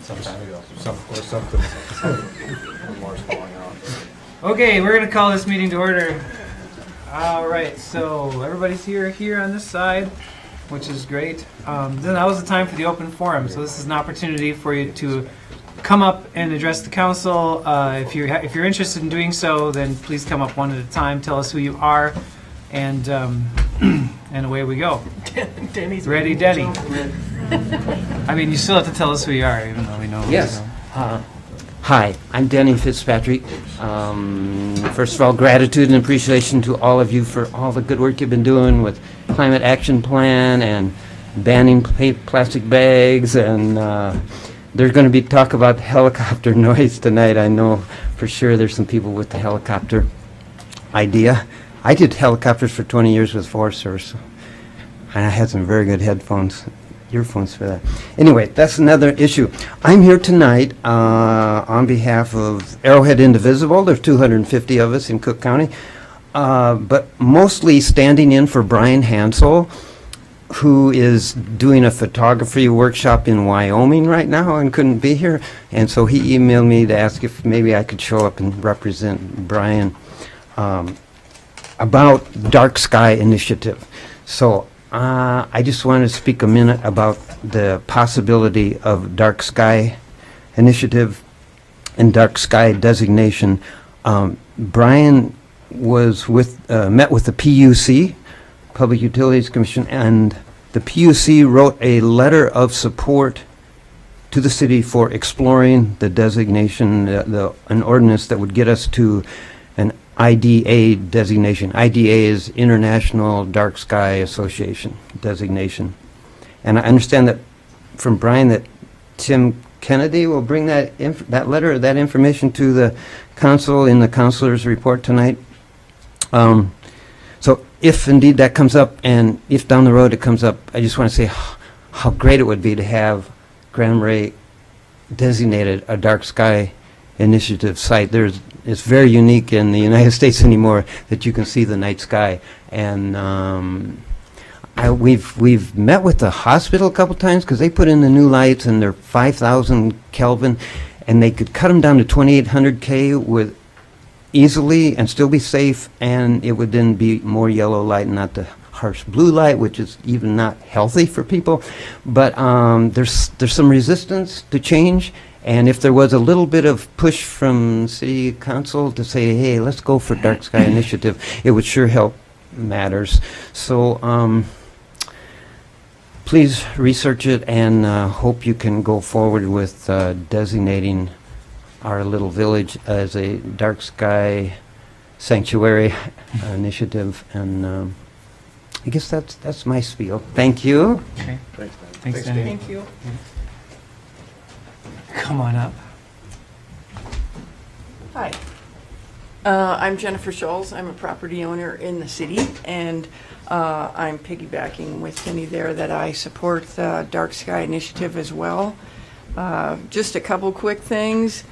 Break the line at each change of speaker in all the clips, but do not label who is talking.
Something. Moore's falling off.
Okay, we're going to call this meeting to order. All right, so everybody's here on this side, which is great. Then that was the time for the open forum. So this is an opportunity for you to come up and address the council. If you're interested in doing so, then please come up one at a time. Tell us who you are, and and away we go.
Denny's
Ready, Denny. I mean, you still have to tell us who you are, even though we know.
Yes. Hi, I'm Denny Fitzpatrick. First of all, gratitude and appreciation to all of you for all the good work you've been doing with Climate Action Plan and banning plastic bags. And there's going to be talk about helicopter noise tonight. I know for sure there's some people with the helicopter idea. I did helicopters for 20 years with Forest Service, and I had some very good earphones for that. Anyway, that's another issue. I'm here tonight on behalf of Arrowhead Indivisible. There's 250 of us in Cook County, but mostly standing in for Brian Hansel, who is doing a photography workshop in Wyoming right now and couldn't be here. And so he emailed me to ask if maybe I could show up and represent Brian about Dark Sky Initiative. So I just want to speak a minute about the possibility of Dark Sky Initiative and Dark Sky designation. Brian was met with the PUC, Public Utilities Commission, and the PUC wrote a letter of support to the city for exploring the designation, an ordinance that would get us to an IDA designation. IDA is International Dark Sky Association designation. And I understand that from Brian that Tim Kennedy will bring that that information to the council in the councilor's report tonight. So if indeed that comes up, and if down the road it comes up, I just want to say how great it would be to have Grand Marais designated a Dark Sky Initiative site. It's very unique in the United States anymore that you can see the night sky. And we've met with the hospital a couple times because they put in the new lights and they're 5,000 Kelvin, and they could cut them down to 2,800 K with easily and still be safe, and it would then be more yellow light and not the harsh blue light, which is even not healthy for people. But there's some resistance to change. And if there was a little bit of push from City Council to say, hey, let's go for Dark Sky Initiative, it would sure help matters. So please research it, and hope you can go forward with designating our little village as a Dark Sky Sanctuary Initiative. And I guess that's my spiel. Thank you.
Okay.
Thanks,
Danny.
Thank you.
Come on up.
Hi. I'm Jennifer Scholes. I'm a property owner in the city, and I'm piggybacking with Denny there that I support the Dark Sky Initiative as well. Just a couple quick things.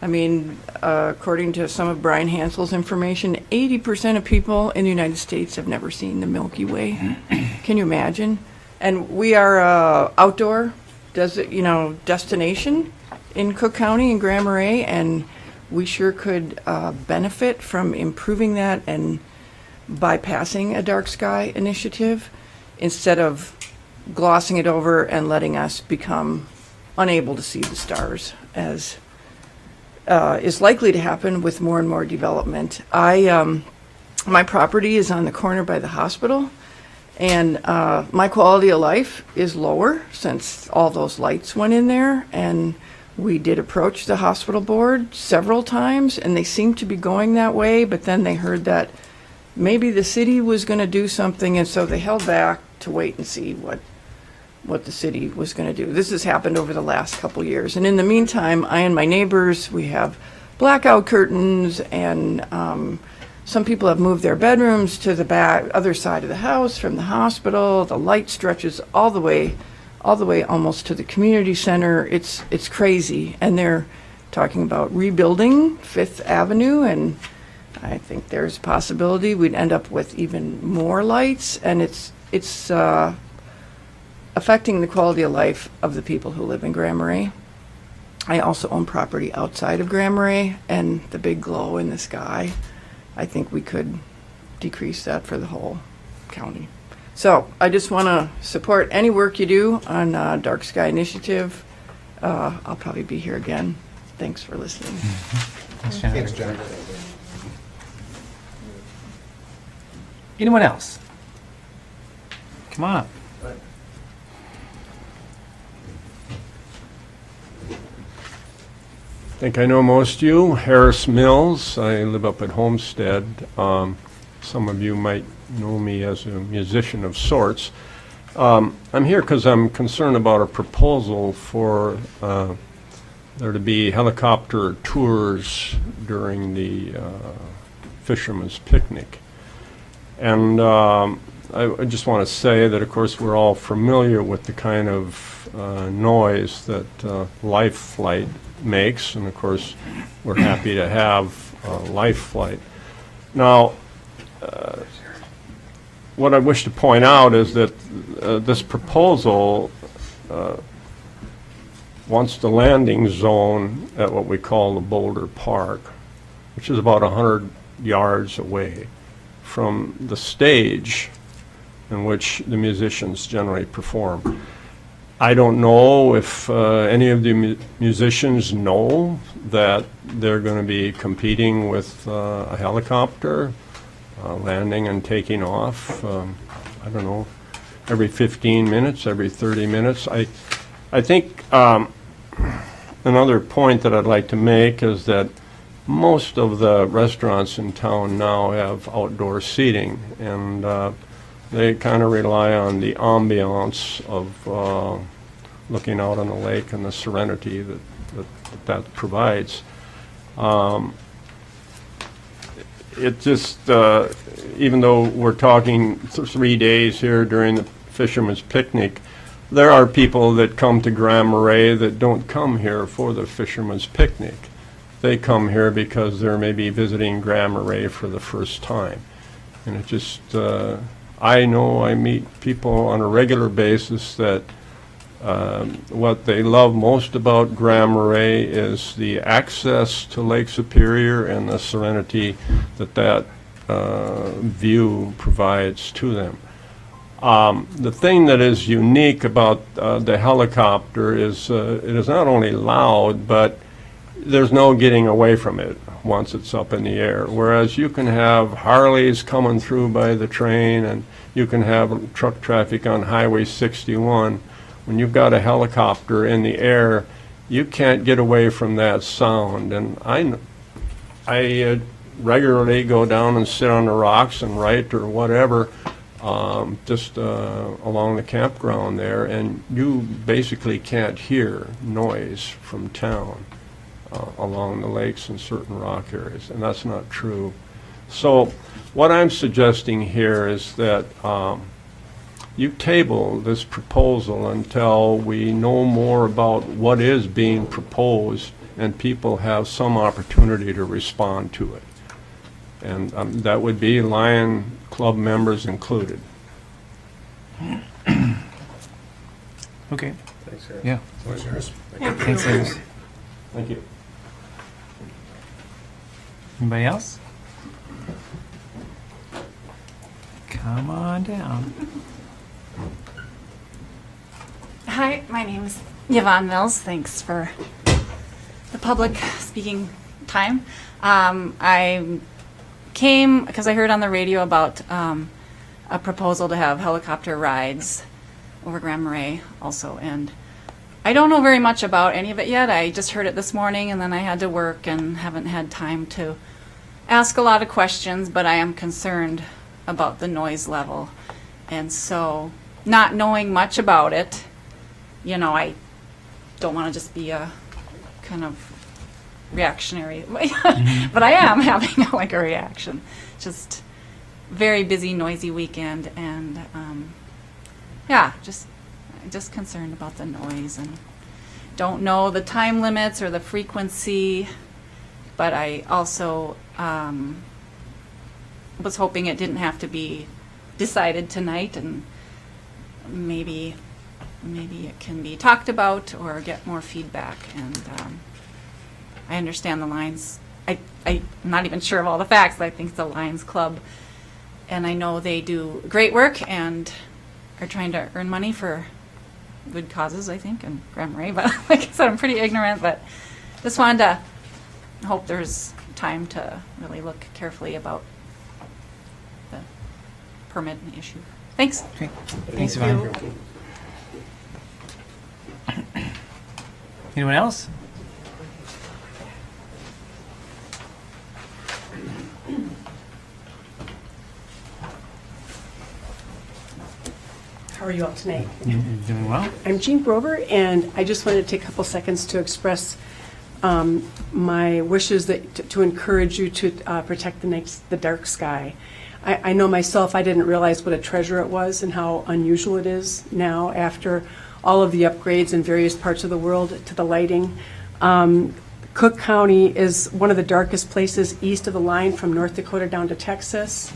I mean, according to some of Brian Hansel's information, 80% of people in the United States have never seen the Milky Way. Can you imagine? And we are a outdoor destination in Cook County and Grand Marais, and we sure could benefit from improving that and bypassing a Dark Sky Initiative instead of glossing it over and letting us become unable to see the stars, as is likely to happen with more and more development. My property is on the corner by the hospital, and my quality of life is lower since all those lights went in there. And we did approach the hospital board several times, and they seemed to be going that way, but then they heard that maybe the city was going to do something, and so they held back to wait and see what the city was going to do. This has happened over the last couple years. And in the meantime, I and my neighbors, we have blackout curtains, and some people have moved their bedrooms to the other side of the house from the hospital. The light stretches all the way almost to the community center. It's crazy. And they're talking about rebuilding Fifth Avenue, and I think there's a possibility we'd end up with even more lights. And it's a affecting the quality of life of the people who live in Grand Marais. I also own property outside of Grand Marais, and the big glow in the sky, I think we could decrease that for the whole county. So I just want to support any work you do on Dark Sky Initiative. I'll probably be here again. Thanks for listening.
Thanks, Jennifer.
Anyone else? Come on up.
I think I know most of you. Harris Mills. I live up at Homestead. Some of you might know me as a musician of sorts. I'm here because I'm concerned about a proposal for there to be helicopter tours during the Fisherman's Picnic. And I just want to say that, of course, we're all familiar with the kind of noise that life flight makes, and of course we're happy to have life flight. Now, what I wish to point out is that this proposal wants the landing zone at what we call the Boulder Park, which is about 100 yards away from the stage in which the musicians generally perform. I don't know if any of the musicians know that they're going to be competing with a helicopter, landing and taking off, I don't know, every 15 minutes, every 30 minutes. I think another point that I'd like to make is that most of the restaurants in town now have outdoor seating, and they kind of rely on the ambiance of looking out on the lake and the serenity that provides. It just, even though we're talking 3 days here during the Fisherman's Picnic, there are people that come to Grand Marais that don't come here for the Fisherman's Picnic. They come here because they're maybe visiting Grand Marais for the first time. And it just, I know I meet people on a regular basis that what they love most about Grand Marais is the access to Lake Superior and the serenity that view provides to them. The thing that is unique about the helicopter is it is not only loud, but there's no getting away from it once it's up in the air. Whereas you can have Harleys coming through by the train, and you can have truck traffic on Highway 61. When you've got a helicopter in the air, you can't get away from that sound. And I regularly go down and sit on the rocks and write or whatever, just along the campground there, and you basically can't hear noise from town along the lakes and certain rock areas, and that's not true. So what I'm suggesting here is that you table this proposal until we know more about what is being proposed and people have some opportunity to respond to it. And that would be Lion Club members included.
Okay.
Thanks, Harris.
Yeah.
Thanks, Harris.
Thanks, Harris.
Thank you.
Anybody else? Come on down.
Hi, my name is Yvonne Mills. Thanks for the public speaking time. I came because I heard on the radio about a proposal to have helicopter rides over Grand Marais also, and I don't know very much about any of it yet. I just heard it this morning, and then I had to work and haven't had time to ask a lot of questions, but I am concerned about the noise level. And so, not knowing much about it, you know, I don't want to just be a kind of reactionary, but I am having like a reaction. Just very busy, noisy weekend, and yeah, just concerned about the noise, and don't know the time limits or the frequency, but I also was hoping it didn't have to be decided tonight, and maybe maybe it can be talked about or get more feedback. And I understand the Lions. I'm not even sure of all the facts, but I think it's a Lions Club. And I know they do great work and are trying to earn money for good causes, I think, in Grand Marais. But like I said, I'm pretty ignorant, but just wanted to hope there's time to really look carefully about the permit issue. Thanks.
Okay. Thanks, Yvonne. Anyone else?
How are you all tonight?
You're doing well.
I'm Jean Grover, and I just wanted to take a couple seconds to express my wishes to encourage you to protect the dark sky. I know myself, I didn't realize what a treasure it was and how unusual it is now after all of the upgrades in various parts of the world to the lighting. Cook County is one of the darkest places east of the line from North Dakota down to Texas.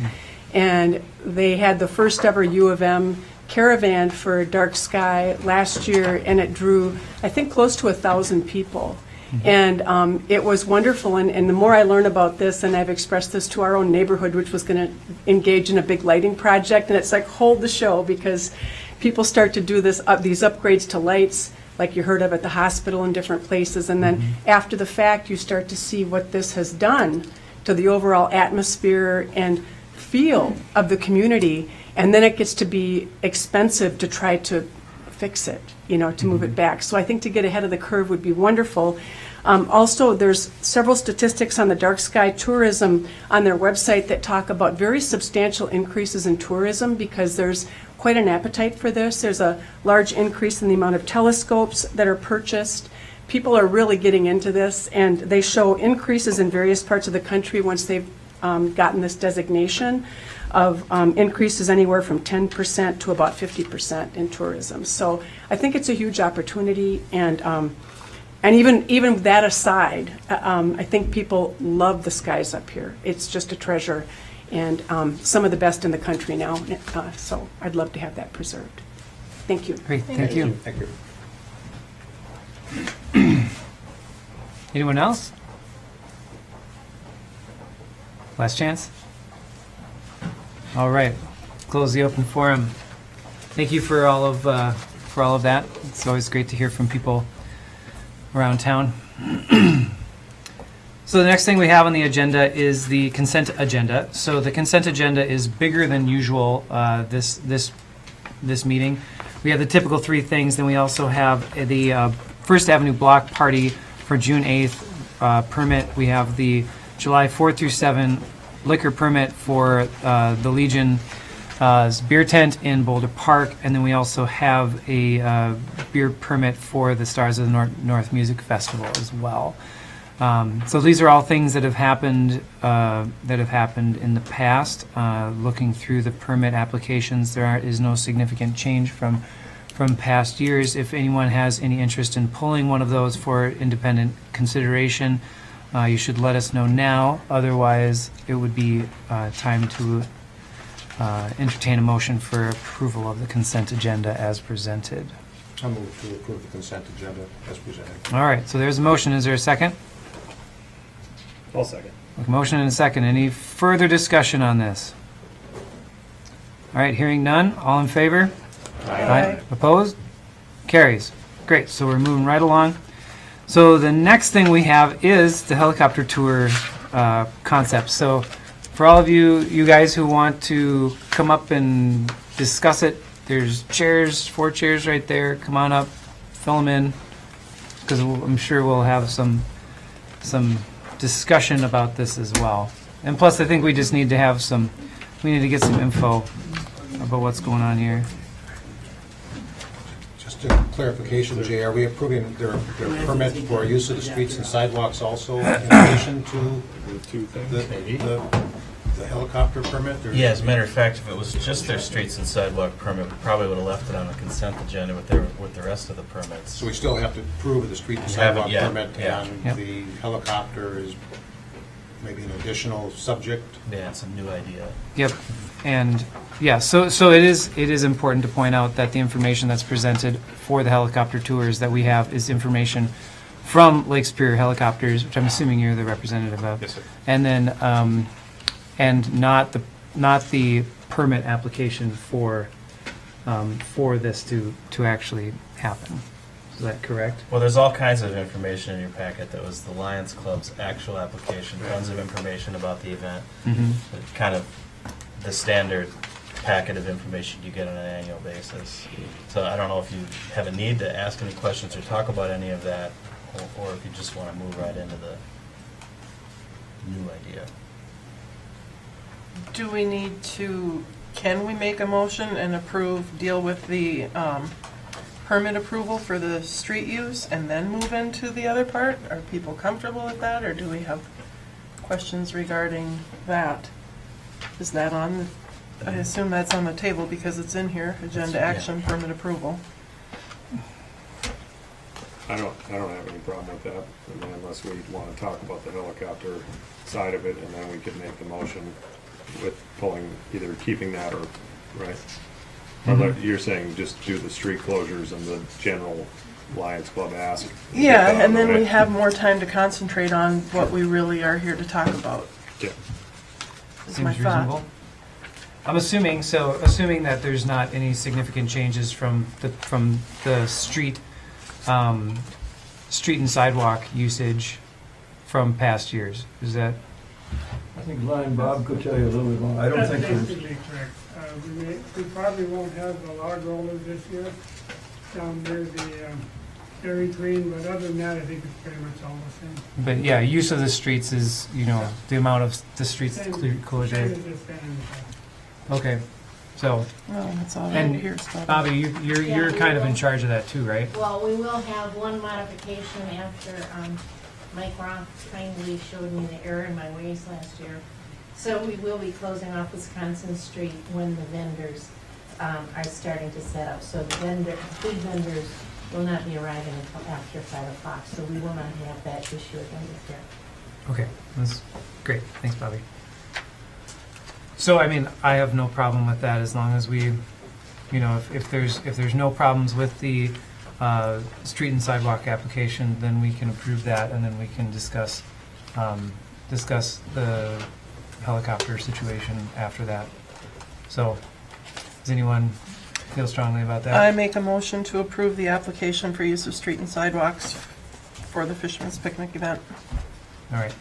And they had the first ever U of M caravan for dark sky last year, and it drew, I think, close to 1,000 people. And it was wonderful, and the more I learn about this, and I've expressed this to our own neighborhood, which was going to engage in a big lighting project, and it's like, hold the show, because people start to do these upgrades to lights, like you heard of at the hospital and different places, and then after the fact, you start to see what this has done to the overall atmosphere and feel of the community, and then it gets to be expensive to try to fix it, to move it back. So I think to get ahead of the curve would be wonderful. Also, there's several statistics on the dark sky tourism on their website that talk about very substantial increases in tourism because there's quite an appetite for this. There's a large increase in the amount of telescopes that are purchased. People are really getting into this, and they show increases in various parts of the country once they've gotten this designation of increases anywhere from 10% to about 50% in tourism. So I think it's a huge opportunity, and even that aside, I think people love the skies up here. It's just a treasure, and some of the best in the country now. So I'd love to have that preserved. Thank you.
Great, thank you.
Thank you.
Anyone else? Last chance? All right, close the open forum. Thank you for all of that. It's always great to hear from people around town. So the next thing we have on the agenda is the consent agenda. So the consent agenda is bigger than usual this meeting. We have the typical three things. Then we also have the First Avenue Block Party for June 8th permit. We have the July 4th through 7th liquor permit for the Legion beer tent in Boulder Park, and then we also have a beer permit for the Stars of the North Music Festival as well. So these are all things that have happened in the past. Looking through the permit applications, there is no significant change from past years. If anyone has any interest in pulling one of those for independent consideration, you should let us know now. Otherwise, it would be time to entertain a motion for approval of the consent agenda as presented.
I'll move to approve the consent agenda as presented.
All right, so there's a motion. Is there a second?
I'll second.
A motion and a second. Any further discussion on this? All right, hearing none. All in favor? Aye. Opposed? Carries. Great, so we're moving right along. So the next thing we have is the helicopter tour concept. So for all of you guys who want to come up and discuss it, there's chairs, 4 chairs right there. Come on up, fill them in, because I'm sure we'll have some discussion about this as well. And plus, I think we just need to have we need to get some info about what's going on here.
Just a clarification, Jay, are we approving their permit for use of the streets and sidewalks also in addition to the helicopter permit? Or?
Yeah, as a matter of fact, if it was just their streets and sidewalk permit, we probably would have left it on the consent agenda with the rest of the permits.
So we still have to approve the street and
We haven't
sidewalk
yet,
permit,
yeah.
and
Yep.
the helicopter is maybe an additional subject.
Yeah, it's a new idea.
Yep, and yeah, so it is important to point out that the information that's presented for the helicopter tours that we have is information from Lake Superior Helicopters, which I'm assuming you're the representative of.
Yes, sir.
And then, and not the permit application for this to actually happen. Is that correct?
Well, there's all kinds of information in your packet. That was the Lions Club's actual application, tons of information about the event. But kind of the standard packet of information you get on an annual basis. So I don't know if you have a need to ask any questions or talk about any of that, or if you just want to move right into the new idea.
Do we need to, can we make a motion and deal with the permit approval for the street use and then move into the other part? Are people comfortable with that, or do we have questions regarding that? Is that on, I assume that's on the table because it's in here, agenda action, permit approval.
I don't have any problem with that, I mean, unless we want to talk about the helicopter side of it, and then we could make the motion with pulling, either keeping that or, right? Or you're saying just do the street closures and the general Lions Club ask?
Yeah, and then we have more time to concentrate on what we really are here to talk about.
Yeah.
Is my
Seems
thought.
reasonable. I'm assuming that there's not any significant changes from the street and sidewalk usage from past years. Is that?
I think Lion Bob could tell you a little bit more. I don't think
That's
there's,
basically correct. We probably won't have the log rollers this year down near the Dairy Queen, but other than that, I think it's pretty much all the same.
But yeah, use of the streets is, the amount of the streets closure.
Same as it's been in the past.
Okay, so,
Well, that's all right
and
here. Scott.
Bobby, you're kind of in charge of that too, right?
Well, we will have one modification after Mike Roth kindly showed me the error in my ways last year. So we will be closing off Wisconsin Street when the vendors are starting to set up. So the food vendors will not be arriving until after 5 o'clock. So we will not have that issue again this year.
Okay, that's great. Thanks, Bobby. So, I mean, I have no problem with that as long as we, if there's no problems with the street and sidewalk application, then we can approve that, and then we can discuss the helicopter situation after that. So, does anyone feel strongly about that?
I make a motion to approve the application for use of street and sidewalks for the Fisherman's Picnic event.
All right.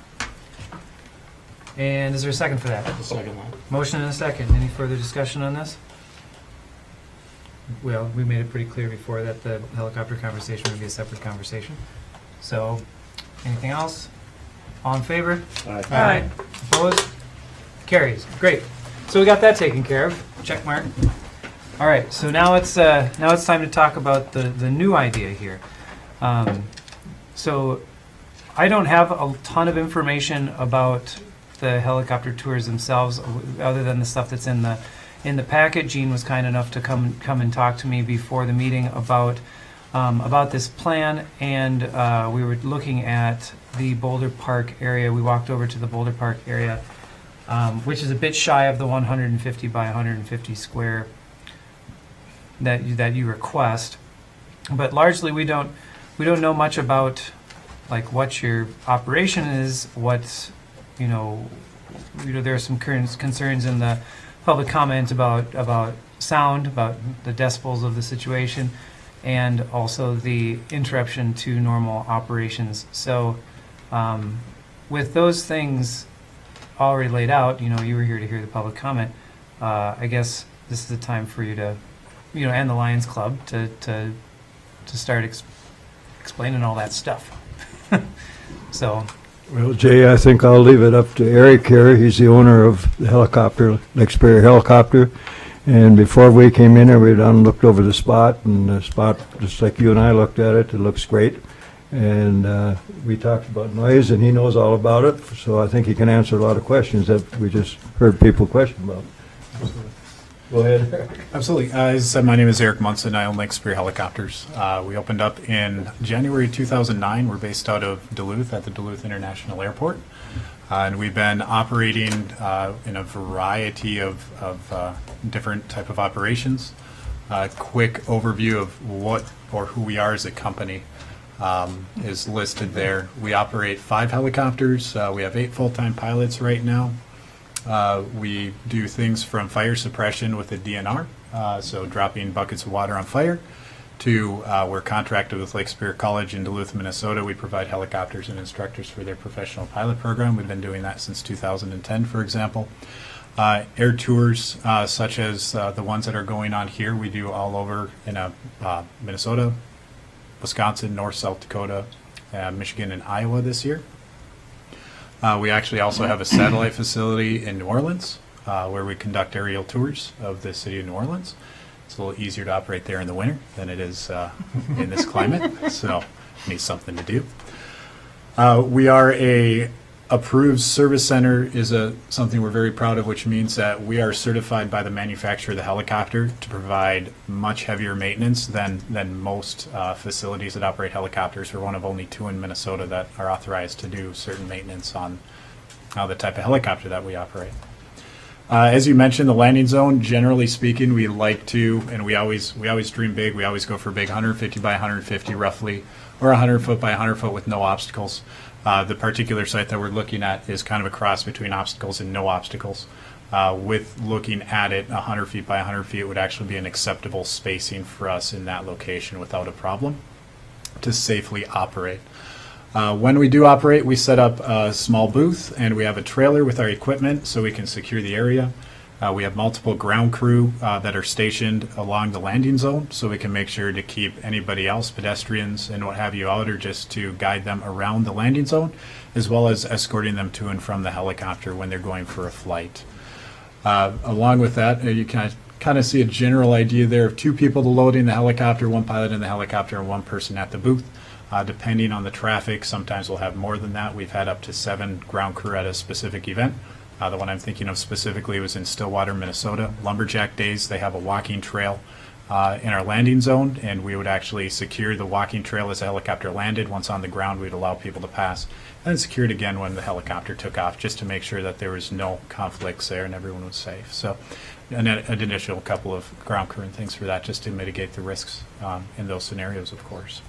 And is there a second for that?
Second.
Motion and a second. Any further discussion on this? Well, we made it pretty clear before that the helicopter conversation would be a separate conversation. So, anything else? All in favor?
Aye.
Opposed? Carries. Great. So we got that taken care of. Check mark. All right. So now it's time to talk about the new idea here. So I don't have a ton of information about the helicopter tours themselves, other than the stuff that's in the packet. Gene was kind enough to come and talk to me before the meeting about this plan, and we were looking at the Boulder Park area. We walked over to the Boulder Park area, which is a bit shy of the 150 by 150 square that you request, but largely we don't know much about like what your operation is, there are some concerns in the public comment about sound, about the decibels of the situation, and also the interruption to normal operations. So with those things already laid out, you were here to hear the public comment. I guess this is the time for you to, and the Lions Club to start explaining all that stuff. So.
well, Jay, I think I'll leave it up to Eric here. He's the owner of the helicopter, Lake Superior Helicopter. And before we came in here, we looked over the spot, and the spot, just like you and I looked at it, it looks great. And we talked about noise, and he knows all about it, so I think he can answer a lot of questions that we just heard people question about. Go ahead.
Absolutely. As I said, my name is Eric Munson. I own Lake Superior Helicopters. We opened up in January 2009. We're based out of Duluth at the Duluth International Airport. And we've been operating in a variety of different type of operations. Quick overview of what or who we are as a company is listed there. We operate 5 helicopters. We have 8 full-time pilots right now. We do things from fire suppression with a DNR, so dropping buckets of water on fire, to we're contracted with Lake Superior College in Duluth, Minnesota. We provide helicopters and instructors for their professional pilot program. We've been doing that since 2010, for example. Air tours, such as the ones that are going on here, we do all over in Minnesota, Wisconsin, North, South Dakota, Michigan, and Iowa this year. We actually also have a satellite facility in New Orleans, where we conduct aerial tours of the city of New Orleans. It's a little easier to operate there in the winter than it is in this climate, so need something to do. We are a approved service center is something we're very proud of, which means that we are certified by the manufacturer of the helicopter to provide much heavier maintenance than most facilities that operate helicopters. We're one of only 2 in Minnesota that are authorized to do certain maintenance on the type of helicopter that we operate. As you mentioned, the landing zone, generally speaking, we like to, and we always dream big. We always go for big, 150 by 150 roughly, or 100 foot by 100 foot with no obstacles. The particular site that we're looking at is kind of a cross between obstacles and no obstacles. With looking at it, 100 feet by 100 feet would actually be an acceptable spacing for us in that location without a problem to safely operate. When we do operate, we set up a small booth and we have a trailer with our equipment so we can secure the area. We have multiple ground crew that are stationed along the landing zone so we can make sure to keep anybody else, pedestrians and what have you, out, or just to guide them around the landing zone, as well as escorting them to and from the helicopter when they're going for a flight. Along with that, you can kind of see a general idea there of 2 people loading the helicopter, 1 pilot in the helicopter, and 1 person at the booth. Depending on the traffic, sometimes we'll have more than that. We've had up to 7 ground crew at a specific event. The one I'm thinking of specifically was in Stillwater, Minnesota. Lumberjack Days, they have a walking trail in our landing zone, and we would actually secure the walking trail as the helicopter landed. Once on the ground, we'd allow people to pass, and then secure it again when the helicopter took off, just to make sure that there was no conflicts there and everyone was safe. So an additional couple of ground crew and things for that, just to mitigate the risks in those scenarios, of course.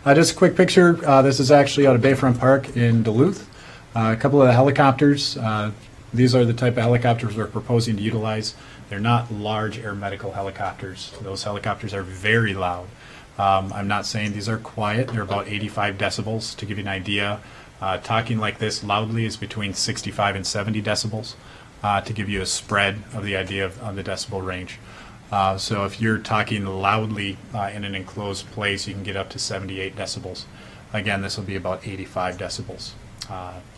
Just a quick picture. This is actually out of Bayfront Park in Duluth. A couple of the helicopters. These are the type of helicopters we're proposing to utilize. They're not large air medical helicopters. Those helicopters are very loud. I'm not saying these are quiet. They're about 85 decibels. To give you an idea, talking like this loudly is between 65 and 70 decibels, to give you a spread of the idea of the decibel range. So if you're talking loudly in an enclosed place, you can get up to 78 decibels. Again, this will be about 85 decibels.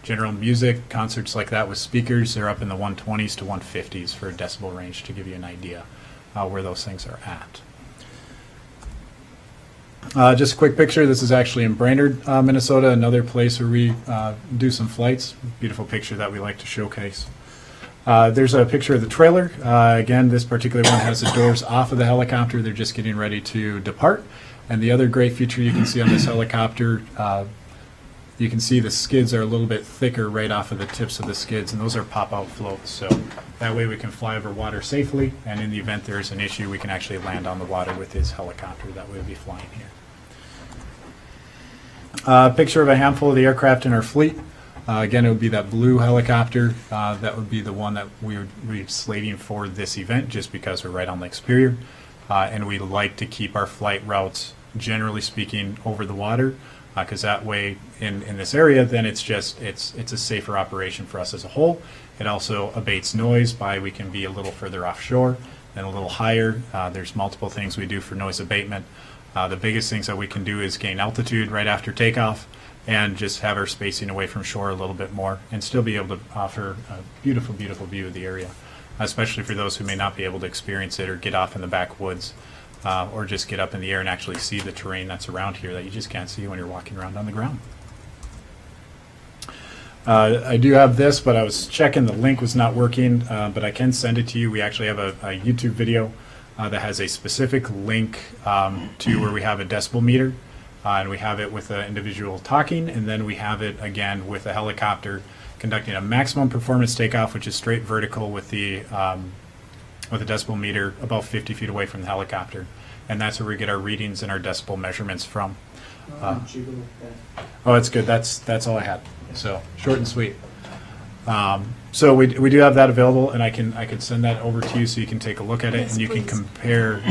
General music, concerts like that with speakers, they're up in the 120s to 150s for a decibel range, to give you an idea where those things are at. Just a quick picture. This is actually in Brainerd, Minnesota, another place where we do some flights. Beautiful picture that we like to showcase. There's a picture of the trailer. Again, this particular one has the doors off of the helicopter. They're just getting ready to depart. And the other great feature you can see on this helicopter, you can see the skids are a little bit thicker right off of the tips of the skids, and those are pop-out floats. So that way we can fly over water safely, and in the event there's an issue, we can actually land on the water with this helicopter that we'll be flying here. Picture of a handful of the aircraft in our fleet. Again, it would be that blue helicopter. That would be the one that we're slating for this event, just because we're right on Lake Superior. And we like to keep our flight routes, generally speaking, over the water, because that way in this area, then it's a safer operation for us as a whole. It also abates noise by we can be a little further offshore and a little higher. There's multiple things we do for noise abatement. The biggest things that we can do is gain altitude right after takeoff and just have our spacing away from shore a little bit more and still be able to offer a beautiful, beautiful view of the area, especially for those who may not be able to experience it or get off in the backwoods. Or just get up in the air and actually see the terrain that's around here that you just can't see when you're walking around on the ground. I do have this, but I was checking, the link was not working, but I can send it to you. We actually have a YouTube video that has a specific link to where we have a decibel meter And we have it with an individual talking, and then we have it again with a helicopter conducting a maximum performance takeoff, which is straight vertical with a decibel meter about 50 feet away from the helicopter. And that's where we get our readings and our decibel measurements from. Oh, that's good. That's all I had. So short and sweet. So we do have that available, and I can send that over to you so you can take a look at it,
Yes,
and you can
please.
compare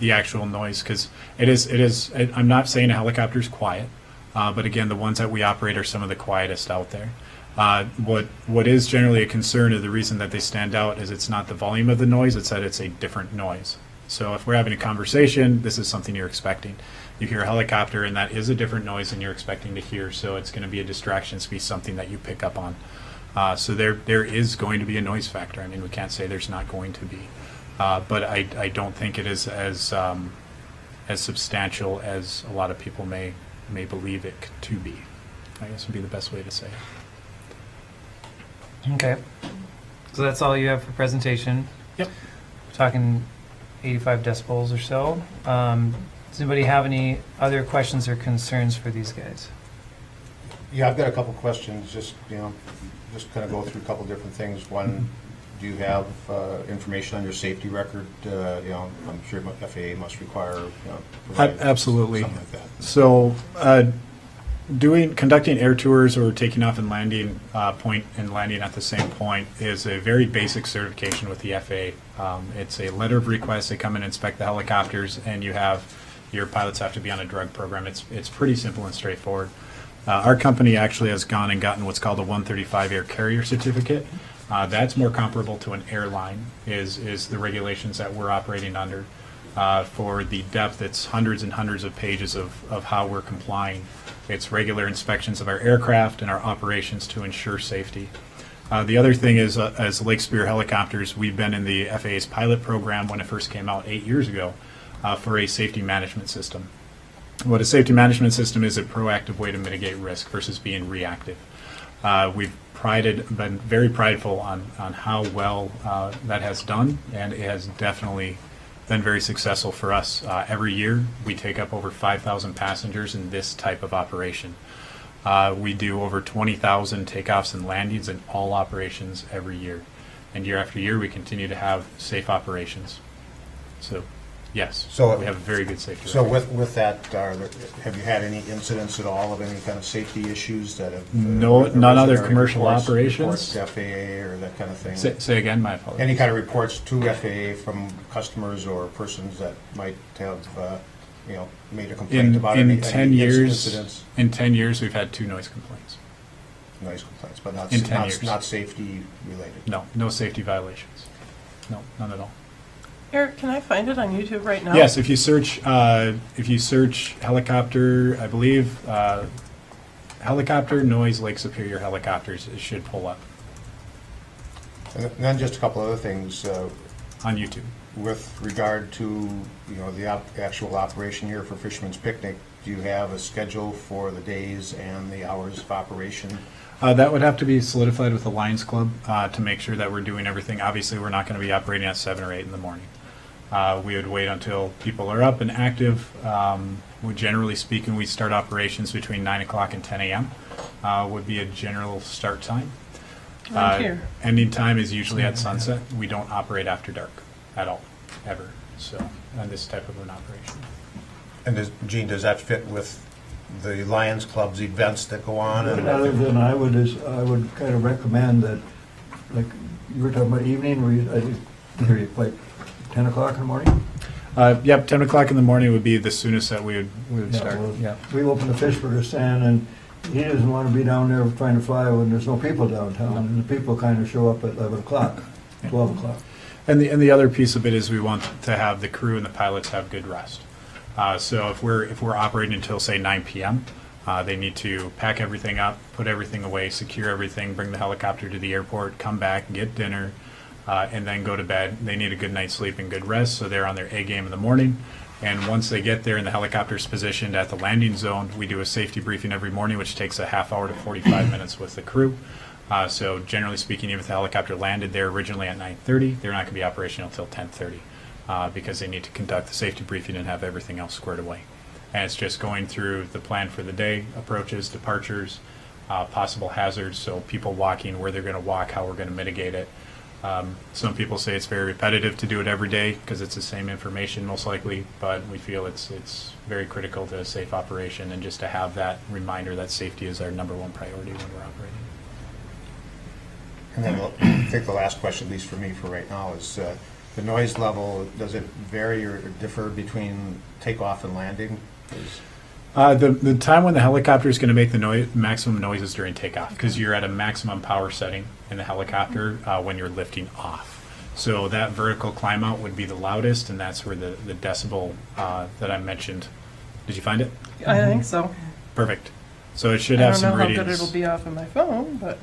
the actual noise, because it is. I'm not saying a helicopter is quiet, but again, the ones that we operate are some of the quietest out there. What is generally a concern, or the reason that they stand out, is it's not the volume of the noise; it's that it's a different noise. So if we're having a conversation, this is something you're expecting. You hear a helicopter, and that is a different noise than you're expecting to hear. So it's going to be a distraction. It's going to be something that you pick up on. So there is going to be a noise factor. I mean, we can't say there's not going to be, but I don't think it is as substantial as a lot of people may believe it to be. I guess would be the best way to say it.
Okay. So that's all you have for presentation?
Yep.
Talking 85 decibels or so. Does anybody have any other questions or concerns for these guys?
Yeah, I've got a couple questions, just kind of go through a couple different things. One, do you have information on your safety record? I'm sure FAA must require, provide
Absolutely.
something like that.
So, conducting air tours or taking off and landing point and landing at the same point is a very basic certification with the FAA. It's a letter of request. They come and inspect the helicopters, and your pilots have to be on a drug program. It's pretty simple and straightforward. Our company actually has gone and gotten what's called a 135 Air Carrier Certificate. That's more comparable to an airline, is the regulations that we're operating under. For the depth, it's hundreds and hundreds of pages of how we're complying. It's regular inspections of our aircraft and our operations to ensure safety. The other thing is, as Lake Superior Helicopters, we've been in the FAA's pilot program when it first came out 8 years ago for a safety management system. What a safety management system is, a proactive way to mitigate risk versus being reactive. We've been very prideful on how well that has done, and it has definitely been very successful for us. Every year, we take up over 5,000 passengers in this type of operation. We do over 20,000 takeoffs and landings in all operations every year. And year after year, we continue to have safe operations. So, yes,
So-
we have a very good safety
So
record.
with that, have you had any incidents at all of any kind of safety issues that have?
No, none other
reports-
commercial
reports
operations.
to FAA or that kind of thing?
Say again, my apologies.
Any kind of reports to FAA from customers or persons that might have, made a complaint about any
In 10 years,
incidents?
in 10 years, we've had 2 noise complaints.
Noise complaints, but not,
In 10 years.
not safety related?
No safety violations. No, none at all.
Eric, can I find it on YouTube right now?
Yes, if you search helicopter, I believe, helicopter noise Lake Superior helicopters, it should pull up
And then just a couple other things,
on YouTube.
with regard to, the actual operation here for Fisherman's Picnic, do you have a schedule for the days and the hours of operation?
That would have to be solidified with the Lions Club to make sure that we're doing everything. Obviously, we're not going to be operating at 7 or 8 in the morning. We would wait until people are up and active. Generally speaking, we start operations between 9 o'clock and 10 a.m. Would be a general start time.
Right here.
Ending time is usually at sunset. We don't operate after dark at all, ever. So, on this type of an operation.
And Gene, does that fit with the Lions Club's events that go on?
Other than I would kind of recommend that, like you were talking about evening, I didn't hear you, like 10 o'clock in the morning?
Yep, 10 o'clock in the morning would be the soonest that we would
Yeah,
start.
well,
Yeah.
We open the Fishburger stand, and he doesn't want to be down there trying to fly when there's no people downtown, and the people kind of show up at 11 o'clock, 12 o'clock.
And the other piece of it is we want to have the crew and the pilots have good rest. So if we're operating until say 9 p.m., they need to pack everything up, put everything away, secure everything, bring the helicopter to the airport, come back, get dinner, and then go to bed. They need a good night's sleep and good rest, so they're on their A game in the morning. And once they get there and the helicopter's positioned at the landing zone, we do a safety briefing every morning, which takes a half hour to 45 minutes with the crew. So generally speaking, even if the helicopter landed there originally at 9:30, they're not going to be operational until 10:30 because they need to conduct the safety briefing and have everything else squared away. And it's just going through the plan for the day, approaches, departures, possible hazards, so people walking, where they're going to walk, how we're going to mitigate it. Some people say it's very repetitive to do it every day because it's the same information most likely, but we feel it's very critical to a safe operation and just to have that reminder that safety is our number one priority when we're operating.
And then I think the last question, at least for me for right now, is the noise level, does it vary or differ between takeoff and landing?
The time when the helicopter is going to make the maximum noise is during takeoff, because you're at a maximum power setting in the helicopter when you're lifting off. So that vertical climb out would be the loudest, and that's where the decibel that I mentioned. Did you find it?
I think so.
Perfect. So it should have some
I don't know how good
readings.
it'll be off of my phone, but.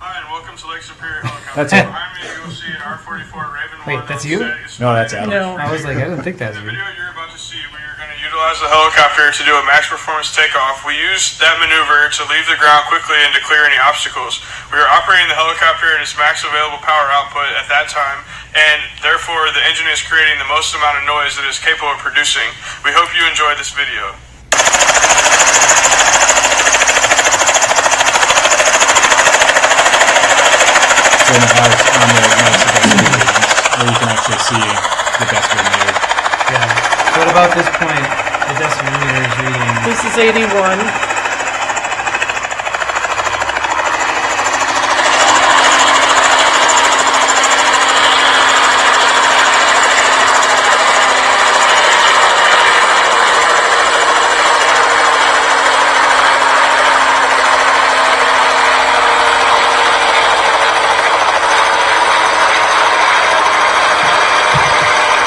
Hi, and welcome to Lake Superior Helicopter.
That's it.
I'm AOC at R44 Raven.
Wait, that's you?
No, that's Adam.
No.
I was like, I didn't think that was
The
you.
video you're about to see, we are going to utilize the helicopter to do a max performance takeoff. We use that maneuver to leave the ground quickly and to clear any obstacles. We are operating the helicopter at its max available power output at that time, and therefore the engine is creating the most amount of noise that it is capable of producing. We hope you enjoy this video.
So on the decibel where you can actually see the decibel meter.
Yeah. So at about this point, the decibel meter is reading.
This is 81.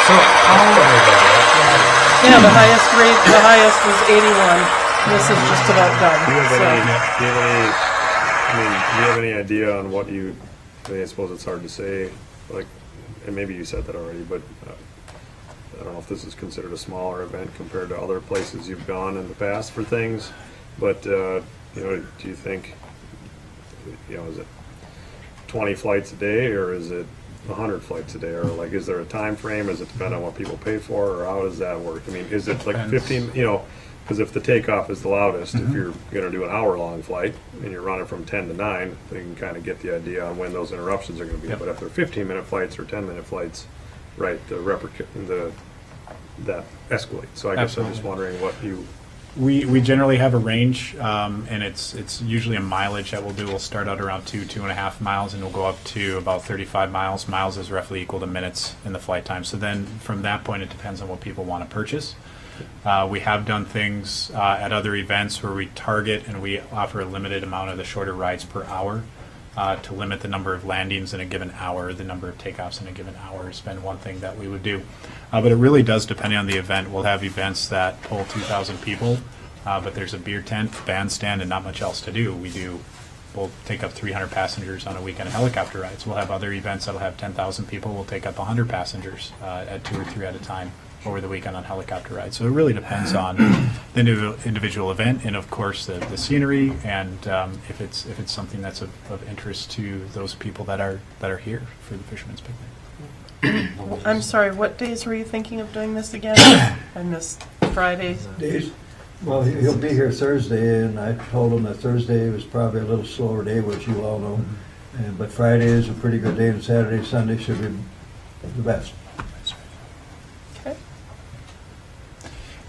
So
Yeah, the highest was 81. This is just about done.
Do you have any,
So,
do you have any, I mean, do you have any idea on what you, I mean, I suppose it's hard to say, like, and maybe you said that already, but I don't know if this is considered a smaller event compared to other places you've gone in the past for things, but, you know, do you think, you know, is it 20 flights a day, or is it 100 flights a day, or like, is there a time frame? Does it depend on what people pay for, or how does that work? I mean, is it like
Depends.
15, you know, because if the takeoff is the loudest, if you're going to do an hour-long flight and you're running from 10 to 9, then you can kind of get the idea on when those interruptions are going to be.
Yep.
But if they're 15-minute flights or 10-minute flights, right, that escalates. So I guess I'm just
Absolutely.
wondering what you.
We generally have a range, and it's usually a mileage that we'll do. We'll start out around 2.5 miles, and we'll go up to about 35 miles. Miles is roughly equal to minutes in the flight time. So then from that point, it depends on what people want to purchase. We have done things at other events where we target and we offer a limited amount of the shorter rides per hour to limit the number of landings in a given hour, the number of takeoffs in a given hour has been one thing that we would do. But it really does depend on the event. We'll have events that pull 2,000 people, but there's a beer tent, bandstand, and not much else to do. We'll take up 300 passengers on a weekend of helicopter rides. We'll have other events that'll have 10,000 people. We'll take up 100 passengers at 2 or 3 at a time over the weekend on helicopter rides. So it really depends on the individual event, and of course the scenery, and if it's something that's of interest to those people that are here for the Fisherman's Picnic.
I'm sorry, what days were you thinking of doing this again? I missed Fridays.
Days? Well, he'll be here Thursday, and I told him that Thursday was probably a little slower day, which you all know. But Friday is a pretty good day, and Saturday, Sunday should be the best.
Okay.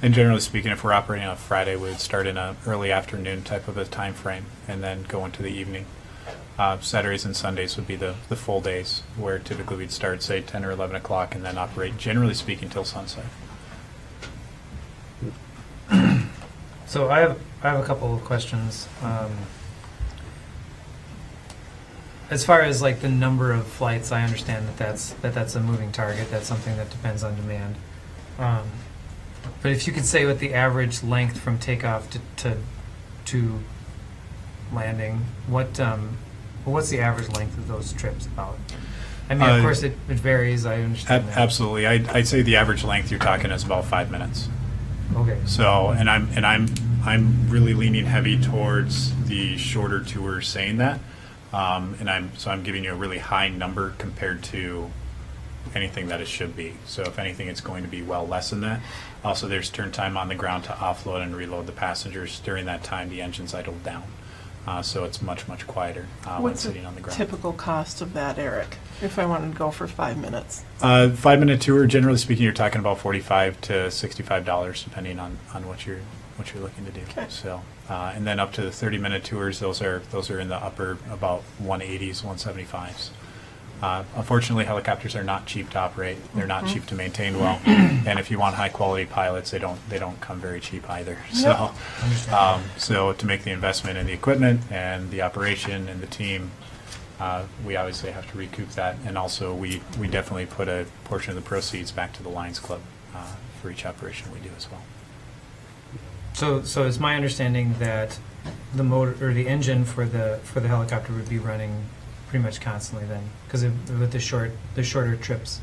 And generally speaking, if we're operating on a Friday, we would start in an early afternoon type of a time frame and then go into the evening. Saturdays and Sundays would be the full days, where typically we'd start, say, 10 or 11 o'clock and then operate, generally speaking, till sunset.
So I have a couple of questions. As far as like the number of flights, I understand that's a moving target. That's something that depends on demand. But if you could say what the average length from takeoff to landing, what's the average length of those trips about? I mean, of course, it varies. I understand that.
Absolutely. I'd say the average length you're talking is about 5 minutes.
Okay.
So, and I'm really leaning heavy towards the shorter tours saying that, and I'm giving you a really high number compared to anything that it should be. So if anything, it's going to be well less than that. Also, there's turn time on the ground to offload and reload the passengers. During that time, the engine's idled down. So it's much, much quieter when
What's the
sitting on the ground.
typical cost of that, Eric, if I wanted to go for 5 minutes?
5-minute tour, generally speaking, you're talking about $45 to $65, depending on what you're looking to do.
Okay.
So, and then up to the 30-minute tours, those are in the upper about 180s, 175s. Unfortunately, helicopters are not cheap to operate. They're not cheap to maintain well, and if you want high-quality pilots, they don't come very cheap either. So, so to make the investment in the equipment and the operation and the team, we obviously have to recoup that, and also we definitely put a portion of the proceeds back to the Lions Club for each operation we do as well.
So it's my understanding that the motor or the engine for the helicopter would be running pretty much constantly then, because with the shorter trips,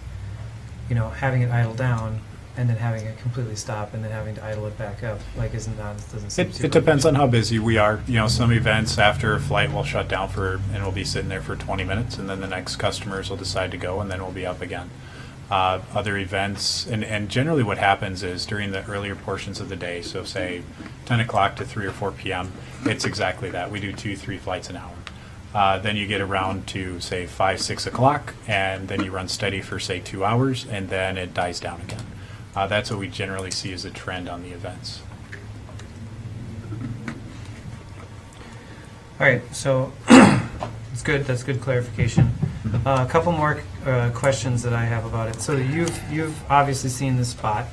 having it idle down and then having it completely stop and then having to idle it back up, doesn't seem
It depends on how busy we are. Some events after a flight will shut down and we'll be sitting there for 20 minutes, and then the next customers will decide to go, and then we'll be up again. Other events, and generally what happens is during the earlier portions of the day, so say 10 o'clock to 3 or 4 p.m., it's exactly that. We do 2-3 flights an hour. Then you get around to, say, 5-6 o'clock, and then you run steady for, say, 2 hours, and then it dies down again. That's what we generally see as a trend on the events.
All right, so it's good. That's good clarification. A couple more questions that I have about it. So you've obviously seen the spot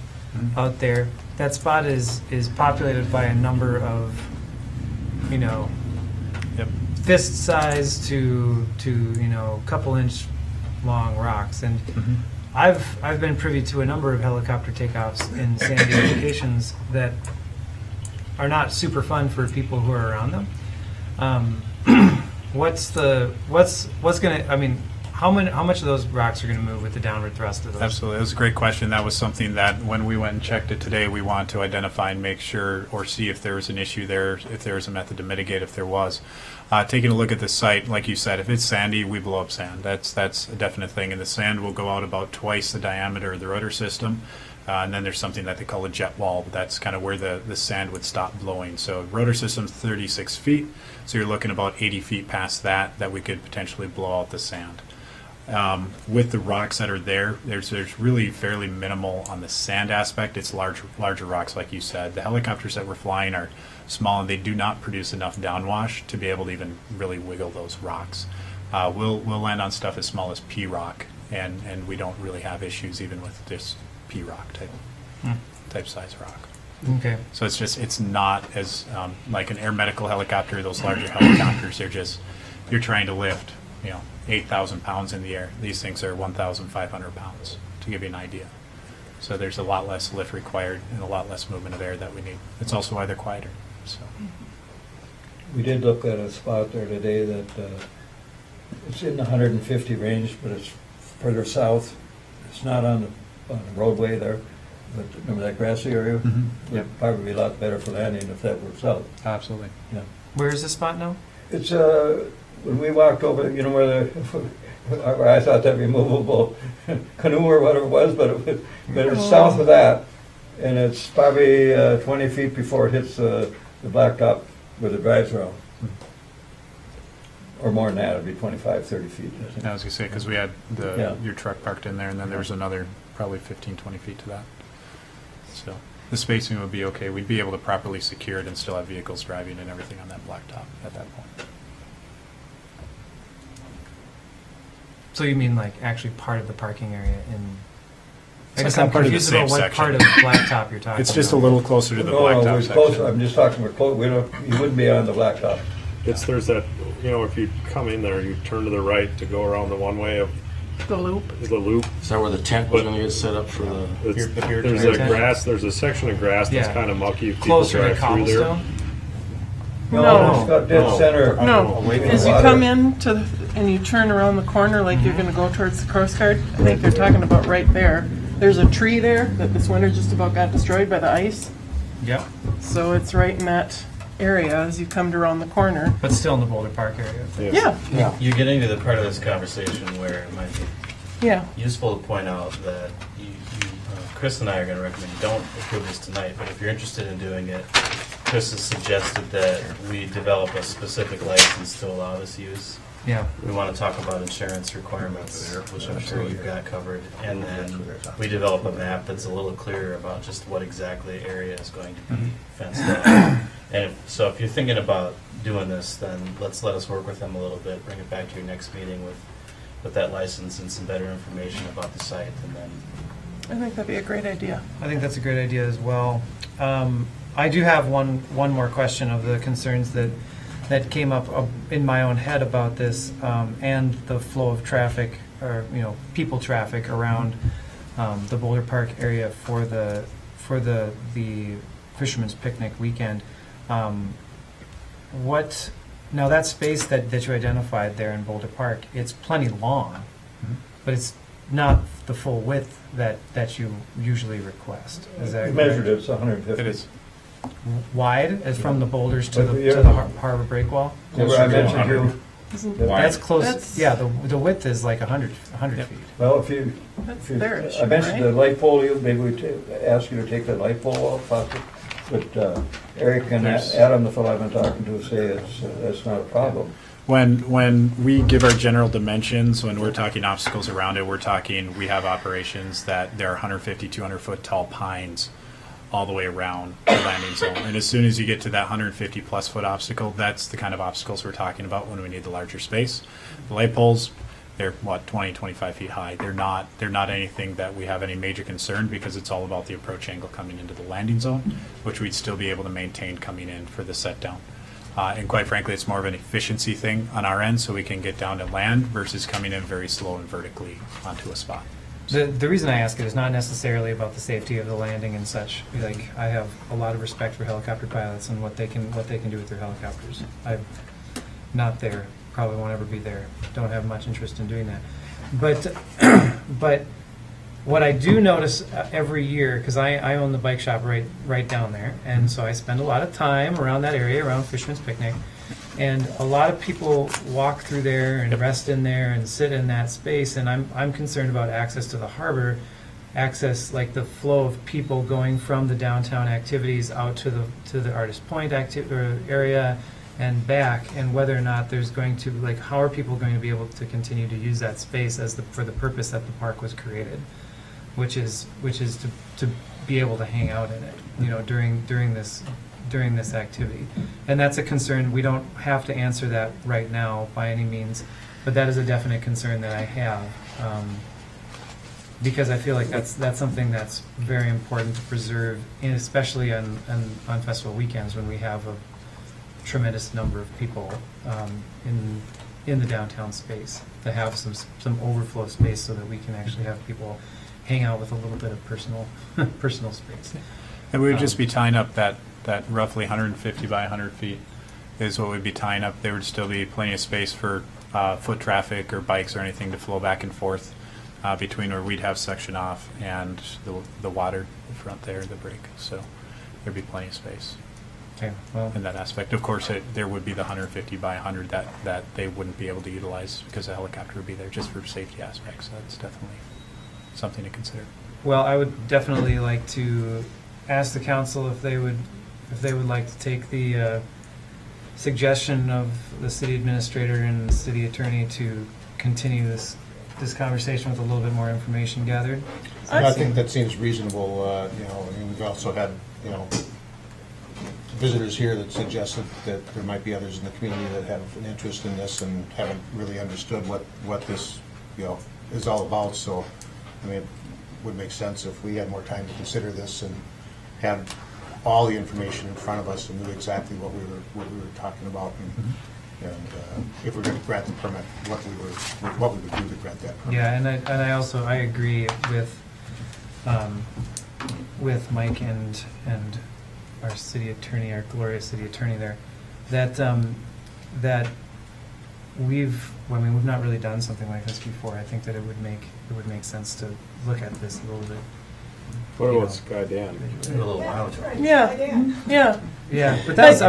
out there. That spot is populated by a number of, fist size to couple inch long rocks, and I've been privy to a number of helicopter takeoffs in sandy locations that are not super fun for people who are around them. How much of those rocks are going to move with the downward thrust of those?
Absolutely. That was a great question. That was something that when we went and checked it today, we wanted to identify and make sure or see if there was an issue there, if there was a method to mitigate if there was. Taking a look at the site, like you said, if it's sandy, we blow up sand. That's a definite thing. And the sand will go out about twice the diameter of the rotor system. And then there's something that they call a jet wall. That's kind of where the sand would stop blowing. So rotor system's 36 feet. So you're looking about 80 feet past that we could potentially blow out the sand. With the rocks that are there, there's really fairly minimal on the sand aspect. It's larger rocks, like you said. The helicopters that we're flying are small, and they do not produce enough downwash to be able to even really wiggle those rocks. We'll land on stuff as small as P rock, and we don't really have issues even with this P rock type size rock.
Okay.
So it's not as like an air medical helicopter. Those larger helicopters, you're trying to lift 8,000 pounds in the air. These things are 1,500 pounds, to give you an idea. So there's a lot less lift required and a lot less movement of air that we need. It's also why they're quieter. So
We did look at a spot there today that it's in the 150 range, but it's further south. It's not on the roadway there, but remember that grassy area?
Yep.
Would probably be a lot better for landing if that works out.
absolutely.
Yeah.
Where is this spot now?
It's when we walked over, where I thought that removable canoe or whatever it was, but it's south of that, and it's probably 20 feet before it hits the blacktop where the drives around. Or more than that, it'd be 25, 30 feet. I think.
I was going to say, because we had your truck parked in there, and then there was another probably 15, 20 feet to that. So the spacing would be okay. We'd be able to properly secure it and still have vehicles driving and everything on that blacktop at that point.
So you mean like actually part of the parking area in? I guess
not
I'm
part of the
confused
same
about what
section.
part of blacktop you're talking about.
It's just a little closer to the
No,
blacktop
we're
section.
close. I'm just talking, we're close. You wouldn't be on the blacktop.
There's that, if you come in there, you turn to the right to go around the one way of
The loop.
the loop.
Is that where the tent was going to get set up for the?
There's a section of grass that's
Yeah.
kind of mucky if people
Closer to
drive through there.
cobblestone?
No.
It's got dead center.
No,
away from
as
the
you
water.
come in and you turn around the corner like you're gonna go towards the Coast Guard, I think they're talking about right there. There's a tree there that this winter just about got destroyed by the ice.
Yep.
So it's right in that area as you come around the corner.
But still in the Boulder Park area.
Yeah.
You're getting to the part of this conversation where it might be
Yeah.
useful to point out that Chris and I are going to recommend you don't approve this tonight, but if you're interested in doing it, Chris has suggested that we develop a specific license to allow this use.
Yeah.
We want to talk about insurance requirements, which I'm sure you've got covered, and then we develop a map that's a little clearer about just what exactly area is going to be fenced off. And so if you're thinking about doing this, then let us work with them a little bit, bring it back to your next meeting with that license and some better information about the site, and then
I think that'd be a great idea.
I think that's a great idea as well. I do have one more question of the concerns that came up in my own head about this, and the flow of traffic, or people traffic around the Boulder Park area for the Fisherman's Picnic weekend. Now that space that you identified there in Boulder Park, it's plenty long, but it's not the full width that you usually request. Is that
Measured,
correct?
it's 150.
It is.
Wide as from the boulders to
But
the
yeah.
harbor breakwall?
Remember I mentioned you,
That's close.
That's-
Yeah, the width is like 100
Yep.
feet.
well, if you,
their issue,
I mentioned
right?
the light pole, maybe we ask you to take the light pole off, possibly. But Eric and Adam, the fellow I've been talking to, say that's not a problem.
When we give our general dimensions, when we're talking obstacles around it, we have operations that there are 150, 200 foot tall pines all the way around the landing zone. And as soon as you get to that 150 plus foot obstacle, that's the kind of obstacles we're talking about when we need the larger space. The light poles, they're 20, 25 feet high. They're not anything that we have any major concern, because it's all about the approach angle coming into the landing zone, which we'd still be able to maintain coming in for the set down. And quite frankly, it's more of an efficiency thing on our end, so we can get down to land versus coming in very slow and vertically onto a spot.
The reason I ask it is not necessarily about the safety of the landing and such. Like, I have a lot of respect for helicopter pilots and what they can do with their helicopters. I'm not there, probably won't ever be there. Don't have much interest in doing that. But what I do notice every year, because I own the bike shop right down there, and so I spend a lot of time around that area, around Fisherman's Picnic, and a lot of people walk through there and rest in there and sit in that space, and I'm concerned about access to the harbor, access, like the flow of people going from the downtown activities out to the Artist Point area and back, and whether or not there's going to, like, how are people going to be able to continue to use that space for the purpose that the park was created, which is to be able to hang out in it, during this activity. And that's a concern. We don't have to answer that right now by any means, but that is a definite concern that I have, because I feel like that's something that's very important to preserve, and especially on festival weekends when we have a tremendous number of people in the downtown space, to have some overflow space so that we can actually have people hang out with a little bit of personal space.
And we would just be tying up that roughly 150 by 100 feet is what we'd be tying up. There would still be plenty of space for foot traffic or bikes or anything to flow back and forth between where we'd have section off and the water front there, the break. So there'd be plenty of space.
Okay, well,
In that aspect. Of course, there would be the 150 by 100 that they wouldn't be able to utilize because the helicopter would be there, just for safety aspects. So that's definitely something to consider.
well, I would definitely like to ask the council if they would like to take the suggestion of the city administrator and the city attorney to continue this conversation with a little bit more information gathered.
I think that seems reasonable, and we've also had, visitors here that suggested that there might be others in the community that have an interest in this and haven't really understood what this, is all about. So, it would make sense if we had more time to consider this and had all the information in front of us and knew exactly what we were talking about, and if we're going to grant the permit, what we would do to grant that permit.
Yeah, and I also agree with Mike and our city attorney, our glorious city attorney there, that we've not really done something like this before. I think that it would make sense to look at this a little bit.
What about Sky Dan?
a little while ago.
Yeah.
Yeah, but that was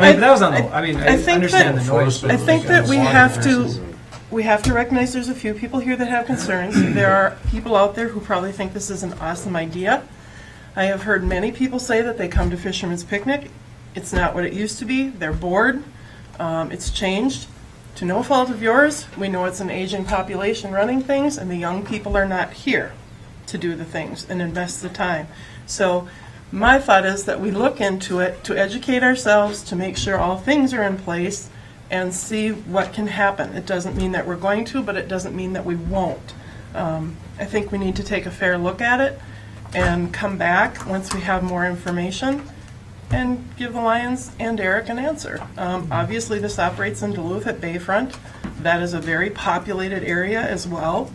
on the. I
I think
understand
that-
the noise.
I think that we have to, we have to recognize there's a few people here that have concerns. There are people out there who probably think this is an awesome idea. I have heard many people say that they come to Fisherman's Picnic. It's not what it used to be. They're bored. It's changed. To no fault of yours, we know it's an aging population running things, and the young people are not here to do the things and invest the time. So my thought is that we look into it to educate ourselves, to make sure all things are in place, and see what can happen. It doesn't mean that we're going to, but it doesn't mean that we won't. I think we need to take a fair look at it and come back once we have more information and give the Lions and Eric an answer. Obviously, this operates in Duluth at Bayfront. That is a very populated area as well.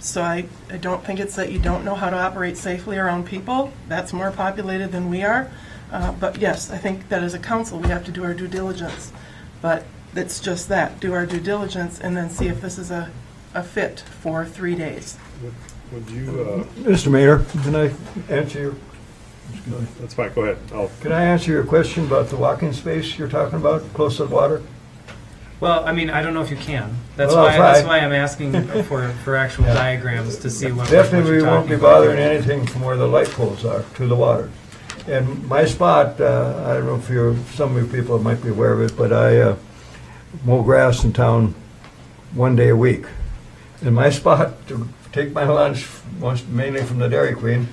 So I don't think it's that you don't know how to operate safely around people. That's more populated than we are. But yes, I think that as a council, we have to do our due diligence. But it's just that, do our due diligence and then see if this is a fit for 3 days.
Would you,
Mr. Mayor, can I answer your,
that's fine, go ahead.
can I answer your question about the walking space you're talking about, close to the water?
Well, I mean, I don't know if you can. That's
Well,
why.
I'll try.
That's why I'm asking for actual diagrams to see what.
Definitely, we
what you're
won't be
talking about.
bothering anything from where the light poles are to the water. And my spot, I don't know if some of you people might be aware of it, but I mow grass in town 1 day a week. And my spot to take my lunch, mainly from the Dairy Queen,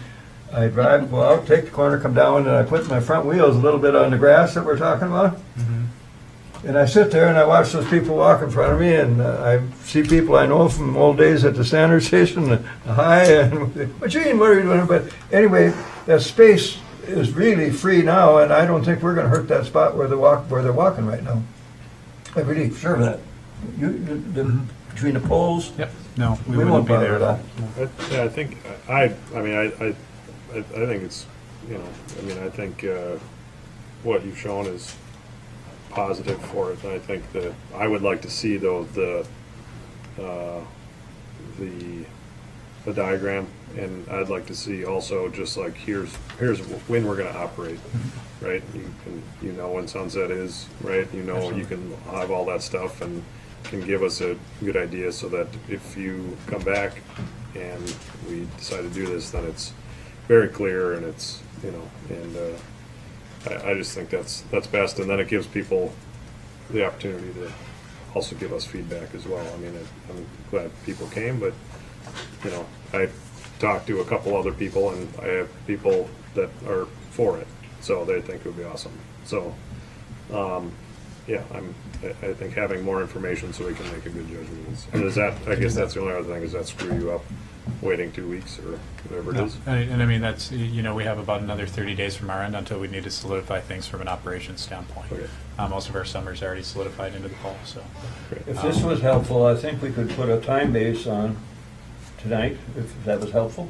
I drive, go out, take the corner, come down, and I put my front wheels a little bit on the grass that we're talking about. And I sit there and I watch those people walk in front of me, and I see people I know from old days at the Standard Station. Hi, and Gene, what are you doing? But anyway, that space is really free now, and I don't think we're going to hurt that spot where they're walking right now. I'm really sure of that. Between the poles,
Yep. No, we
won't
wouldn't be
bother
there at all.
Yeah, I think, I think it's, I think what you've shown is positive for it. And I think that I would like to see though the diagram, and I'd like to see also just like here's when we're going to operate, right? You know when sunset is, right? You know you can have all that stuff and can give us a good idea so that if you come back and we decide to do this, then it's very clear and it's I just think that's best, and then it gives people the opportunity to also give us feedback as well. I mean, I'm glad people came, but I talked to a couple other people, and I have people that are for it, so they think it would be awesome. So, yeah, I think having more information so we can make a good judgment is. And is that? I guess that's the only other thing. Is that screw you up? Waiting 2 weeks or whatever it is.
And I mean, that's, we have about another 30 days from our end until we need to solidify things from an operations standpoint.
Okay.
Most of our summer's already solidified into the fall, so.
if this was helpful, I think we could put a time base on tonight, if that was helpful.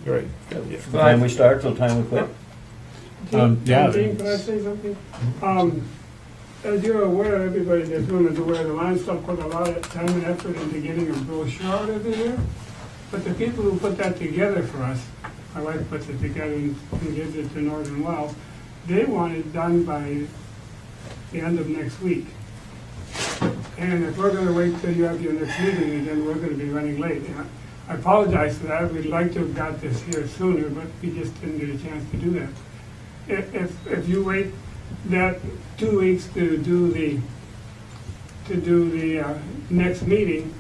Right.
From the time we start till the time we quit.
Yeah.
Dean, can I say something? As you're aware, everybody in this room is aware, the Lions Club put a lot of time and effort into getting a brochure out every year. But the people who put that together for us, my wife puts it together and gives it to Northern Well, they want it done by the end of next week. And if we're going to wait till you have your next meeting, again, we're going to be running late. And I apologize for that. We'd like to have got this here sooner, but we just didn't get a chance to do that. If you wait that 2 weeks to do the next meeting,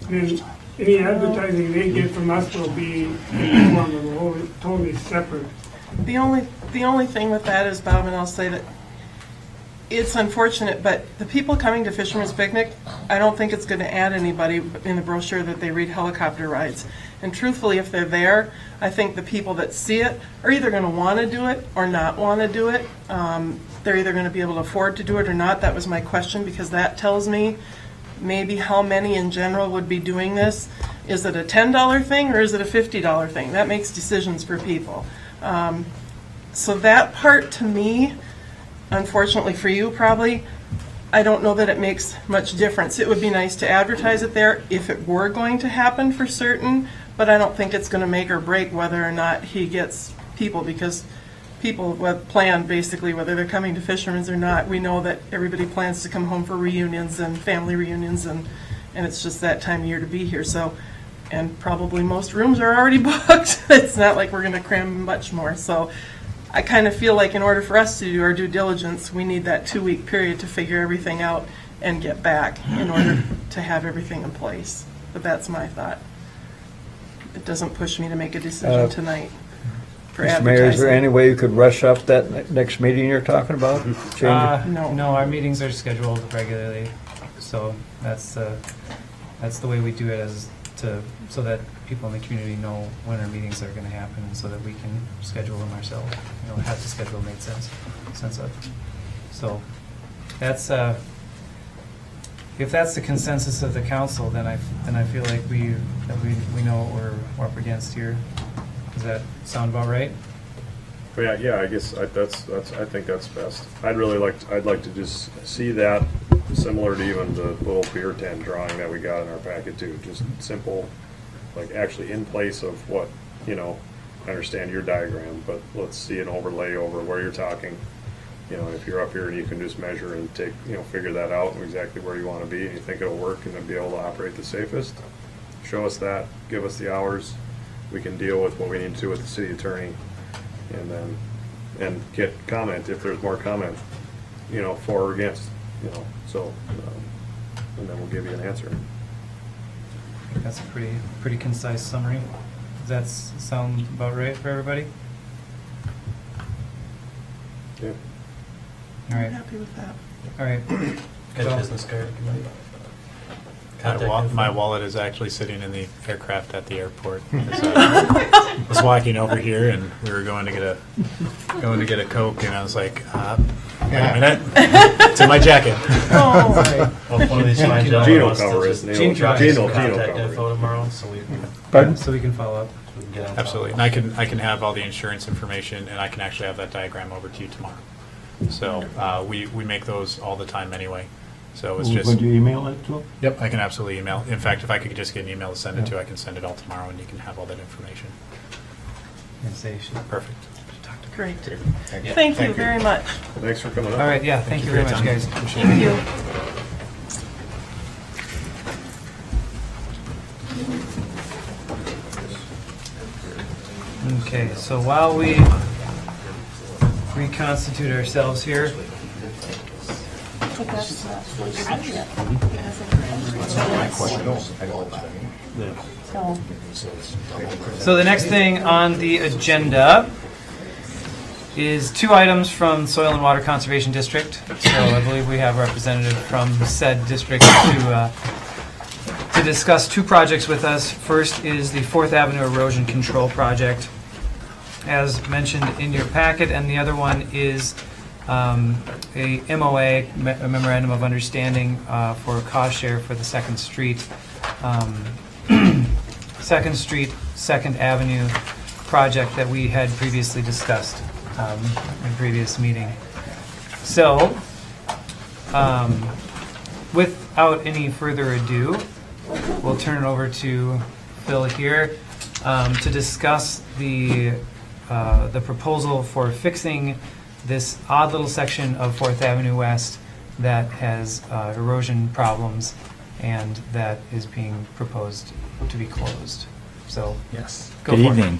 then any advertising they get from us will be in the form of a totally separate.
The only thing with that is, Bob, and I'll say that it's unfortunate, but the people coming to Fisherman's Picnic, I don't think it's going to add anybody in the brochure that they read helicopter rides. And truthfully, if they're there, I think the people that see it are either going to want to do it or not want to do it. They're either going to be able to afford to do it or not. That was my question, because that tells me maybe how many in general would be doing this. Is it a $10 thing or is it a $50 thing? That makes decisions for people. So that part to me, unfortunately for you probably, I don't know that it makes much difference. It would be nice to advertise it there if it were going to happen for certain, but I don't think it's going to make or break whether or not he gets people, because people plan basically whether they're coming to Fisherman's or not. We know that everybody plans to come home for reunions and family reunions, and it's just that time of year to be here. So, and probably most rooms are already booked. It's not like we're going to cram much more. So I kind of feel like in order for us to do our due diligence, we need that 2-week period to figure everything out and get back in order to have everything in place. But that's my thought. It doesn't push me to make a decision tonight for
Mr. Mayor, is there
advertising.
any way you could rush up that next meeting you're talking about? Change it?
No.
Our meetings are scheduled regularly, so that's the way we do it, so that people in the community know when our meetings are going to happen, and so that we can schedule them ourselves. Have the schedule made sense of. So that's if that's the consensus of the council, then I feel like we know what we're up against here. Does that sound about right?
Yeah, I guess I think that's best. I'd like to just see that, similar to even the little beer tent drawing that we got in our packet too. Just simple, like actually in place of what, I understand your diagram, but let's see an overlay over where you're talking. If you're up here and you can just measure and take, figure that out and exactly where you want to be, and you think it'll work and then be able to operate the safest, show us that, give us the hours. We can deal with what we need to with the city attorney, and get comment if there's more comment, for or against, so, and then we'll give you an answer.
I think that's a pretty concise summary. Does that sound about right for everybody?
Yeah.
All right.
I'm happy with that.
All right.
Good
So-
business card.
My wallet is actually sitting in the aircraft at the airport. I was walking over here, and we were going to get a Coke, and I was like, wait a minute, it's in my jacket.
Oh.
Well, if one of these fine
Gene will
gentlemen wants to
cover it.
just
Gene
provide
will
some
cover
contact
it.
info tomorrow, so we
Pardon?
So we can follow up.
can get on top.
Absolutely, and I can have all the insurance information, and I can actually have that diagram over to you tomorrow. So we make those all the time anyway. So it's just.
Would you email it to him?
Yep, I can absolutely email. In fact, if I could just get an email to send it to, I can send it all tomorrow, and you can have all that information.
And say you should
Perfect.
talk to
Great.
Thank you.
Thank you very much.
Thanks for coming up.
All right, yeah, thank you very much, guys.
Thank you.
Okay, so while we reconstitute ourselves here, so the next thing on the agenda is 2 items from Soil and Water Conservation District. So I believe we have a representative from said district to discuss 2 projects with us. First is the 4th Avenue Erosion Control Project, as mentioned in your packet, and the other one is a MOA, a Memorandum of Understanding for a cost share for the 2nd Street, 2nd Street, 2nd Avenue project that we had previously discussed in previous meeting. So, without any further ado, we'll turn it over to Phil here to discuss the proposal for fixing this odd little section of 4th Avenue West that has erosion problems and that is being proposed to be closed. So,
Yes.
Go
Good
for it.
evening.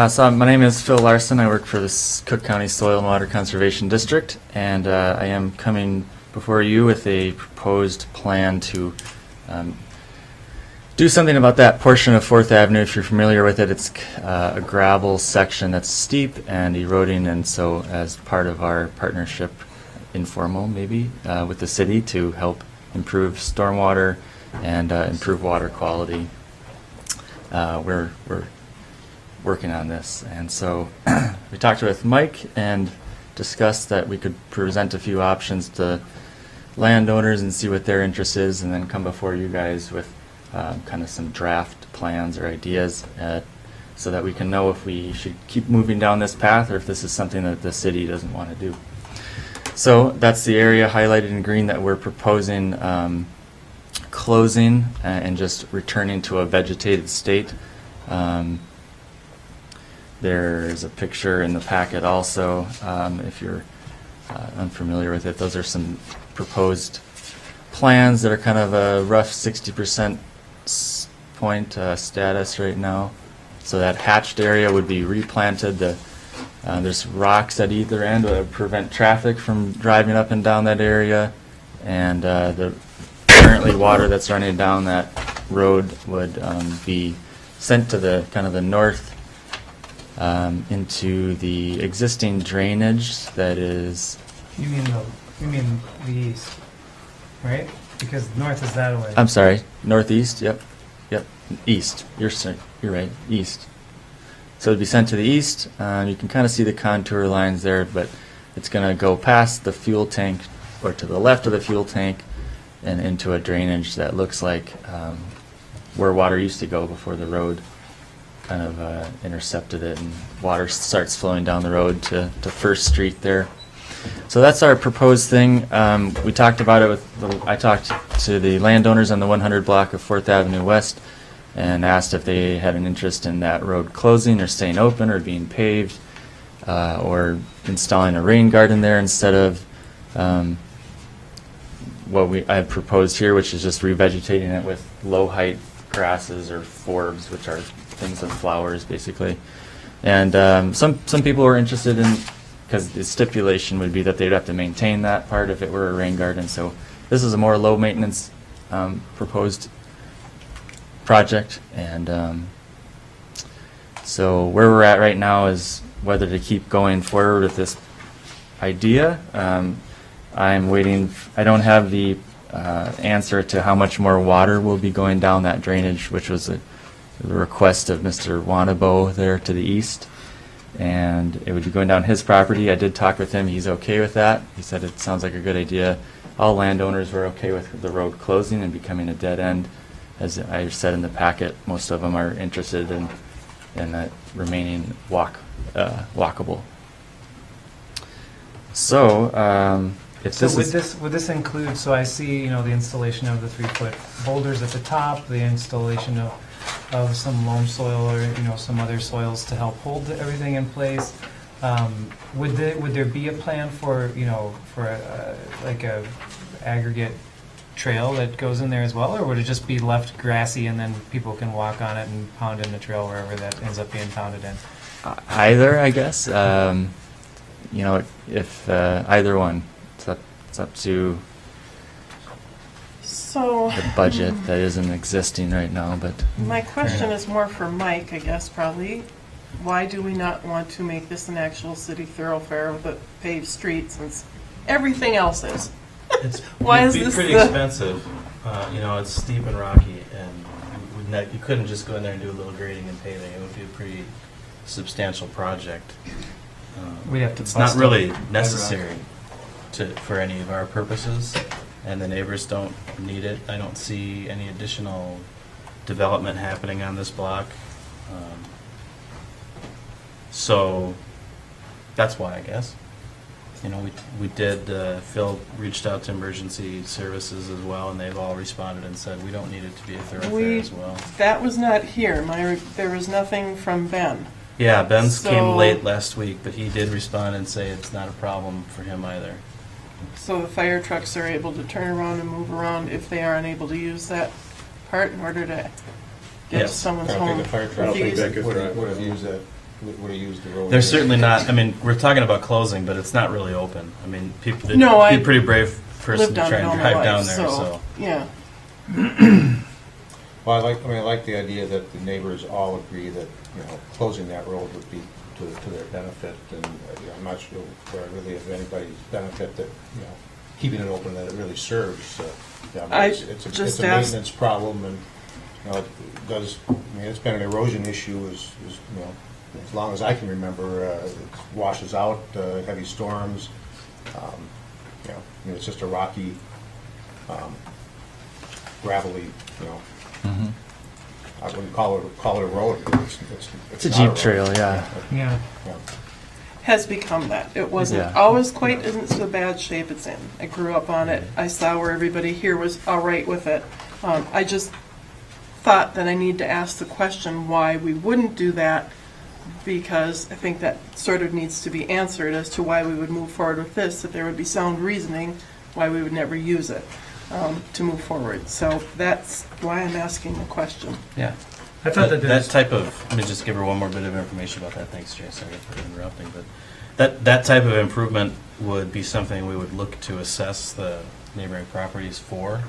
So my name is Phil Larson. I work for the Cook County Soil and Water Conservation District, and I am coming before you with a proposed plan to do something about that portion of 4th Avenue. If you're familiar with it, it's a gravel section that's steep and eroding, and so as part of our partnership, informal maybe, with the city to help improve stormwater and improve water quality, we're working on this. And so we talked with Mike and discussed that we could present a few options to landowners and see what their interest is, and then come before you guys with kind of some draft plans or ideas so that we can know if we should keep moving down this path or if this is something that the city doesn't want to do. So that's the area highlighted in green that we're proposing closing and just returning to a vegetated state. There's a picture in the packet also, if you're unfamiliar with it. Those are some proposed plans that are kind of a rough 60% point status right now. So that hatched area would be replanted. There's rocks at either end that would prevent traffic from driving up and down that area. And the currently water that's running down that road would be sent to the kind of the north into the existing drainage that is.
You mean the east, right? Because north is that way.
I'm sorry, northeast. Yep, east. You're right, east. So it'd be sent to the east. You can kind of see the contour lines there, but it's going to go past the fuel tank, or to the left of the fuel tank, and into a drainage that looks like where water used to go before the road kind of intercepted it, and water starts flowing down the road to First Street there. So that's our proposed thing. We talked about it I talked to the landowners on the 100 block of 4th Avenue West and asked if they had an interest in that road closing or staying open or being paved or installing a rain garden there instead of what I have proposed here, which is just revegetating it with low height grasses or forbs, which are things with flowers basically. And some people were interested in, because the stipulation would be that they'd have to maintain that part if it were a rain garden. So this is a more low maintenance proposed project. And so where we're at right now is whether to keep going forward with this idea. I'm waiting. I don't have the answer to how much more water will be going down that drainage, which was the request of Mr. Wanabo there to the east. And it would be going down his property. I did talk with him. He's okay with that. He said it sounds like a good idea. All landowners were okay with the road closing and becoming a dead end. As I said in the packet, most of them are interested in that remaining walkable. So,
Would this include? So I see, the installation of the 3-foot boulders at the top, the installation of some loam soil or some other soils to help hold everything in place. Would there be a plan for like a aggregate trail that goes in there as well, or would it just be left grassy and then people can walk on it and pound in the trail wherever that ends up being pounded in?
Either, I guess. If either one, it's up to the budget that isn't existing right now. But
my question is more for Mike, I guess, probably. Why do we not want to make this an actual city thoroughfare with a paved street, since everything else is? Why is
it'd be
this
pretty expensive. It's steep and rocky, and you couldn't just go in there and do a little grading and paving. It would be a pretty substantial project.
We'd have to.
It's not really necessary for any of our purposes, and the neighbors don't need it. I don't see any additional development happening on this block. So that's why, I guess. We did, Phil reached out to emergency services as well, and they've all responded and said, we don't need it to be a thoroughfare as well.
That was not here. There was nothing from Ben.
Yeah, Ben's came late last week, but he did respond and say it's not a problem for him either.
So the fire trucks are able to turn around and move around if they are unable to use that part in order to get to someone's
I don't
home.
think the fire truck would have used that. Would have used the road.
They're certainly not. I mean, we're talking about closing, but it's not really open. I mean, people. Be a pretty brave person to try and drive down there. So
yeah.
Well, I like the idea that the neighbors all agree that closing that road would be to their benefit, and I'm not sure really of anybody's benefit that keeping it open that it really serves. It's a maintenance problem, and it's been an erosion issue as long as I can remember. It washes out heavy storms. It's just a rocky, gravelly. I wouldn't call it a road.
it's a Jeep trail, yeah.
Yeah.
Has become that. It wasn't always quite in the bad shape it's in. I grew up on it. I saw where everybody here was all right with it. I just thought that I need to ask the question why we wouldn't do that because I think that sort of needs to be answered as to why we would move forward with this, that there would be sound reasoning why we would never use it to move forward. So that's why I'm asking the question.
Yeah.
I thought that
That type of, let me just give her one more bit of information about that. Thanks, Jay. Sorry for interrupting. But that type of improvement would be something we would look to assess the neighboring properties for,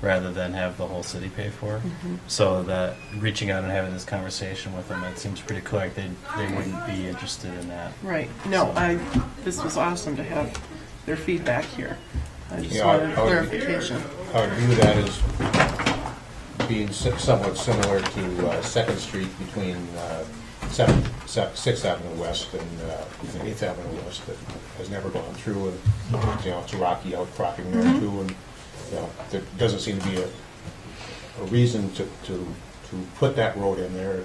rather than have the whole city pay for. So that reaching out and having this conversation with them, it seems pretty clear like they wouldn't be interested in that.
Right. No, this was awesome to have their feedback here. I just
Yeah,
wanted
I would-
clarification.
I would view that as being somewhat similar to Second Street between 6th Avenue West and 8th Avenue West that has never gone through, and it's a rocky outcropping there too, and there doesn't seem to be a reason to put that road in there.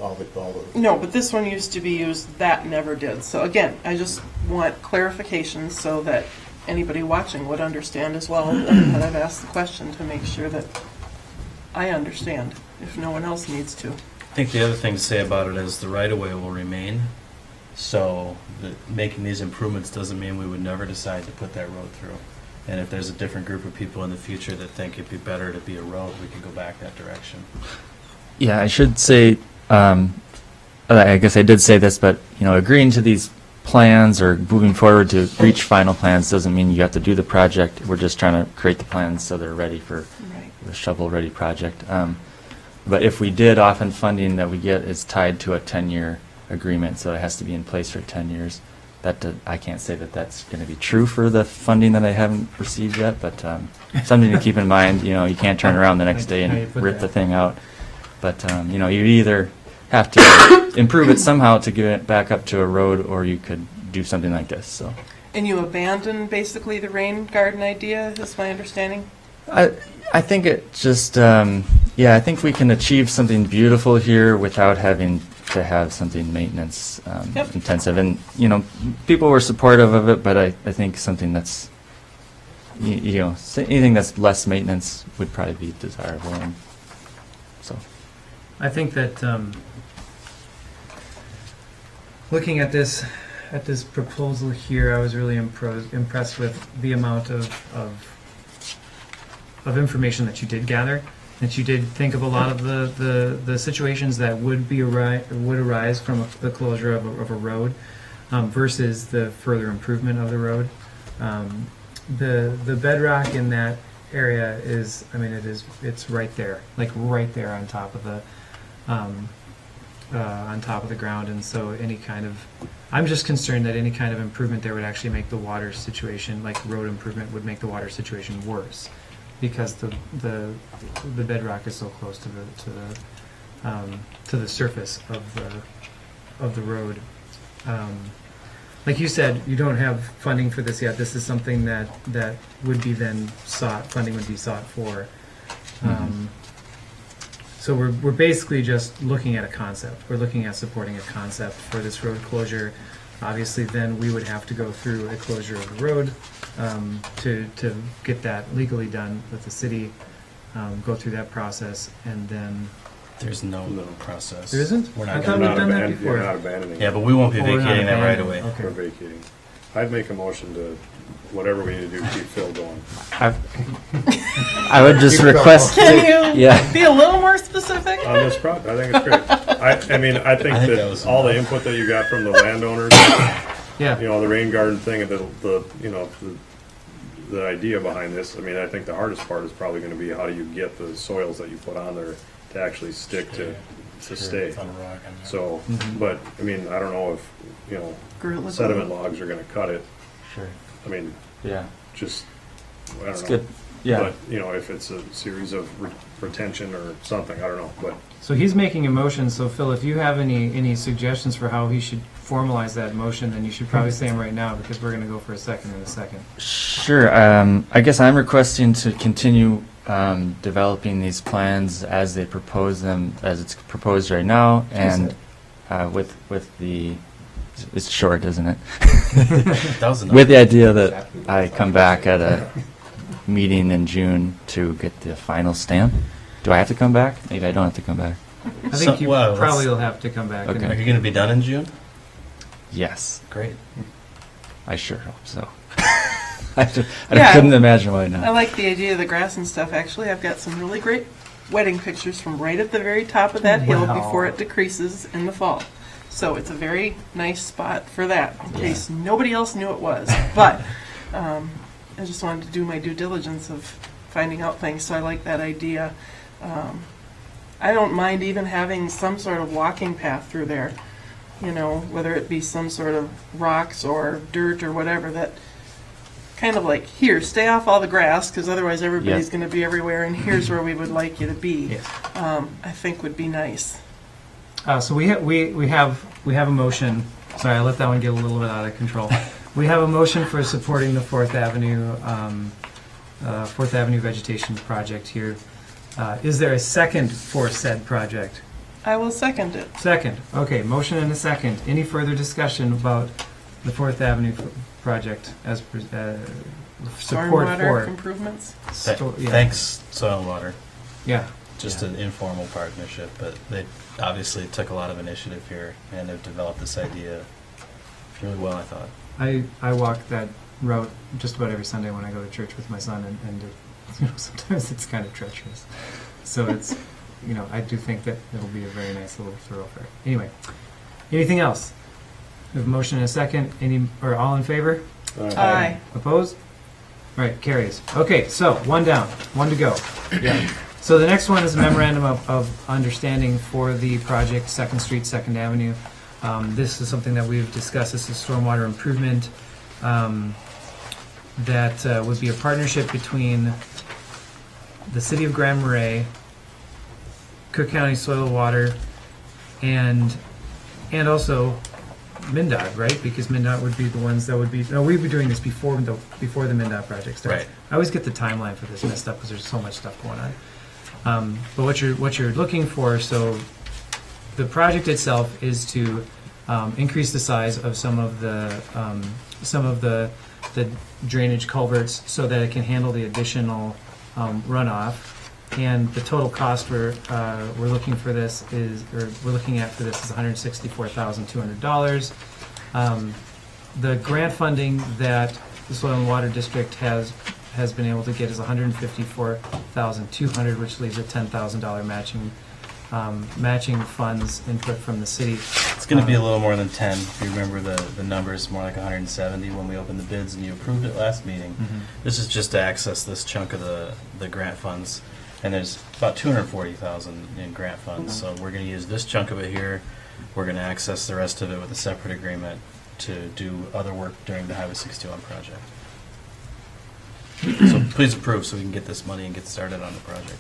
All the
No, but this one used to be used, that never did. So again, I just want clarification so that anybody watching would understand as well that I've asked the question to make sure that I understand if no one else needs to.
I think the other thing to say about it is the right-of-way will remain. So making these improvements doesn't mean we would never decide to put that road through. And if there's a different group of people in the future that think it'd be better to be a road, we can go back that direction.
Yeah, I should say, I guess I did say this, but, agreeing to these plans or moving forward to reach final plans doesn't mean you have to do the project. We're just trying to create the plans so they're ready for the shovel-ready project. But if we did, often funding that we get is tied to a 10-year agreement, so it has to be in place for 10 years. I can't say that that's going to be true for the funding that I haven't received yet, but something to keep in mind. You can't turn around the next day and rip the thing out. But you either have to improve it somehow to get it back up to a road, or you could do something like this. So.
And you abandoned basically the rain garden idea, is my understanding?
I think it just, I think we can achieve something beautiful here without having to have something maintenance intensive. And, people were supportive of it, but I think something that's, anything that's less maintenance would probably be desirable. And so.
I think that looking at this proposal here, I was really impressed with the amount of information that you did gather, that you did think of a lot of the situations that would arise from the closure of a road versus the further improvement of the road. The bedrock in that area is, it's right there, like right there on top of the ground, and so I'm just concerned that any kind of improvement there would actually make the water situation, like road improvement, would make the water situation worse, because the bedrock is so close to the surface of the road. Like you said, you don't have funding for this yet. This is something that would be then sought. Funding would be sought for. So we're basically just looking at a concept. We're looking at supporting a concept for this road closure. Obviously, then we would have to go through a closure of the road to get that legally done with the city, go through that process, and then...
There's no process.
There isn't?
We're
I
not
thought
gonna
we've done that before.
You're not abandoning
Yeah,
it.
but we won't be
Oh, we're not
vacating that right away.
abandoning. Okay.
We're vacating. I'd make a motion to, whatever we need to do, keep Phil going.
I would just request.
Can you
Yeah.
be a little more specific?
On this project, I think it's great. I think
I think that
that
was
all the
enough.
input that you got from the landowners,
Yeah.
the rain garden thing, and the idea behind this, I think the hardest part is probably gonna be how do you get the soils that you put on there to actually stick to stay. So, but, I don't know if,
Gorilla
sediment
glue.
logs are gonna cut it.
Sure. Yeah.
Just, I
It's
don't know.
good. Yeah.
But, if it's a series of retention or something, I don't know, but.
So he's making a motion, so Phil, if you have any suggestions for how he should formalize that motion, then you should probably say them right now, because we're going to go for a second in a second.
Sure. I guess I'm requesting to continue developing these plans as they propose them, as it's proposed right now, and with the, it's short, isn't it?
That was enough.
With the idea that I come back at a meeting in June to get the final stamp. Do I have to come back? Maybe I don't have to come back.
I think you
Well,
probably will have to come back.
Okay.
Are you going to be done in June?
Yes,
Great.
I sure hope so. I
Yeah.
couldn't imagine why
I
not.
like the idea of the grass and stuff. Actually, I've got some really great wedding pictures from right at the very top of that hill
Wow.
before it decreases in the fall. So it's a very nice spot for that, in case nobody else knew it was. But I just wanted to do my due diligence of finding out things, so I like that idea. I don't mind even having some sort of walking path through there, you know, whether it be some sort of rocks or dirt or whatever, that kind of like, here, stay off all the grass, because otherwise everybody's
Yes.
going to be everywhere, and here's where we would like you to be.
Yes.
I think would be nice.
So we have a motion. Sorry, I let that one get a little bit out of control. We have a motion for supporting the Fourth Avenue vegetation project here. Is there a second for said project?
I will second it.
Second. Okay, motion and a second. Any further discussion about the Fourth Avenue project as support
Stormwater
for?
improvements.
Thanks, Soil and Water.
Yeah.
Just an informal partnership, but they obviously took a lot of initiative here, and they've developed this idea really well, I thought.
I walk that route just about every Sunday when I go to church with my son, and you know, sometimes it's kind of treacherous. So it's, you know, I do think that it'll be a very nice little thoroughfare. Anyway, anything else? We have a motion and a second. Or all in favor?
Aye.
Opposed? All right, carries. Okay, so one down, one to go. Yeah. So the next one is a memorandum of understanding for the project Second Street, Second Avenue. This is something that we've discussed. This is stormwater improvement that would be a partnership between the City of Grand Marais, Cook County Soil and Water, and also MnDot, right? Because MnDot would be the ones that would be. No, we'd be doing this before the MnDot project starts.
Right.
I always get the timeline for this messed up because there's so much stuff going on. But what you're looking for, so the project itself is to increase the size of some of the drainage culverts so that it can handle the additional runoff. And the total cost we're looking at for this is $164,200. The grant funding that the Soil and Water District has been able to get is $154,200, which leaves a $10,000 matching funds input from the city.
It's going to be a little more than 10. If you remember the numbers, more like 170 when we opened the bids and you approved it last meeting. This is just to access this chunk of the grant funds. And there's about $240,000 in grant funds. So we're going to use this chunk of it here. We're going to access the rest of it with a separate agreement to do other work during the Highway 61 project. So please approve so we can get this money and get started on the project.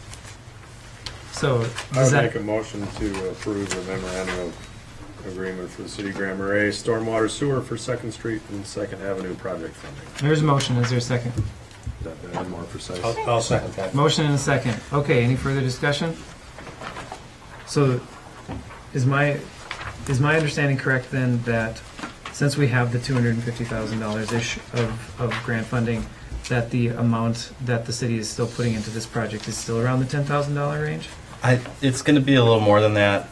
So
I
does
would
that
make a motion to approve the memorandum of agreement for the City of Grand Marais, stormwater sewer for Second Street and Second Avenue project funding.
there's a motion? Is there a second?
That bad, more precise.
I'll second that.
Motion and a second. Okay, any further discussion? So is my understanding correct then that since we have the $250,000-ish of grant funding, that the amount that the city is still putting into this project is still around the $10,000 range?
It's going to be a little more than that.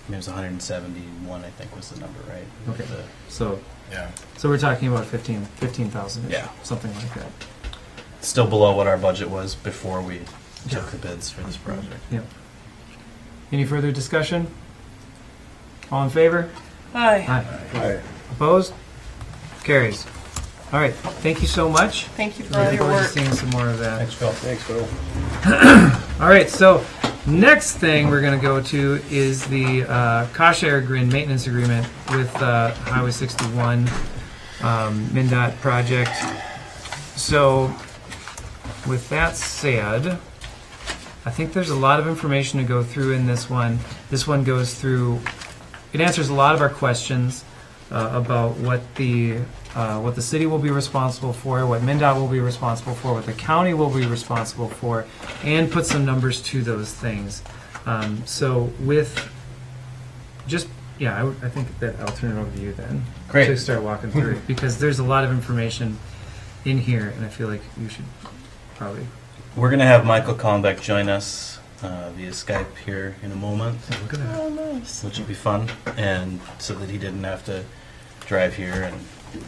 It was 171, I think, was the number, right?
Okay. So
Yeah.
so we're talking about 15,000-ish,
Yeah.
something like that.
Still below what our budget was before we took the bids for this project.
Yep. Any further discussion? All in favor?
Aye.
Aye.
Opposed? Carries. All right, thank you so much.
Thank you for all
Looking
your
forward to
work.
seeing some more of that.
Thanks, Phil.
Thanks, Phil.
All right, so next thing we're going to go to is the cost share maintenance agreement with Highway 61 MnDOT project. So with that said, I think there's a lot of information to go through in this one. This one goes through, it answers a lot of our questions about what the city will be responsible for, what MnDOT will be responsible for, what the county will be responsible for, and put some numbers to those things. So with just, yeah, I think that I'll turn it over to you then.
Great.
To start walking through it, because there's a lot of information in here, and I feel like you should probably
We're going to have Michael Kallenbeck join us via Skype here in a moment.
Oh, nice.
Which will be fun, and so that he didn't have to drive here and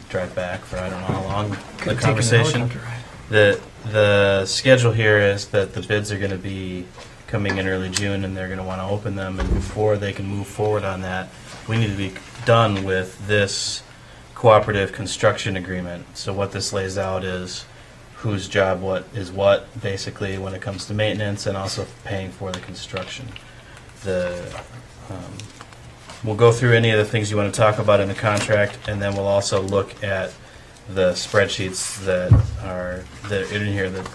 drive back for I don't know how long. The conversation. The schedule here is that the bids are going to be coming in early June, and they're going to want to open them. And before they can move forward on that, we need to be done with this cooperative construction agreement. So what this lays out is whose job what, basically, when it comes to maintenance and also paying for the construction. We'll go through any of the things you want to talk about in the contract, and then we'll also look at the spreadsheets that are in here that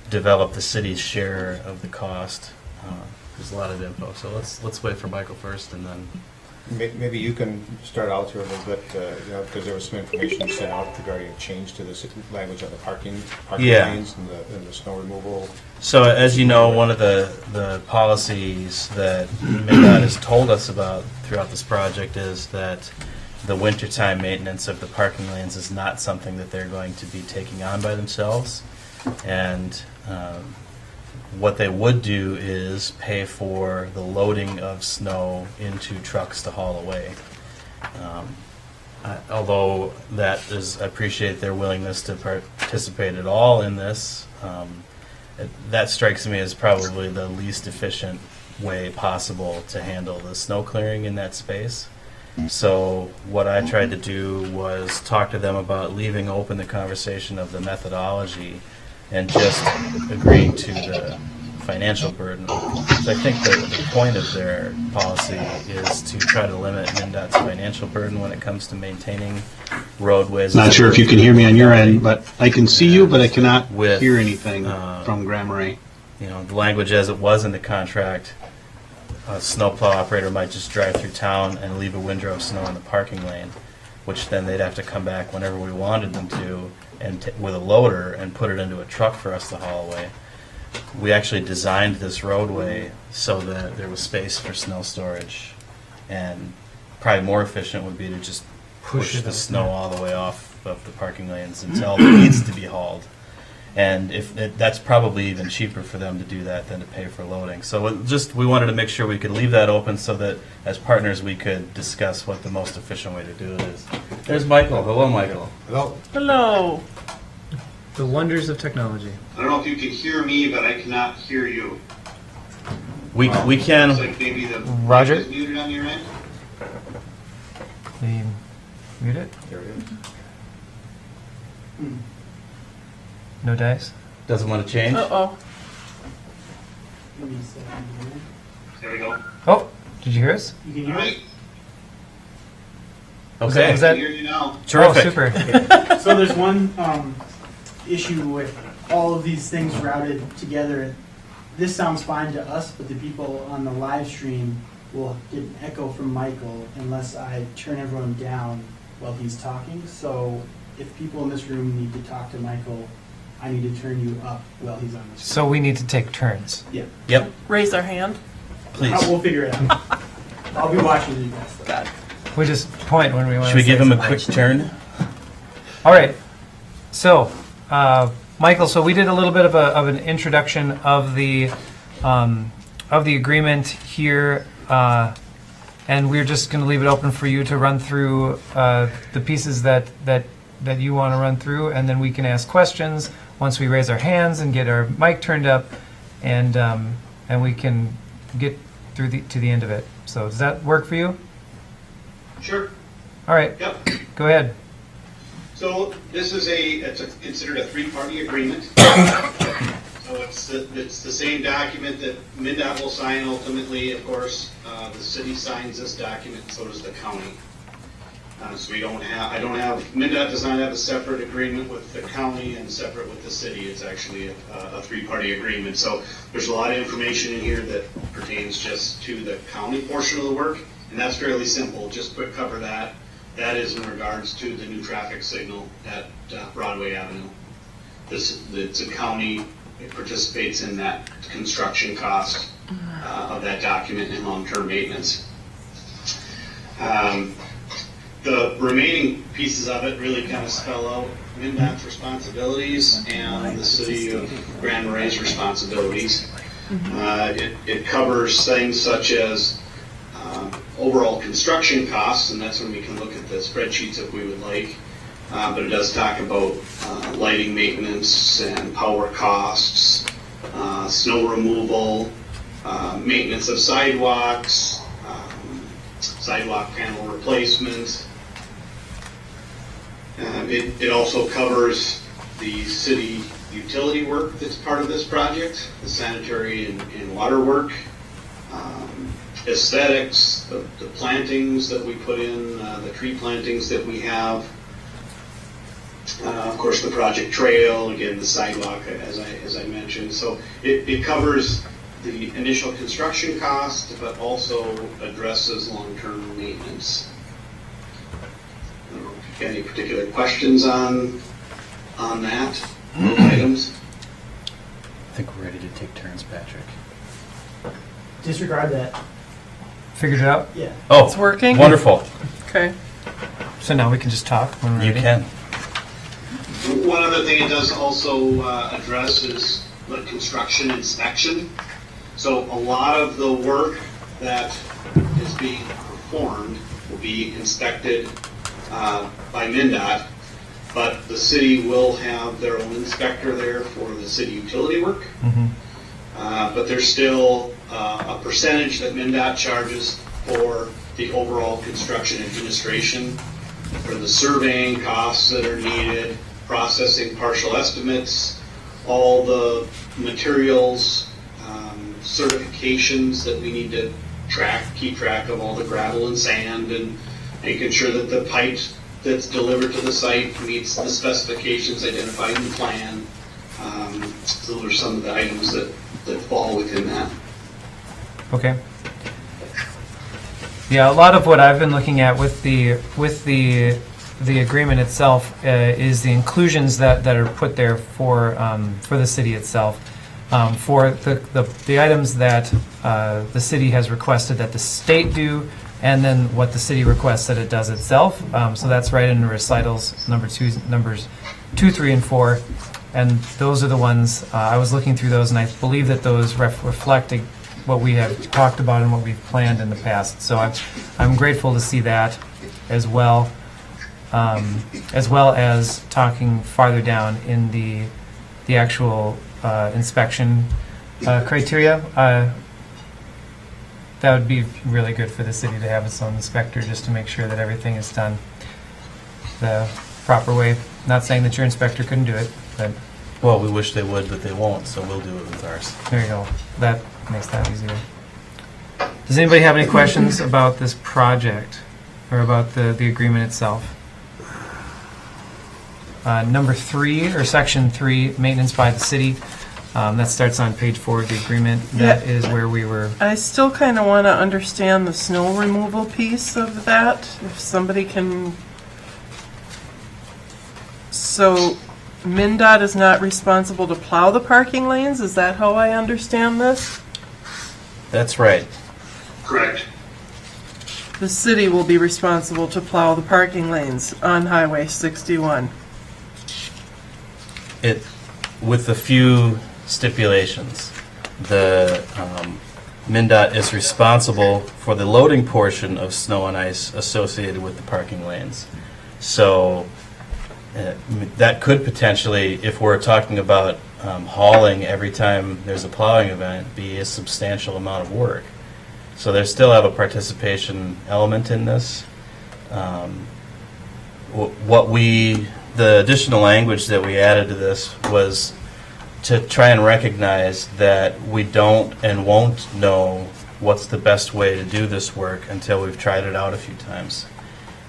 develop the city's share of the cost. There's a lot of info, so let's wait for Michael first, and then.
Maybe you can start out here a little bit, because there was some information you sent out regarding a change to the language on the parking lanes and the snow removal.
So as you know, one of the policies that MnDOT has told us about throughout this project is that the wintertime maintenance of the parking lanes is not something that they're going to be taking on by themselves. And what they would do is pay for the loading of snow into trucks to haul away. Although I appreciate their willingness to participate at all in this, that strikes me as probably the least efficient way possible to handle the snow clearing in that space. So what I tried to do was talk to them about leaving open the conversation of the methodology and just agreeing to the financial burden. So I think that the point of their policy is to try to limit MnDOT's financial burden when it comes to maintaining roadways.
Not sure if you can hear me on your end, but I can see you, but I cannot hear anything from Marais.
The language as it was in the contract, a snowplow operator might just drive through town and leave a windrow of snow in the parking lane, which then they'd have to come back whenever we wanted them to, and with a loader and put it into a truck for us to haul away. We actually designed this roadway so that there was space for snow storage, and probably more efficient would be to just push the snow all the way off of the parking lanes until it needs to be hauled. And that's probably even cheaper for them to do that than to pay for loading. So we wanted to make sure we could leave that open so that as partners we could discuss what the most efficient way to do it is. There's Michael. Hello, Michael.
Hello.
Hello.
The wonders of technology.
I don't know if you can hear me, but I cannot hear you.
We can.
Looks like maybe the
Roger?
mic is muted on your end.
Can you mute it?
There it is.
No dice?
Doesn't want to change?
Uh-oh.
There we go.
Oh, did you hear us?
You can hear me?
Okay.
Was that-
I can hear you now.
Terrific.
Oh, super.
So there's one issue with all of these things routed together. This sounds fine to us, but the people on the live stream will get an echo from Michael unless I turn everyone down while he's talking. So if people in this room need to talk to Michael, I need to turn you up while he's on the screen.
So we need to take turns.
Yeah.
Yep.
Raise our hand.
Please.
We'll figure it out. I'll be watching you guys.
Got it.
We just point when we want to
Should we
say
give him a
something.
quick turn?
All right. So, Michael, so we did a little bit of an introduction of the agreement here, and we're just going to leave it open for you to run through the pieces that you want to run through, and then we can ask questions once we raise our hands and get our mic turned up, and we can get through to the end of it. So does that work for you?
Sure.
All right.
Yep.
Go ahead.
So this is considered a three-party agreement. So it's the same document that MnDOT will sign ultimately. Of course, the city signs this document, so does the county. So MnDOT does not have a separate agreement with the county and separate with the city. It's actually a three-party agreement. So there's a lot of information in here that pertains just to the county portion of the work, and that's fairly simple. Just quick cover that. That is in regards to the new traffic signal at Broadway Avenue. It's a county. It participates in that construction cost of that document and long-term maintenance. The remaining pieces of it really kind of spell out MnDOT's responsibilities and the city of Grand Marais' responsibilities. It covers things such as overall construction costs, and that's when we can look at the spreadsheets if we would like. But it does talk about lighting maintenance and power costs, snow removal, maintenance of sidewalks, sidewalk panel replacement. It also covers the city utility work that's part of this project, the sanitary and water work, aesthetics, the plantings that we put in, the tree plantings that we have, of course the project trail, again the sidewalk as I mentioned. So it covers the initial construction cost, but also addresses long-term maintenance. I don't know if you've got any particular questions on that, items.
I think we're ready to take turns, Patrick.
Disregard that.
Figured it out?
Yeah.
Oh,
It's working?
Wonderful.
Okay.
So now we can just talk when we're
You
ready?
can.
One other thing it does also address is the construction inspection. So a lot of the work that is being performed will be inspected by MnDOT, but the city will have their own inspector there for the city utility work. But there's still a percentage that MnDOT charges for the overall construction administration, for the surveying costs that are needed, processing partial estimates, all the materials, certifications that we need to keep track of all the gravel and sand, and making sure that the pipe that's delivered to the site meets the specifications identified in the plan. So those are some of the items that fall within that.
Okay. Yeah, a lot of what I've been looking at with the agreement itself is the inclusions that are put there for the city itself, for the items that the city has requested that the state do, and then what the city requests that it does itself. So that's right in recitals numbers 2, 3, and 4. And those are the ones, I was looking through those, and I believe that those reflect what we have talked about and what we've planned in the past. So I'm grateful to see that as well as talking farther down in the actual inspection criteria. That would be really good for the city to have its own inspector, just to make sure that everything is done the proper way. Not saying that your inspector couldn't do it, but...
Well, we wish they would, but they won't, so we'll do it with ours.
There you go. That makes that easier. Does anybody have any questions about this project or about the agreement itself? Number 3, or section 3, maintenance by the city. That starts on page 4 of the agreement. That is where we were.
I still kind of want to understand the snow removal piece of that, if somebody can. So MnDOT is not responsible to plow the parking lanes? Is that how I understand this?
That's right.
Correct.
The city will be responsible to plow the parking lanes on Highway 61.
With a few stipulations. The MnDOT is responsible for the loading portion of snow and ice associated with the parking lanes. So that could potentially, if we're talking about hauling every time there's a plowing event, be a substantial amount of work. So they still have a participation element in this. The additional language that we added to this was to try and recognize that we don't and won't know what's the best way to do this work until we've tried it out a few times.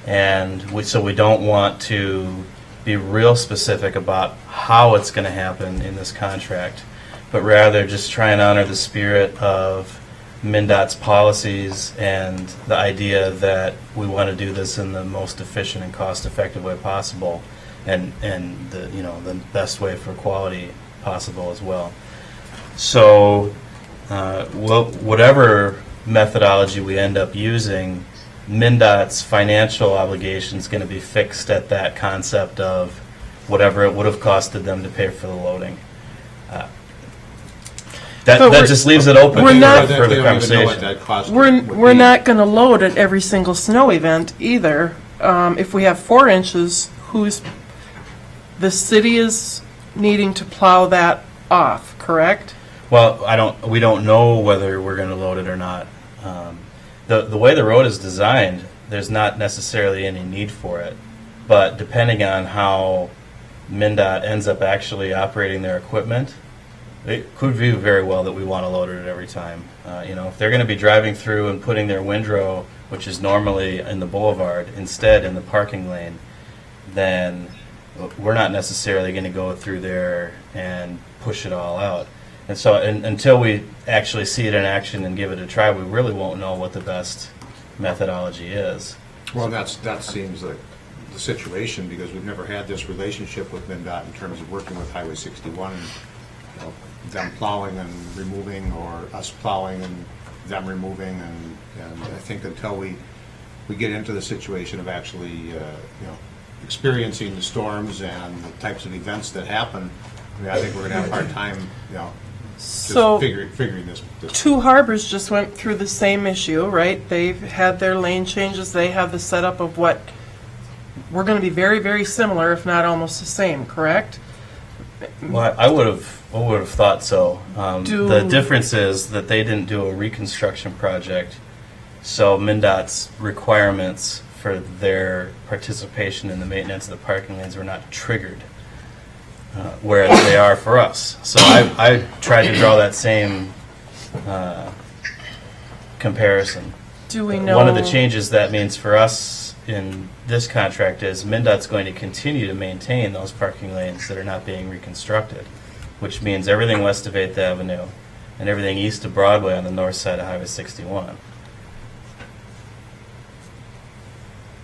And so we don't want to be real specific about how it's going to happen in this contract, but rather just try and honor the spirit of MnDOT's policies and the idea that we want to do this in the most efficient and cost-effective way possible, and the best way for quality possible as well. So whatever methodology we end up using, MnDOT's financial obligation is going to be fixed at that concept of whatever it would have costed them to pay for the loading. That just leaves it open
we're
for
not-
further conversation.
We're not going to load at every single snow event either. If we have 4 inches, the city is needing to plow that off, correct?
Well, we don't know whether we're going to load it or not. The way the road is designed, there's not necessarily any need for it. But depending on how MnDOT ends up actually operating their equipment, it could be very well that we want to load it every time. If they're going to be driving through and putting their windrow, which is normally in the boulevard, instead in the parking lane, then we're not necessarily going to go through there and push it all out. And so until we actually see it in action and give it a try, we really won't know what the best methodology is.
Well, that seems like the situation, because we've never had this relationship with MnDOT in terms of working with Highway 61, and them plowing and removing, or us plowing and them removing, and I think until we get into the situation of actually experiencing the storms and the types of events that happen, I think we're going to have a hard time just figuring this.
Two Harbors just went through the same issue, right? They've had their lane changes. They have the setup of what we're going to be very, very similar, if not almost the same, correct?
Well, I would have thought so. The difference is that they didn't do a reconstruction project, so MnDOT's requirements for their participation in the maintenance of the parking lanes were not triggered, whereas they are for us. So I tried to draw that same comparison.
Do we know?
One of the changes that means for us in this contract is MnDOT's going to continue to maintain those parking lanes that are not being reconstructed, which means everything west of 8th Avenue and everything east of Broadway on the north side of Highway 61.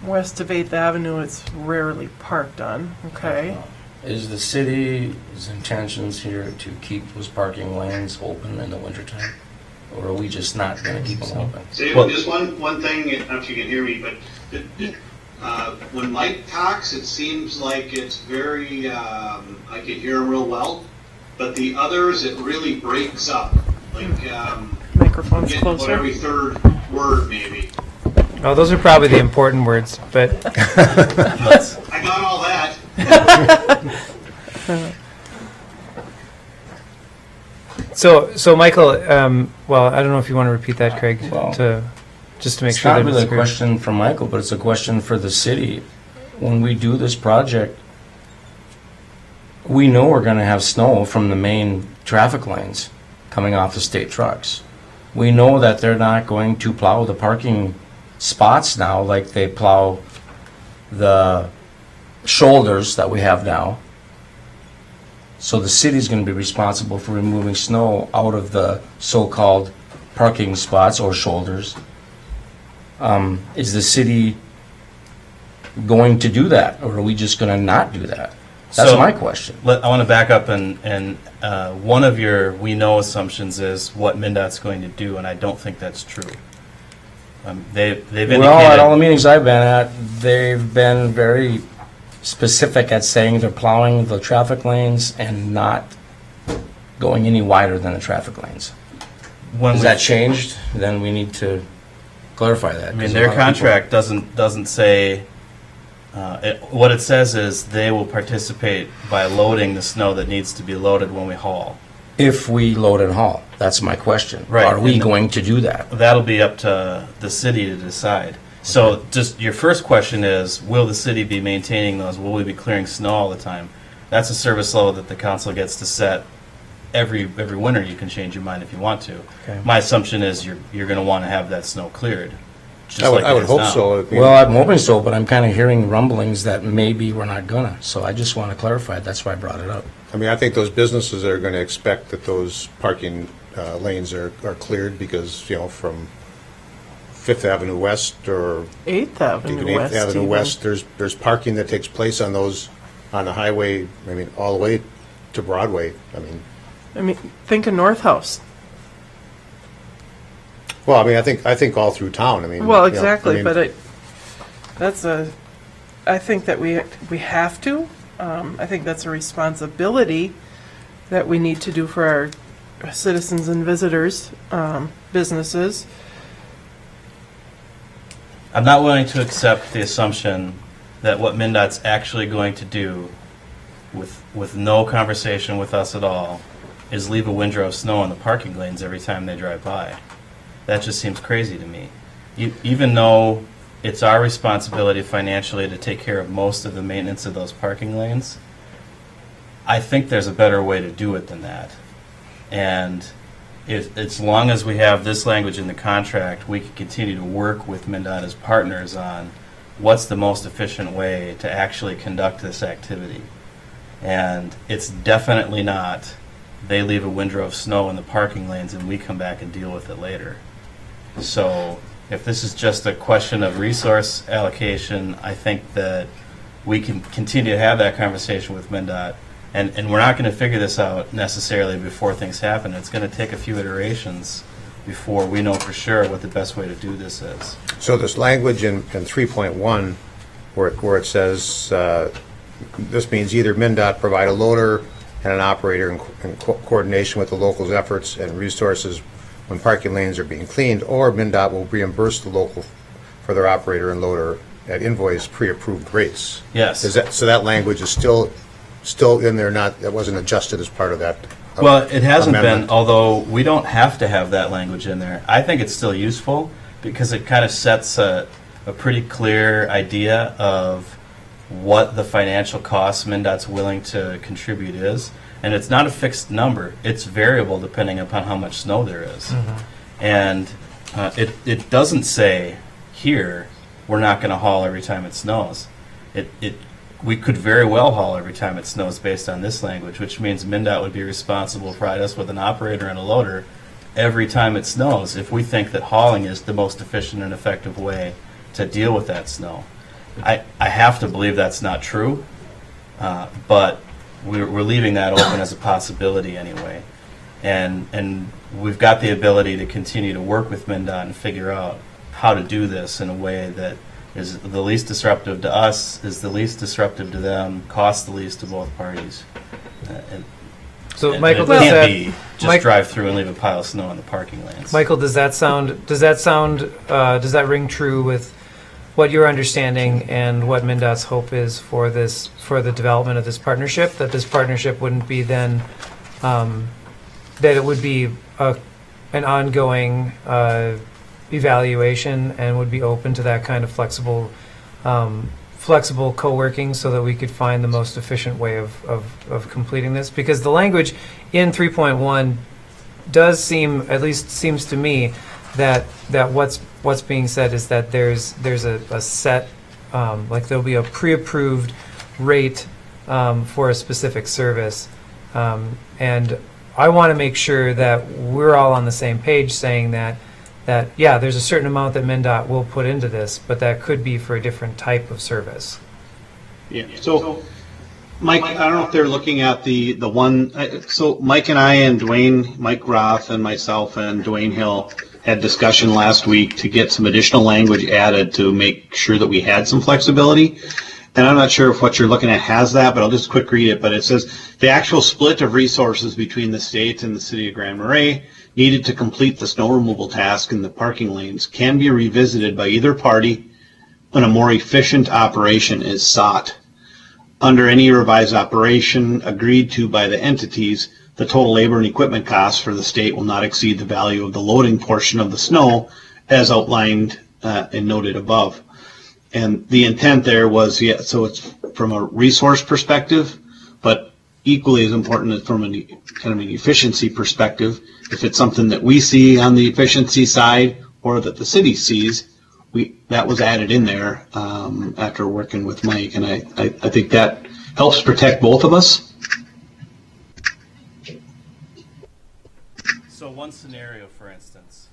West of 8th Avenue, it's rarely parked on, okay?
Is the city's intentions here to keep those parking lanes open in the wintertime? Or are we just not going to keep them open?
Just one thing, I don't know if you can hear me, but when Mike talks, it seems like it's very, I can hear him real well, but the others, it really breaks up. Like,
microphone's closer.
Every third word, maybe.
Oh, those are probably the important words, but
I got all that.
So Michael, well, I don't know if you want to repeat that, Craig, just to make sure that
it's not really a question for Michael, but it's a question for the city. When we do this project, we know we're going to have snow from the main traffic lanes coming off the state trucks. We know that they're not going to plow the parking spots now like they plow the shoulders that we have now. So the city's going to be responsible for removing snow out of the so-called parking spots or shoulders. Is the city going to do that, or are we just going to not do that? That's my question.
I want to back up, and one of your we know assumptions is what MnDOT's going to do, and I don't think that's true. They've indicated.
Well, at all the meetings I've been at, they've been very specific at saying they're plowing the traffic lanes and not going any wider than the traffic lanes. Is that changed? Then we need to clarify that.
I mean, their contract doesn't say. What it says is they will participate by loading the snow that needs to be loaded when we haul.
If we load and haul, that's my question.
Right.
Are we going to do that?
That'll be up to the city to decide. So just your first question is, will the city be maintaining those? Will we be clearing snow all the time? That's a service level that the council gets to set every winter. You can change your mind if you want to.
Okay.
My assumption is you're going to want to have that snow cleared. Just
I would
like it is
hope
now.
so.
Well, I'm hoping so, but I'm kind of hearing rumblings that maybe we're not gonna. So I just want to clarify. That's why I brought it up.
I mean, I think those businesses are going to expect that those parking lanes are cleared, because, from 5th Avenue West or
8th Avenue
even 8th
West.
Avenue
even.
West, there's parking that takes place on those, on the highway, I mean, all the way to Broadway. I mean,
think of North House.
Well, I mean, I think all through town, I mean.
Well,
you know,
exactly,
I mean,
but I think that we have to. I think that's a responsibility that we need to do for our citizens and visitors, businesses.
I'm not willing to accept the assumption that what MnDOT's actually going to do with no conversation with us at all is leave a windrow of snow in the parking lanes every time they drive by. That just seems crazy to me. Even though it's our responsibility financially to take care of most of the maintenance of those parking lanes, I think there's a better way to do it than that. And as long as we have this language in the contract, we can continue to work with MnDOT as partners on what's the most efficient way to actually conduct this activity. And it's definitely not they leave a windrow of snow in the parking lanes and we come back and deal with it later. So if this is just a question of resource allocation, I think that we can continue to have that conversation with MnDOT. And we're not going to figure this out necessarily before things happen. It's going to take a few iterations before we know for sure what the best way to do this is.
So this language in 3.1, where it says, this means either MnDOT provide a loader and an operator in coordination with the local's efforts and resources when parking lanes are being cleaned, or MnDOT will reimburse the local for their operator and loader at invoice pre-approved rates.
Yes.
So that language is still in there, that wasn't adjusted as part of that
Well, it hasn't
amendment.
been, although we don't have to have that language in there. I think it's still useful because it kind of sets a pretty clear idea of what the financial cost MnDOT's willing to contribute is. And it's not a fixed number. It's variable depending upon how much snow there is. And it doesn't say here, we're not going to haul every time it snows. We could very well haul every time it snows based on this language, which means MnDOT would be responsible to provide us with an operator and a loader every time it snows if we think that hauling is the most efficient and effective way to deal with that snow. I have to believe that's not true, but we're leaving that open as a possibility anyway. And we've got the ability to continue to work with MnDOT and figure out how to do this in a way that is the least disruptive to us, is the least disruptive to them, costs the least to both parties.
So, Michael,
it
does
can't
that
be just drive through and leave a pile of snow in the parking lanes.
Michael, does that ring true with what your understanding and what MnDOT's hope is for the development of this partnership? That this partnership wouldn't be then, that it would be an ongoing evaluation and would be open to that kind of flexible co-working so that we could find the most efficient way of completing this? Because the language in 3.1 does seem, at least seems to me, that what's being said is that there's a set, like there'll be a pre-approved rate for a specific service. And I want to make sure that we're all on the same page saying that yeah, there's a certain amount that MnDOT will put into this, but that could be for a different type of service.
Yeah, so Mike, I don't know if they're looking at the one, so Mike and I and Dwayne, Mike Roth and myself and Dwayne Hill had discussion last week to get some additional language added to make sure that we had some flexibility. And I'm not sure if what you're looking at has that, but I'll just quick read it. But it says, the actual split of resources between the state and the city of Grand Marais needed to complete the snow removal task in the parking lanes can be revisited by either party when a more efficient operation is sought. Under any revised operation agreed to by the entities, the total labor and equipment costs for the state will not exceed the value of the loading portion of the snow as outlined and noted above. And the intent there was, yeah, so it's from a resource perspective, but equally as important as from a kind of an efficiency perspective. If it's something that we see on the efficiency side or that the city sees, that was added in there after working with Mike, and I think that helps protect both of us.
So one scenario, for instance,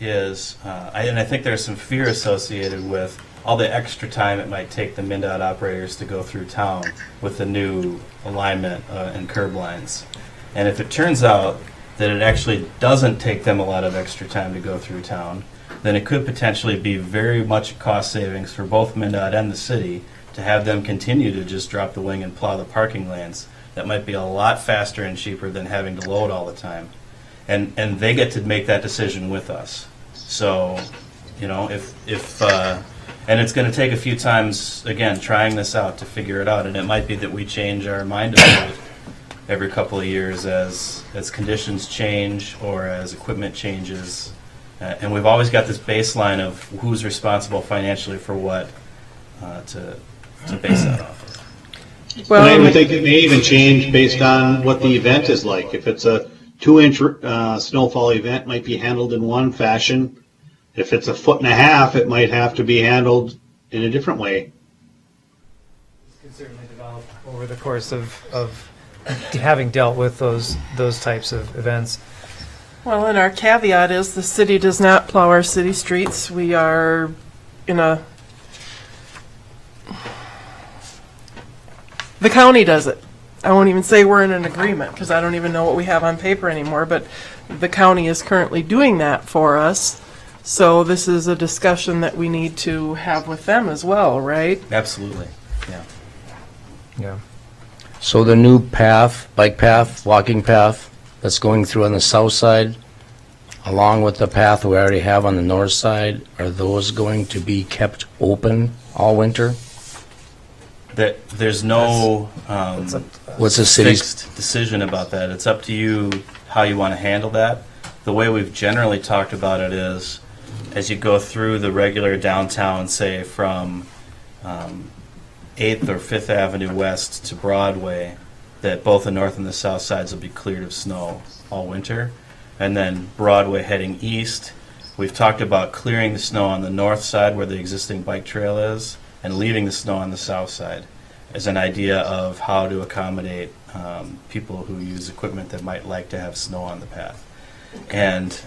is, and I think there's some fear associated with all the extra time it might take the MnDOT operators to go through town with the new alignment and curb lines. And if it turns out that it actually doesn't take them a lot of extra time to go through town, then it could potentially be very much cost savings for both MnDOT and the city to have them continue to just drop the wing and plow the parking lanes. That might be a lot faster and cheaper than having to load all the time. And they get to make that decision with us. So, you know, if and it's going to take a few times, again, trying this out to figure it out. And it might be that we change our mind about it every couple of years as conditions change or as equipment changes. And we've always got this baseline of who's responsible financially for what to base that off of.
Well, I would think it may even change based on what the event is like. If it's a 2-inch snowfall event, it might be handled in one fashion. If it's 1.5 feet, it might have to be handled in a different way.
It can certainly develop over the course of having dealt with those types of events.
Well, and our caveat is the city does not plow our city streets. We are in a... The county does it. I won't even say we're in an agreement because I don't even know what we have on paper anymore, but the county is currently doing that for us. So this is a discussion that we need to have with them as well, right?
Absolutely, yeah.
Yeah.
So the new path, bike path, walking path that's going through on the south side, along with the path we already have on the north side, are those going to be kept open all winter?
That there's no
What's the city's
fixed decision about that. It's up to you how you want to handle that. The way we've generally talked about it is, as you go through the regular downtown, say from 8th or 5th Avenue West to Broadway, that both the north and the south sides will be cleared of snow all winter. And then Broadway heading east, we've talked about clearing the snow on the north side where the existing bike trail is and leaving the snow on the south side as an idea of how to accommodate people who use equipment that might like to have snow on the path. And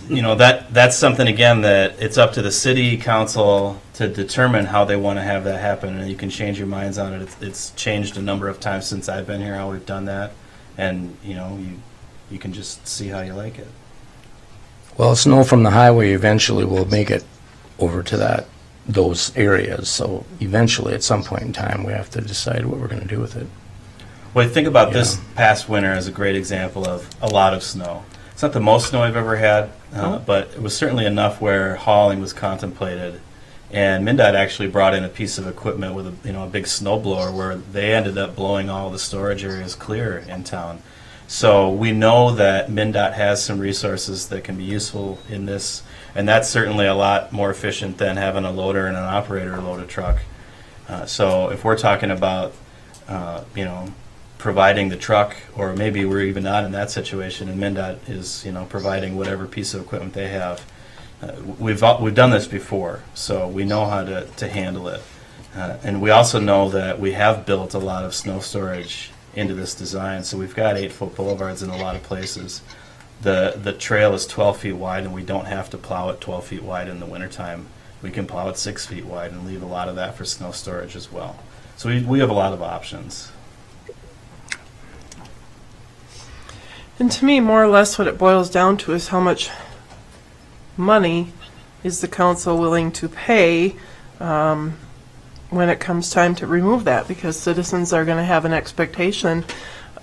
you know, that's something, again, that it's up to the city council to determine how they want to have that happen, and you can change your minds on it. It's changed a number of times since I've been here, how we've done that, and you know, you can just see how you like it.
Well, snow from the highway eventually will make it over to those areas. So eventually, at some point in time, we have to decide what we're going to do with it.
Well, think about this past winter as a great example of a lot of snow. It's not the most snow I've ever had, but it was certainly enough where hauling was contemplated. And MnDOT actually brought in a piece of equipment with a big snow blower where they ended up blowing all the storage areas clear in town. So we know that MnDOT has some resources that can be useful in this, and that's certainly a lot more efficient than having a loader and an operator load a truck. So if we're talking about, providing the truck, or maybe we're even not in that situation, and MnDOT is, providing whatever piece of equipment they have. We've done this before, so we know how to handle it. And we also know that we have built a lot of snow storage into this design, so we've got 8-foot boulevards in a lot of places. The trail is 12 feet wide, and we don't have to plow it 12 feet wide in the wintertime. We can plow it 6 feet wide and leave a lot of that for snow storage as well. So we have a lot of options.
And to me, more or less, what it boils down to is how much money is the council willing to pay when it comes time to remove that, because citizens are going to have an expectation.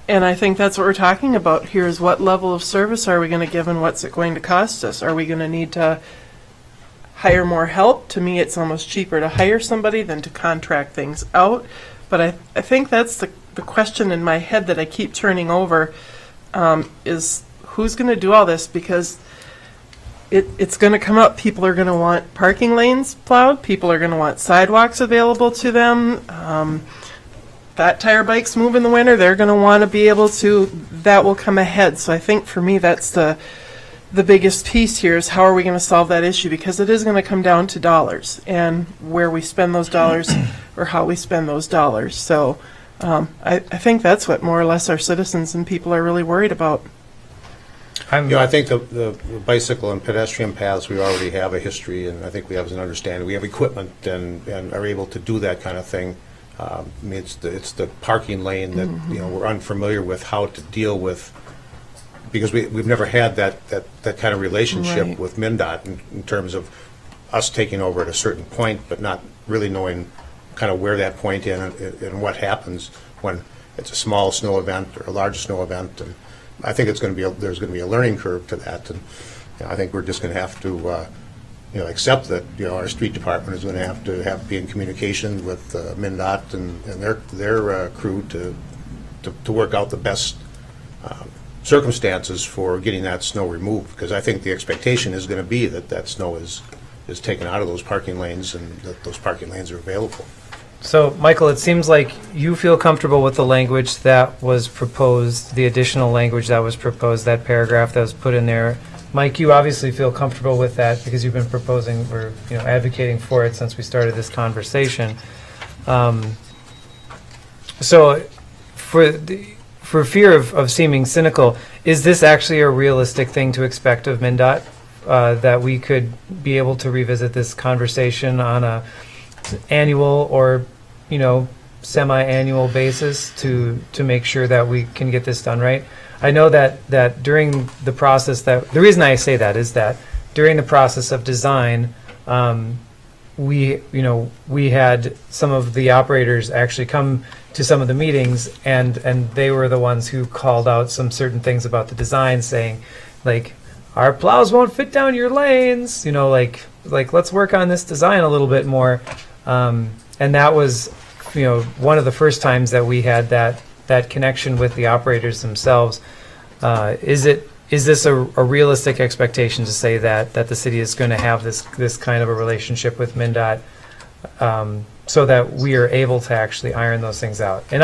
And I think that's what we're talking about here, is what level of service are we going to give and what's it going to cost us? Are we going to need to hire more help? To me, it's almost cheaper to hire somebody than to contract things out. But I think that's the question in my head that I keep turning over, is who's going to do all this? Because it's going to come up. People are going to want parking lanes plowed. People are going to want sidewalks available to them. Fat tire bikes move in the winter. They're going to want to be able to. That will come ahead. So I think for me, that's the biggest piece here, is how are we going to solve that issue? Because it is going to come down to dollars and where we spend those dollars or how we spend those dollars. So I think that's what more or less our citizens and people are really worried about.
I think the bicycle and pedestrian paths, we already have a history, and I think we have an understanding. We have equipment and are able to do that kind of thing. I mean, it's the parking lane that we're unfamiliar with how to deal with because we've never had that kind of relationship
Right.
with MnDOT in terms of us taking over at a certain point, but not really knowing kind of where that point in and what happens when it's a small snow event or a large snow event. And I think there's going to be a learning curve to that. And I think we're just going to have to accept that our street department is going to have to be in communication with MnDOT and their crew to work out the best circumstances for getting that snow removed, because I think the expectation is going to be that snow is taken out of those parking lanes and that those parking lanes are available.
So, Michael, it seems like you feel comfortable with the language that was proposed, the additional language that was proposed, that paragraph that was put in there. Mike, you obviously feel comfortable with that because you've been proposing or advocating for it since we started this conversation. So, for fear of seeming cynical, is this actually a realistic thing to expect of MnDOT? That we could be able to revisit this conversation on a annual or semi-annual basis to make sure that we can get this done right? I know that during the process, the reason I say that is that during the process of design, we had some of the operators actually come to some of the meetings, and they were the ones who called out some certain things about the design, saying like, our plows won't fit down your lanes, like let's work on this design a little bit more. And that was, one of the first times that we had that connection with the operators themselves. Is this a realistic expectation to say that the city is going to have this kind of a relationship with MnDOT, so that we are able to actually iron those things out? And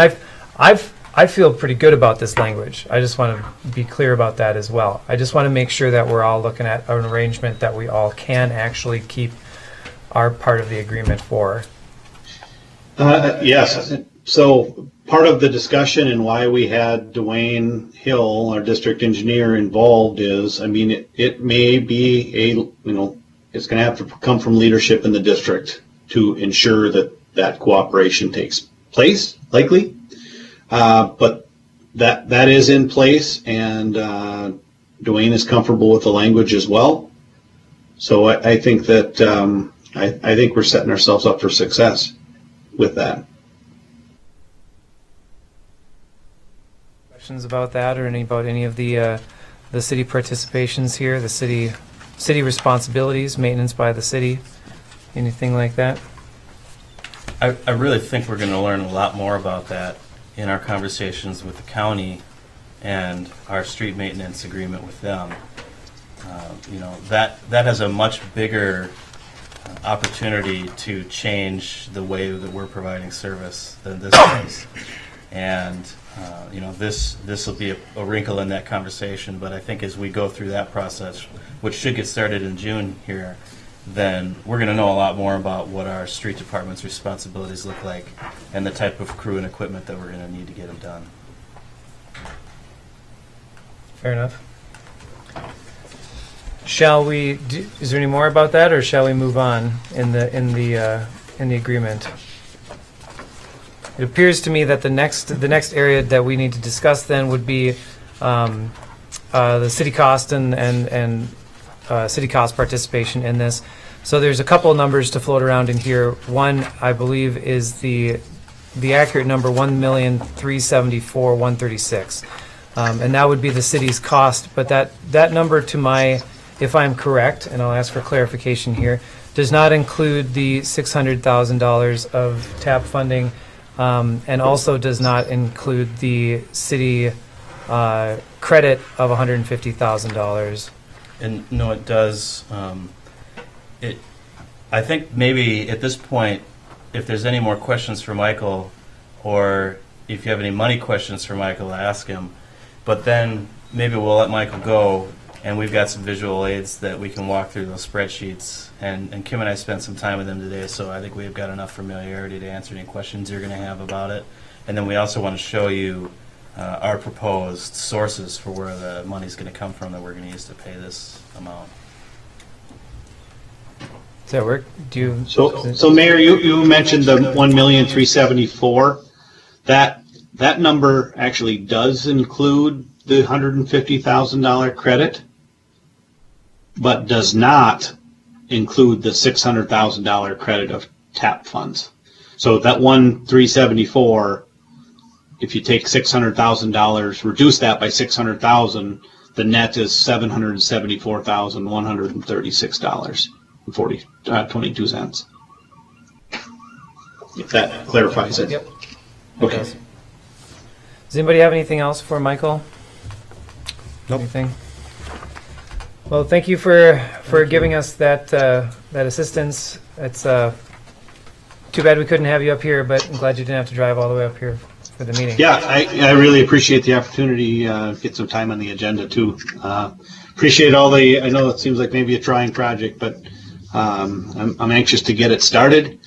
I feel pretty good about this language. I just want to be clear about that as well. I just want to make sure that we're all looking at an arrangement that we all can actually keep our part of the agreement for.
Yes. So part of the discussion and why we had Dwayne Hill, our district engineer, involved is, it may be it's going to have to come from leadership in the district to ensure that cooperation takes place, likely. But that is in place, and Dwayne is comfortable with the language as well. So I think that I think we're setting ourselves up for success with that.
Questions about that, or about any of the city participations here, the city responsibilities, maintenance by the city, anything like that?
I really think we're going to learn a lot more about that in our conversations with the county and our street maintenance agreement with them. That has a much bigger opportunity to change the way that we're providing service than this does. And this will be a wrinkle in that conversation, but I think as we go through that process, which should get started in June here, then we're going to know a lot more about what our street department's responsibilities look like and the type of crew and equipment that we're going to need to get them done.
Fair enough. Shall we? Is there any more about that, or shall we move on in the agreement? It appears to me that the next area that we need to discuss then would be the city cost and city cost participation in this. So there's a couple of numbers to float around in here. One, I believe, is the accurate number, $1,374,136, and that would be the city's cost. But that number, if I'm correct, and I'll ask for clarification here, does not include the $600,000 of TAP funding, and also does not include the city credit of $150,000.
And no, it does. I think maybe at this point, if there's any more questions for Michael, or if you have any money questions for Michael, ask him. But then maybe we'll let Michael go, and we've got some visual aids that we can walk through those spreadsheets. And Kim and I spent some time with them today, so I think we've got enough familiarity to answer any questions you're going to have about it. And then we also want to show you our proposed sources for where the money's going to come from that we're going to use to pay this amount.
Does that work?
So Mayor, you mentioned the $1,374,000. That number actually does include the $150,000 credit, but does not include the $600,000 credit of TAP funds. So that 1,374, if you take $600,000, reduce that by $600,000, the net is $774,136.22. If that clarifies it.
Yep.
Okay.
Does anybody have anything else for Michael?
Nope.
Anything? Well, thank you for giving us that that assistance. It's too bad we couldn't have you up here, but I'm glad you didn't have to drive all the way up here for the meeting.
Yeah, I really appreciate the opportunity to get some time on the agenda too. Appreciate all the, I know it seems like maybe a trying project, but I'm anxious to get it started.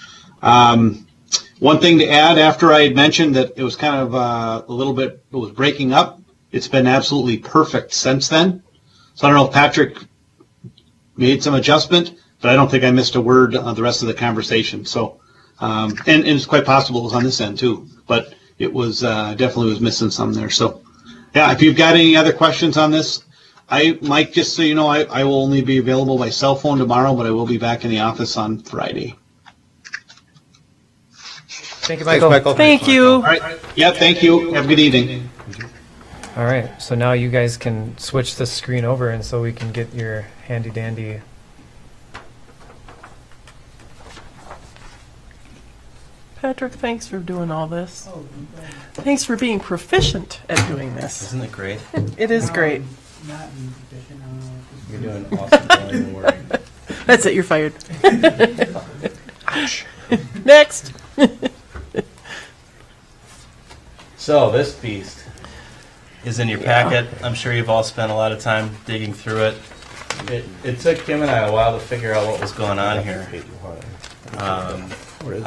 One thing to add, after I had mentioned that it was kind of a little bit, it was breaking up, it's been absolutely perfect since then. So I don't know if Patrick made some adjustment, but I don't think I missed a word on the rest of the conversation. So, and it's quite possible it was on this end too, but it was definitely was missing some there. So, yeah, if you've got any other questions on this, Mike, just so you know, I will only be available by cell phone tomorrow, but I will be back in the office on Friday.
Thank you, Michael.
Thanks, Michael.
Thank you.
All right. Yeah, thank you. Have a good evening.
All right, so now you guys can switch the screen over, and so we can get your handy dandy.
Patrick, thanks for doing all this. Thanks for being proficient at doing this.
Isn't it great?
It is great.
Not being proficient, I don't know.
You're doing awesome. Don't even worry.
That's it, you're fired. Next.
So this beast is in your packet. I'm sure you've all spent a lot of time digging through it. It took Kim and I a while to figure out what was going on here. I'm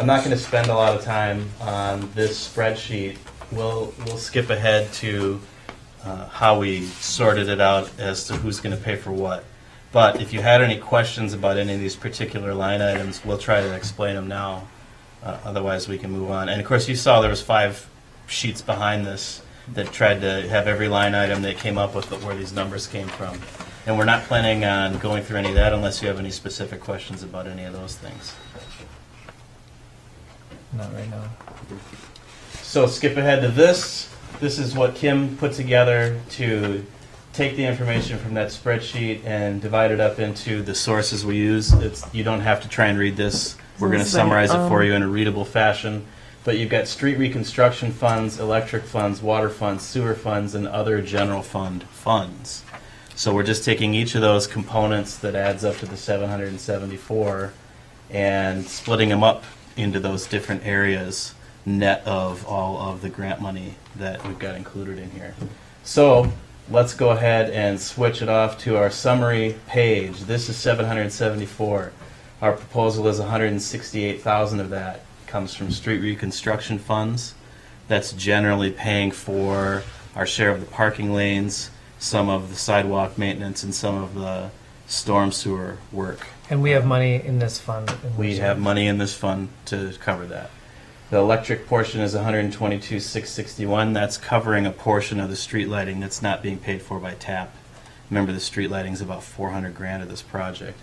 not going to spend a lot of time on this spreadsheet. We'll skip ahead to how we sorted it out as to who's going to pay for what. But if you had any questions about any of these particular line items, we'll try to explain them now. Otherwise, we can move on. And of course, you saw there was 5 sheets behind this that tried to have every line item that came up with where these numbers came from. And we're not planning on going through any of that unless you have any specific questions about any of those things.
Not right now.
So skip ahead to this. This is what Kim put together to take the information from that spreadsheet and divide it up into the sources we use. You don't have to try and read this. We're going to summarize it for you in a readable fashion. But you've got street reconstruction funds, electric funds, water funds, sewer funds, and other general fund funds. So we're just taking each of those components that adds up to the 774 and splitting them up into those different areas, net of all of the grant money that we've got included in here. So let's go ahead and switch it off to our summary page. This is 774. Our proposal is 168,000 of that comes from street reconstruction funds. That's generally paying for our share of the parking lanes, some of the sidewalk maintenance, and some of the storm sewer work.
And we have money in this fund.
We have money in this fund to cover that. The electric portion is 122,661. That's covering a portion of the street lighting that's not being paid for by TAP. Remember, the street lighting is about $400,000 of this project.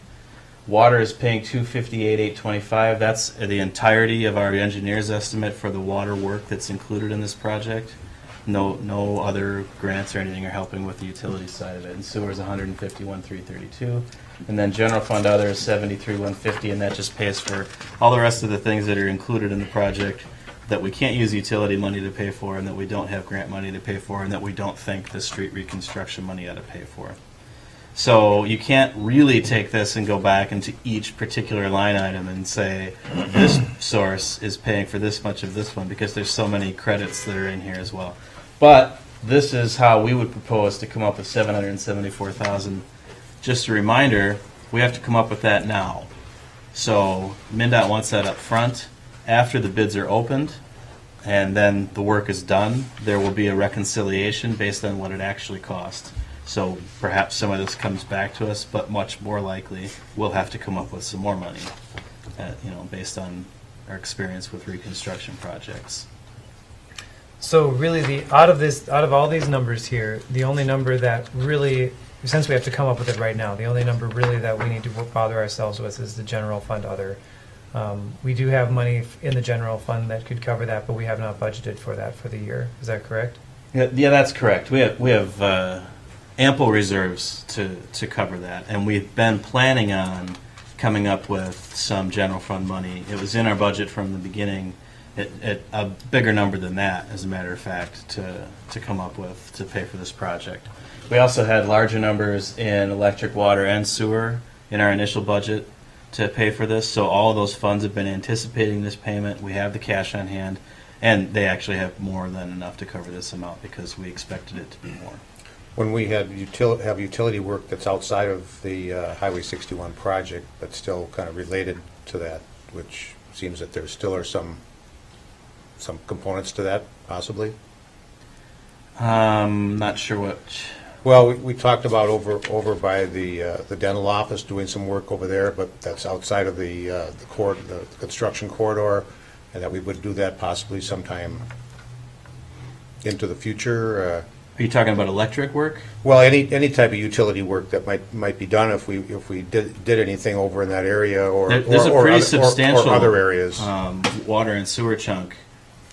Water is paying $258,825. That's the entirety of our engineer's estimate for the water work that's included in this project. No other grants or anything are helping with the utility side of it. And sewer is $151,332. And then general fund other is $73,150, and that just pays for all the rest of the things that are included in the project that we can't use utility money to pay for, and that we don't have grant money to pay for, and that we don't think the street reconstruction money ought to pay for. So you can't really take this and go back into each particular line item and say this source is paying for this much of this one, because there's so many credits that are in here as well. But this is how we would propose to come up with $774,000. Just a reminder, we have to come up with that now. So MnDOT wants that up front. After the bids are opened and then the work is done, there will be a reconciliation based on what it actually cost. So perhaps some of this comes back to us, but much more likely we'll have to come up with some more money, based on our experience with reconstruction projects.
So really, out of all these numbers here, the only number that really, since we have to come up with it right now, the only number really that we need to bother ourselves with is the general fund other. We do have money in the general fund that could cover that, but we have not budgeted for that for the year. Is that correct?
Yeah, that's correct. We have ample reserves to cover that, and we've been planning on coming up with some general fund money. It was in our budget from the beginning, a bigger number than that, as a matter of fact, to come up with to pay for this project. We also had larger numbers in electric, water, and sewer in our initial budget to pay for this. So all of those funds have been anticipating this payment. We have the cash on hand, and they actually have more than enough to cover this amount because we expected it to be more.
When we have utility work that's outside of the Highway 61 project, but still kind of related to that, which seems that there still are some components to that, possibly?
Not sure what.
Well, we talked about over by the dental office, doing some work over there, but that's outside of the construction corridor, and that we would do that possibly sometime into the future.
Are you talking about electric work?
Well, any type of utility work that might be done if we did anything over in that area, or
There's a pretty substantial
or other areas.
Water and sewer chunk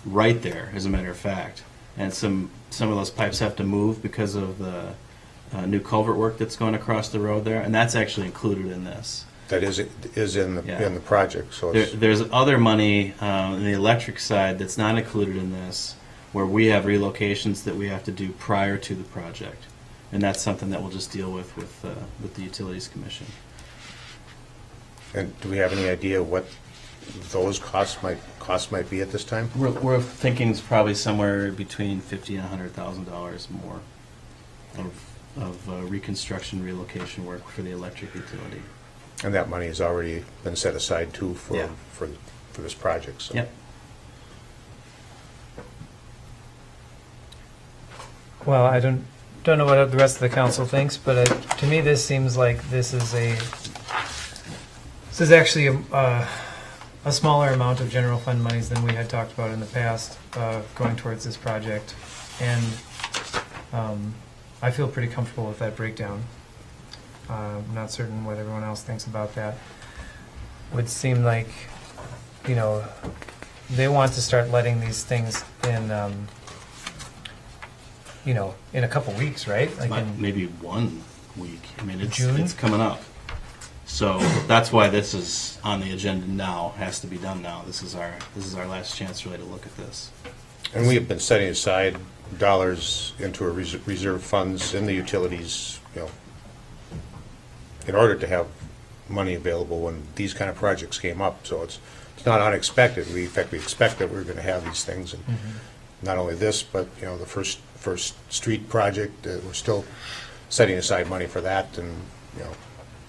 right there, as a matter of fact, and some of those pipes have to move because of the new culvert work that's going across the road there, and that's actually included in this.
That is in the project. So
there's other money on the electric side that's not included in this, where we have relocations that we have to do prior to the project, and that's something that we'll just deal with the Utilities Commission.
And do we have any idea what those costs might be at this time?
We're thinking it's probably somewhere between $50,000 and $100,000 more of reconstruction relocation work for the electric utility.
And that money has already been set aside too for this project. So.
Yep.
Well, I don't know what the rest of the council thinks, but to me, this seems like this is actually a smaller amount of general fund monies than we had talked about in the past, going towards this project, and I feel pretty comfortable with that breakdown. I'm not certain what everyone else thinks about that. Would seem like, they want to start letting these things in. In a couple weeks, right? Like
maybe 1 week. I mean,
June?
It's coming up. So that's why this is on the agenda now. Has to be done now. This is our last chance really to look at this.
And we have been setting aside dollars into a reserve funds in the utilities, in order to have money available when these kind of projects came up. So it's not unexpected. In fact, we expect that we're going to have these things, and not only this, but the first street project, we're still setting aside money for that, and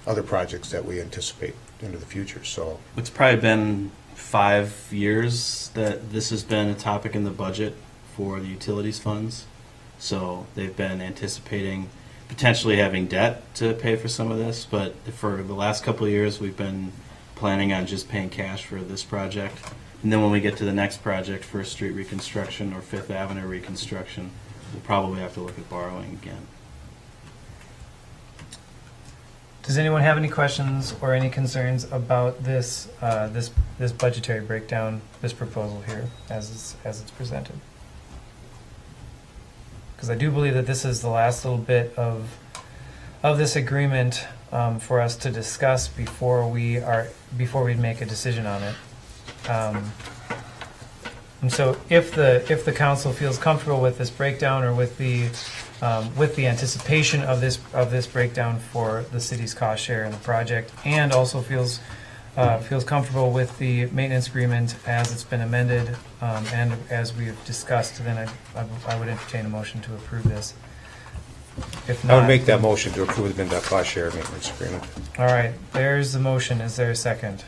other projects that we anticipate into the future. So
it's probably been 5 years that this has been a topic in the budget for the utilities funds. So they've been anticipating potentially having debt to pay for some of this, but for the last couple of years we've been planning on just paying cash for this project. And then when we get to the next project, First Street reconstruction or Fifth Avenue reconstruction, we'll probably have to look at borrowing again.
Does anyone have any questions or any concerns about this this budgetary breakdown, this proposal here, as it's presented? Because I do believe that this is the last little bit of this agreement for us to discuss before we make a decision on it. And so, if the council feels comfortable with this breakdown, or with the anticipation of this breakdown for the city's cost share in the project, and also feels comfortable with the maintenance agreement as it's been amended and as we've discussed, then I would entertain a motion to approve this. If not,
I would make that motion to approve the MnDOT cost share maintenance agreement.
All right, there's the motion. Is there a second?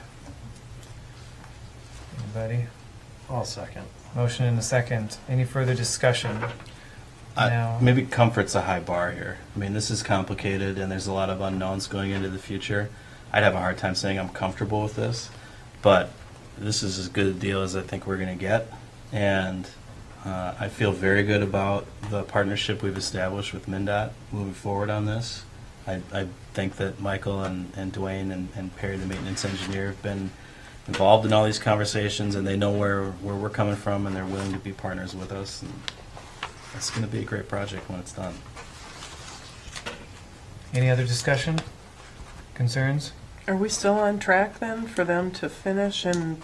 Anybody?
I'll second.
Motion and a second. Any further discussion? Now,
Maybe comfort's a high bar here. I mean, this is complicated, and there's a lot of unknowns going into the future. I'd have a hard time saying I'm comfortable with this, but this is as good a deal as I think we're going to get, and I feel very good about the partnership we've established with MnDOT moving forward on this. I think that Michael and Dwayne and Perry, the maintenance engineer, have been involved in all these conversations, and they know where we're coming from, and they're willing to be partners with us. And it's going to be a great project when it's done.
Any other discussion? Concerns?
Are we still on track then for them to finish in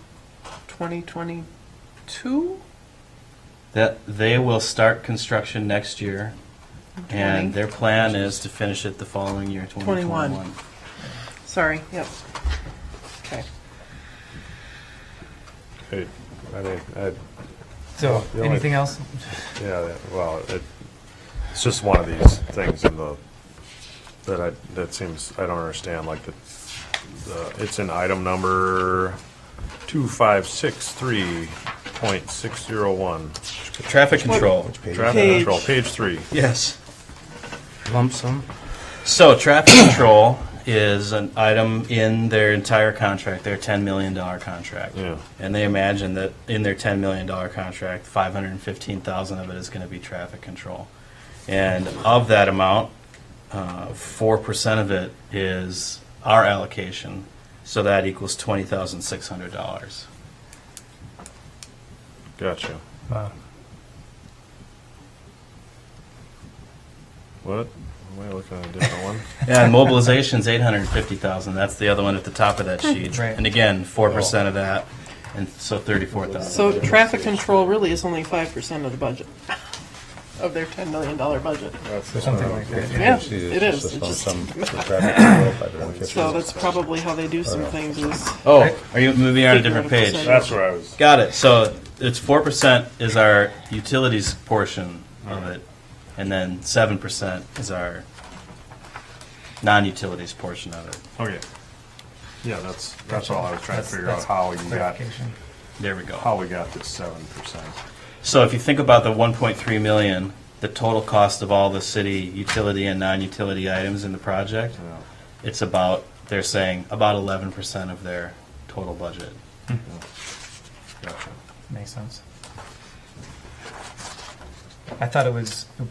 2022?
That they will start construction next year, and their plan is to finish it the following year, 2021.
Sorry, yep. Okay.
Hey, I mean,
So, anything else?
Yeah, well, it's just one of these things in the, that seems, I don't understand, like it's in item number 2563.601.
Traffic control.
Traffic control, page 3.
Yes.
Lump sum?
So traffic control is an item in their entire contract, their $10 million contract.
Yeah.
And they imagine that in their $10 million contract, $515,000 of it is going to be traffic control. And of that amount, 4% of it is our allocation, so that equals $20,600.
Gotcha.
Wow.
What? Am I looking at a different one?
Yeah, and mobilization's $850,000. That's the other one at the top of that sheet.
Right.
And again, 4% of that, and so $34,000.
So traffic control really is only 5% of the budget, of their $10 million budget.
Something like that.
Yeah, it is. It's just- So that's probably how they do some things is.
Oh, are you moving on a different
Figure out a
page?
percentage.
That's where I was.
Got it. So it's 4% is our utilities portion of it, and then 7% is our non-utilities portion of it.
Okay. Yeah, that's all I was trying to figure out,
That's
how you got,
clarification.
There we go.
how we got this 7%.
So if you think about the 1.3 million, the total cost of all the city utility and non-utility items in the project,
Yeah.
it's about, they're saying, about 11% of their total budget.
Gotcha.
Makes sense. I thought it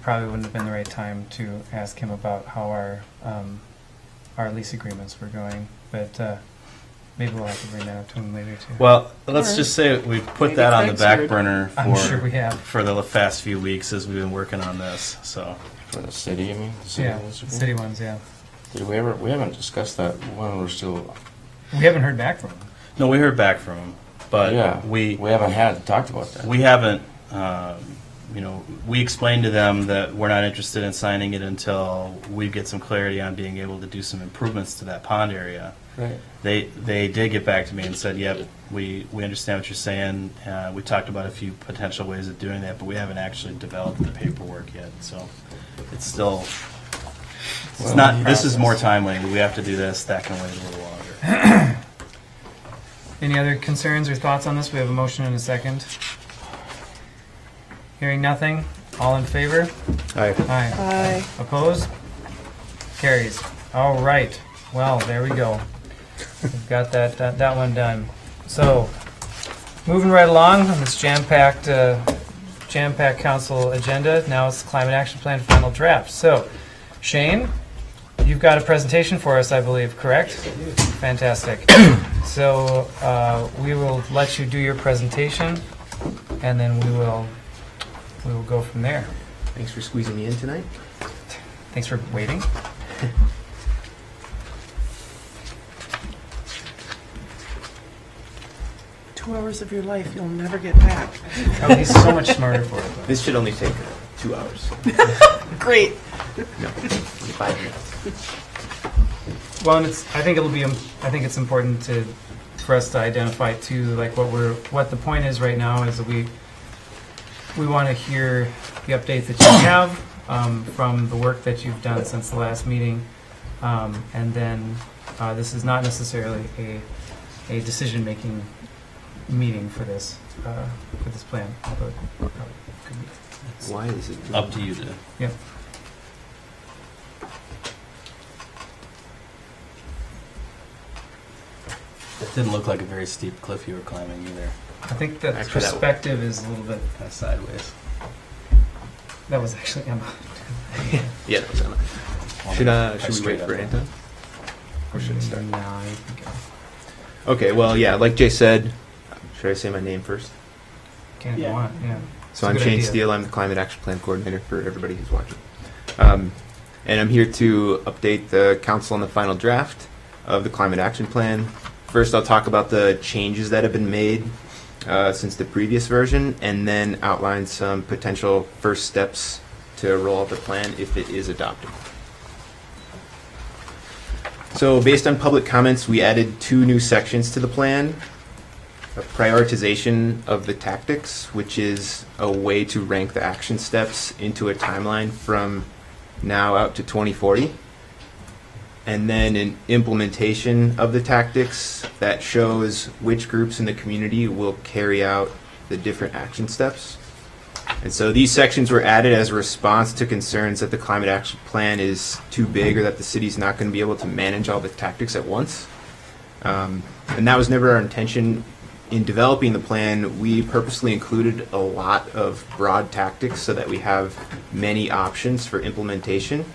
probably wouldn't have been the right time to ask him about how our lease agreements were going, but maybe we'll have to bring that up to him later too.
Well, let's just say we put
Maybe
that on the
Craig's
back
heard.
burner
I'm sure we have.
for the last few weeks as we've been working on this, so.
For the city, you mean? The city
Yeah,
lease agreement?
city ones, yeah.
Did we ever, we haven't discussed that when we're still,
We haven't heard back from him.
No, we heard back from them, but
yeah,
we
haven't talked about that.
we haven't, we explained to them that we're not interested in signing it until we get some clarity on being able to do some improvements to that pond area.
Right.
They did get back to me and said, yep, we understand what you're saying. We talked about a few potential ways of doing that, but we haven't actually developed the paperwork yet. So it's still, it's not, this is more timely. We have to do this. That can wait a little longer.
Any other concerns or thoughts on this? We have a motion and a second. Hearing nothing, all in favor?
Aye.
Aye.
Aye.
Opposed? Carries. All right. Well, there we go. We've got that one done. So, moving right along on this jam-packed council agenda. Now it's the climate action plan final draft. So, Shane, you've got a presentation for us, I believe, correct? Fantastic. So, we will let you do your presentation, and then we will go from there.
Thanks for squeezing me in tonight.
Thanks for waiting.
Two hours of your life you'll never get back.
Oh, he's so much smarter for it.
This should only take 2 hours.
Great.
No, 5 minutes.
Well, and I think it's important for us to identify too, like what the point is right now is that we want to hear the updates that you have from the work that you've done since the last meeting, and then this is not necessarily a decision-making meeting for this plan, although it probably could be.
Why is it
Up to you to.
Yep.
It didn't look like a very steep cliff you were climbing either.
I think the
Actually, that
perspective is a little bit
Kind of sideways.
That was actually Emma.
Yeah, that was Emma. Should we wait for Anton? Or should I start?
No, you can go.
Okay, well, yeah, like Jay said, should I say my name first?
Can if you want, yeah.
So
It's a
I'm
good
Shane
idea.
Steele. I'm the Climate Action Plan Coordinator for everybody who's watching. And I'm here to update the council on the final draft of the Climate Action Plan. First, I'll talk about the changes that have been made since the previous version, and then outline some potential first steps to roll out the plan if it is adopted. So based on public comments, we added 2 new sections to the plan. A prioritization of the tactics, which is a way to rank the action steps into a timeline from now out to 2040. And then an implementation of the tactics that shows which groups in the community will carry out the different action steps. And so these sections were added as a response to concerns that the climate action plan is too big or that the city's not going to be able to manage all the tactics at once. And that was never our intention. In developing the plan, we purposely included a lot of broad tactics so that we have many options for implementation.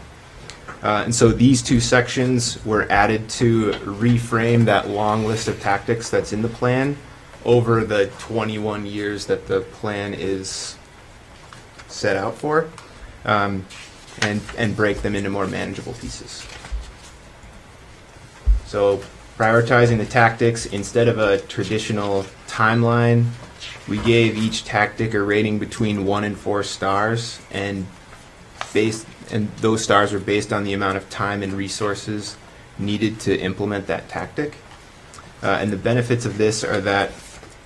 And so these 2 sections were added to reframe that long list of tactics that's in the plan over the 21 years that the plan is set out for, and break them into more manageable pieces. So prioritizing the tactics, instead of a traditional timeline, we gave each tactic a rating between 1 and 4 stars, and those stars were based on the amount of time and resources needed to implement that tactic. And the benefits of this are that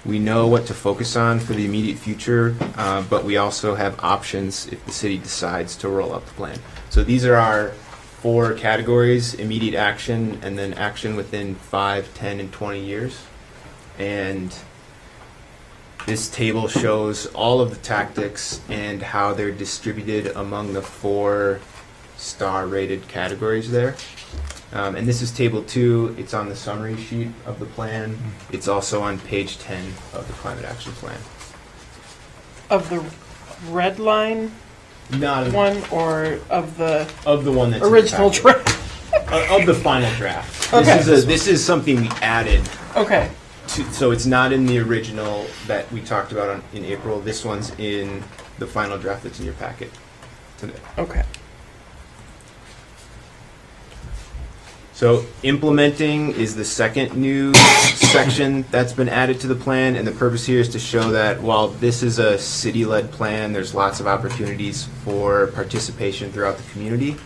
we know what to focus on for the immediate future, but we also have options if the city decides to roll out the plan. So these are our 4 categories: immediate action, and then action within 5, 10, and 20 years. And this table shows all of the tactics and how they're distributed among the 4 star-rated categories there. And this is table 2. It's on the summary sheet of the plan. It's also on page 10 of the climate action plan.
Of the red line one, or of the
one that's
original draft?
Of the final draft.
Okay.
This is something we added.
Okay.
So it's not in the original that we talked about in April. This one's in the final draft that's in your packet today.
Okay.
So implementing is the second new section that's been added to the plan, and the purpose here is to show that while this is a city-led plan, there's lots of opportunities for participation throughout the community.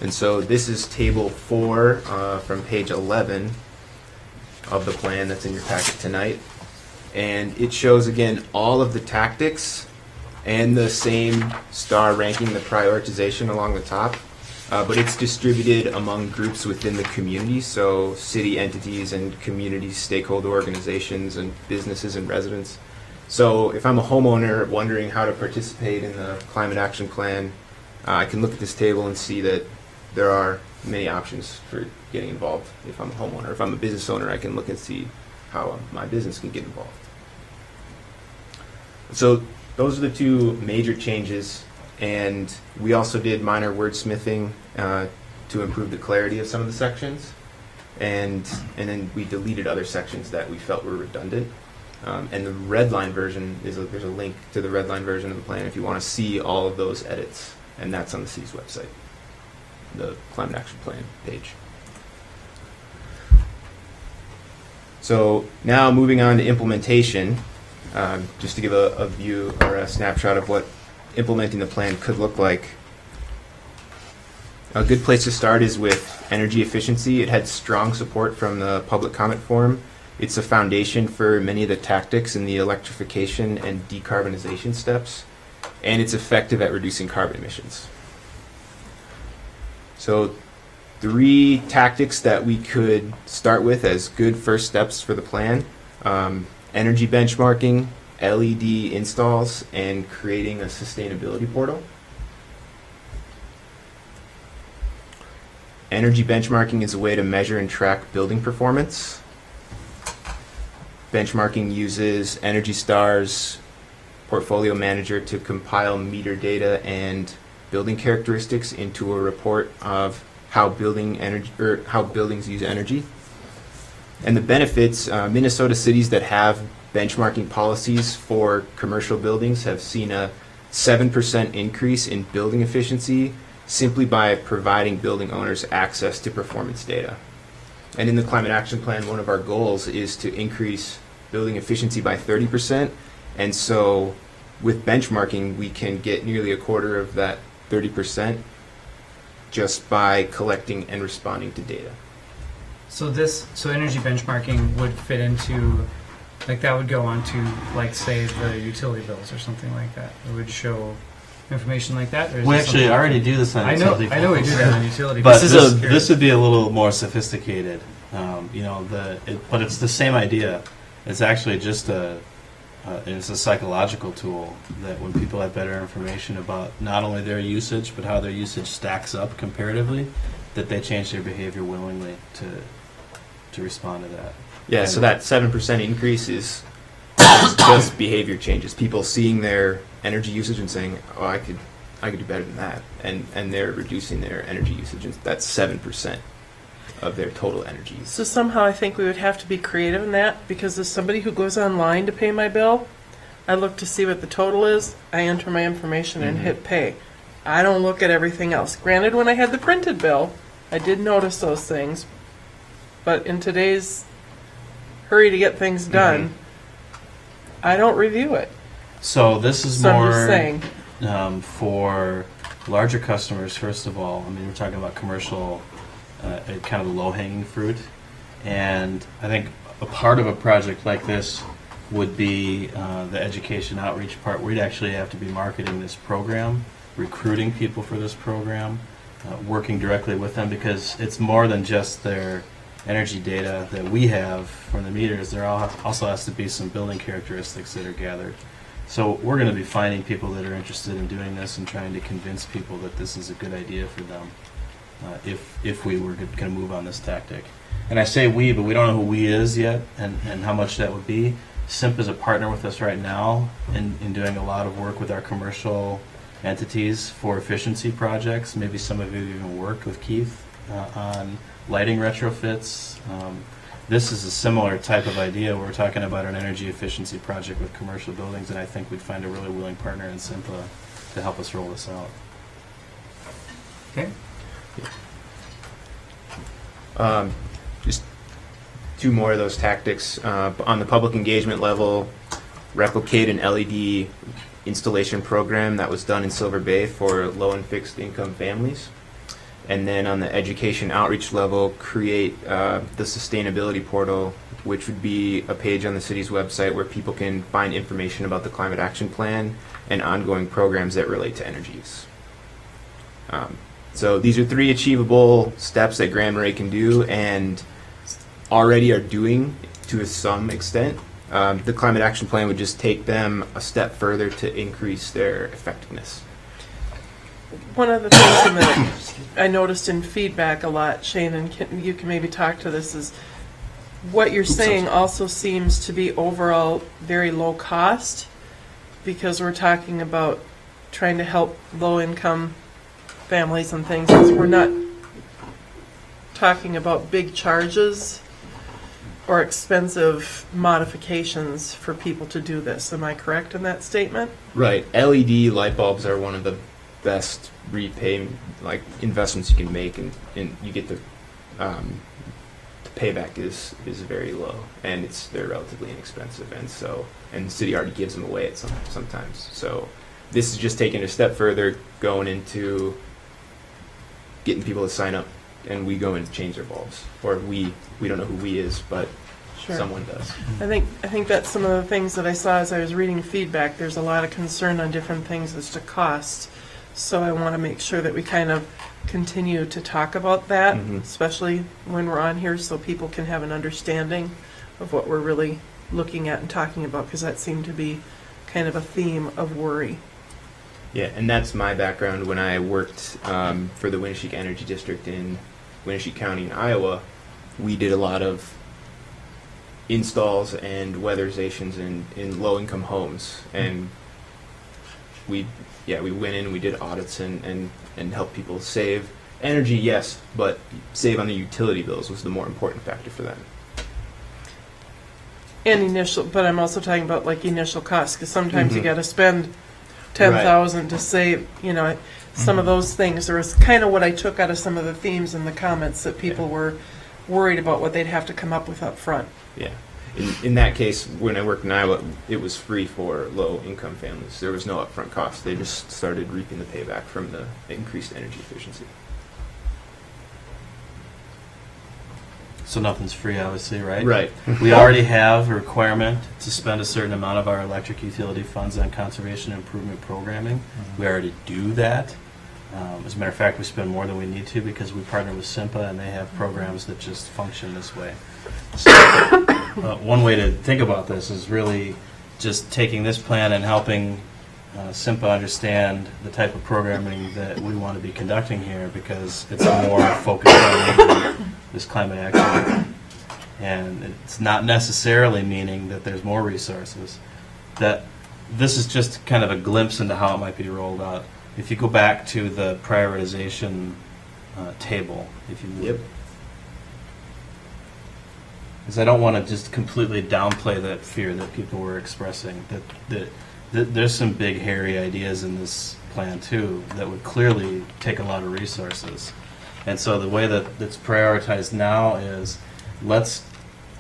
And so this is table 4 from page 11 of the plan that's in your packet tonight. And it shows, again, all of the tactics and the same star ranking, the prioritization along the top. But it's distributed among groups within the community, so city entities and community stakeholder organizations and businesses and residents. So if I'm a homeowner wondering how to participate in the climate action plan, I can look at this table and see that there are many options for getting involved if I'm a homeowner. If I'm a business owner, I can look and see how my business can get involved. So those are the 2 major changes. And we also did minor wordsmithing to improve the clarity of some of the sections, and then we deleted other sections that we felt were redundant. And the red line version there's a link to the red line version of the plan if you want to see all of those edits, and that's on the city's website, the climate action plan page. So now moving on to implementation, just to give a view or a snapshot of what implementing the plan could look like. A good place to start is with energy efficiency. It had strong support from the public comment forum. It's a foundation for many of the tactics in the electrification and decarbonization steps, and it's effective at reducing carbon emissions. So 3 tactics that we could start with as good first steps for the plan: energy benchmarking, LED installs, and creating a sustainability portal. Energy benchmarking is a way to measure and track building performance. Benchmarking uses Energy Star's portfolio manager to compile meter data and building characteristics into a report of how buildings use energy. And the benefits, Minnesota cities that have benchmarking policies for commercial buildings have seen a 7% increase in building efficiency simply by providing building owners access to performance data. And in the Climate Action Plan, one of our goals is to increase building efficiency by 30%. And so with benchmarking, we can get nearly a quarter of that 30% just by collecting and responding to data.
So energy benchmarking would fit into, like that would go on to, like, say, the utility bills or something like that. It would show information like that. Or is
We
it
actually
something-
already do this on utility.
I know we do that on utility.
But
bills.
this would be a little more sophisticated. But it's the same idea. It's actually just it's a psychological tool that when people have better information about not only their usage but how their usage stacks up comparatively, that they change their behavior willingly to respond to that.
Yeah,
And
so that 7% increase is just behavior changes. People seeing their energy usage and saying, "Oh, I could do better than that," and they're reducing their energy usage. And that's 7% of their total energy use.
So somehow I think we would have to be creative in that, because as somebody who goes online to pay my bill, I look to see what the total is, I enter my information and hit pay. I don't look at everything else. Granted, when I had the printed bill, I did notice those things, but in today's hurry to get things done, I don't review it.
So this is
So I'm
more
just saying.
For larger customers, first of all. I mean, we're talking about commercial, kind of low-hanging fruit. And I think a part of a project like this would be the education outreach part. We'd actually have to be marketing this program, recruiting people for this program, working directly with them, because it's more than just their energy data that we have from the meters. There also has to be some building characteristics that are gathered. So we're going to be finding people that are interested in doing this and trying to convince people that this is a good idea for them if we were going to move on this tactic. And I say we, but we don't know who we is yet and how much that would be. SIMP is a partner with us right now in doing a lot of work with our commercial entities for efficiency projects. Maybe some of you have even worked with Keith on lighting retrofits. This is a similar type of idea where we're talking about an energy efficiency project with commercial buildings, and I think we'd find a really willing partner in SIMP to help us roll this out.
Okay.
Just two more of those tactics. On the public engagement level, replicate an LED installation program that was done in Silver Bay for low and fixed income families. And then on the education outreach level, create the sustainability portal, which would be a page on the city's website where people can find information about the Climate Action Plan and ongoing programs that relate to energy use. So these are 3 achievable steps that Grand Marais can do and already are doing to some extent. The Climate Action Plan would just take them a step further to increase their effectiveness.
One of the things that I noticed in feedback a lot, Shane, and you can maybe talk to this, is what you're saying also seems to be overall very low cost, because we're talking about trying to help low-income families and things. We're not talking about big charges or expensive modifications for people to do this. Am I correct in that statement?
Right. LED light bulbs are one of the best investments you can make, and you get the payback is very low, and they're relatively inexpensive, and the city already gives them away at sometimes. So this is just taking it a step further, going into getting people to sign up, and we go and change their bulbs, or we don't know who we is, but
Sure.
someone does.
I think that's some of the things that I saw as I was reading feedback. There's a lot of concern on different things as to cost. So I want to make sure that we kind of continue to talk about that, especially when we're on here, so people can have an understanding of what we're really looking at and talking about, because that seemed to be kind of a theme of worry.
Yeah, and that's my background. When I worked for the Winneshiek Energy District in Winneshiek County in Iowa, we did a lot of installs and weatherizations in low-income homes, and we went in, we did audits and helped people save energy, yes, but save on the utility bills was the more important factor for them.
And initial, but I'm also talking about like initial costs, because sometimes you
Mhm.
got to spend 10,000 to save, some of those things. There was kind of what I took out of some of the themes in the comments, that people were worried about what they'd have to come up with up front.
Yeah. In that case, when I worked in Iowa, it was free for low-income families. There was no upfront cost. They just started reaping the payback from the increased energy efficiency.
So nothing's free, obviously, right?
Right.
We already have a requirement to spend a certain amount of our electric utility funds on conservation and improvement programming. We already do that. As a matter of fact, we spend more than we need to because we partner with SIMPA and they have programs that just function this way. So one way to think about this is really just taking this plan and helping SIMPA understand the type of programming that we want to be conducting here, because it's more focused on this climate action. And it's not necessarily meaning that there's more resources. That this is just kind of a glimpse into how it might be rolled out. If you go back to the prioritization table, if you would.
Yep.
Because I don't want to just completely downplay that fear that people were expressing. That there's some big, hairy ideas in this plan, too, that would clearly take a lot of resources. And so the way that it's prioritized now is, let's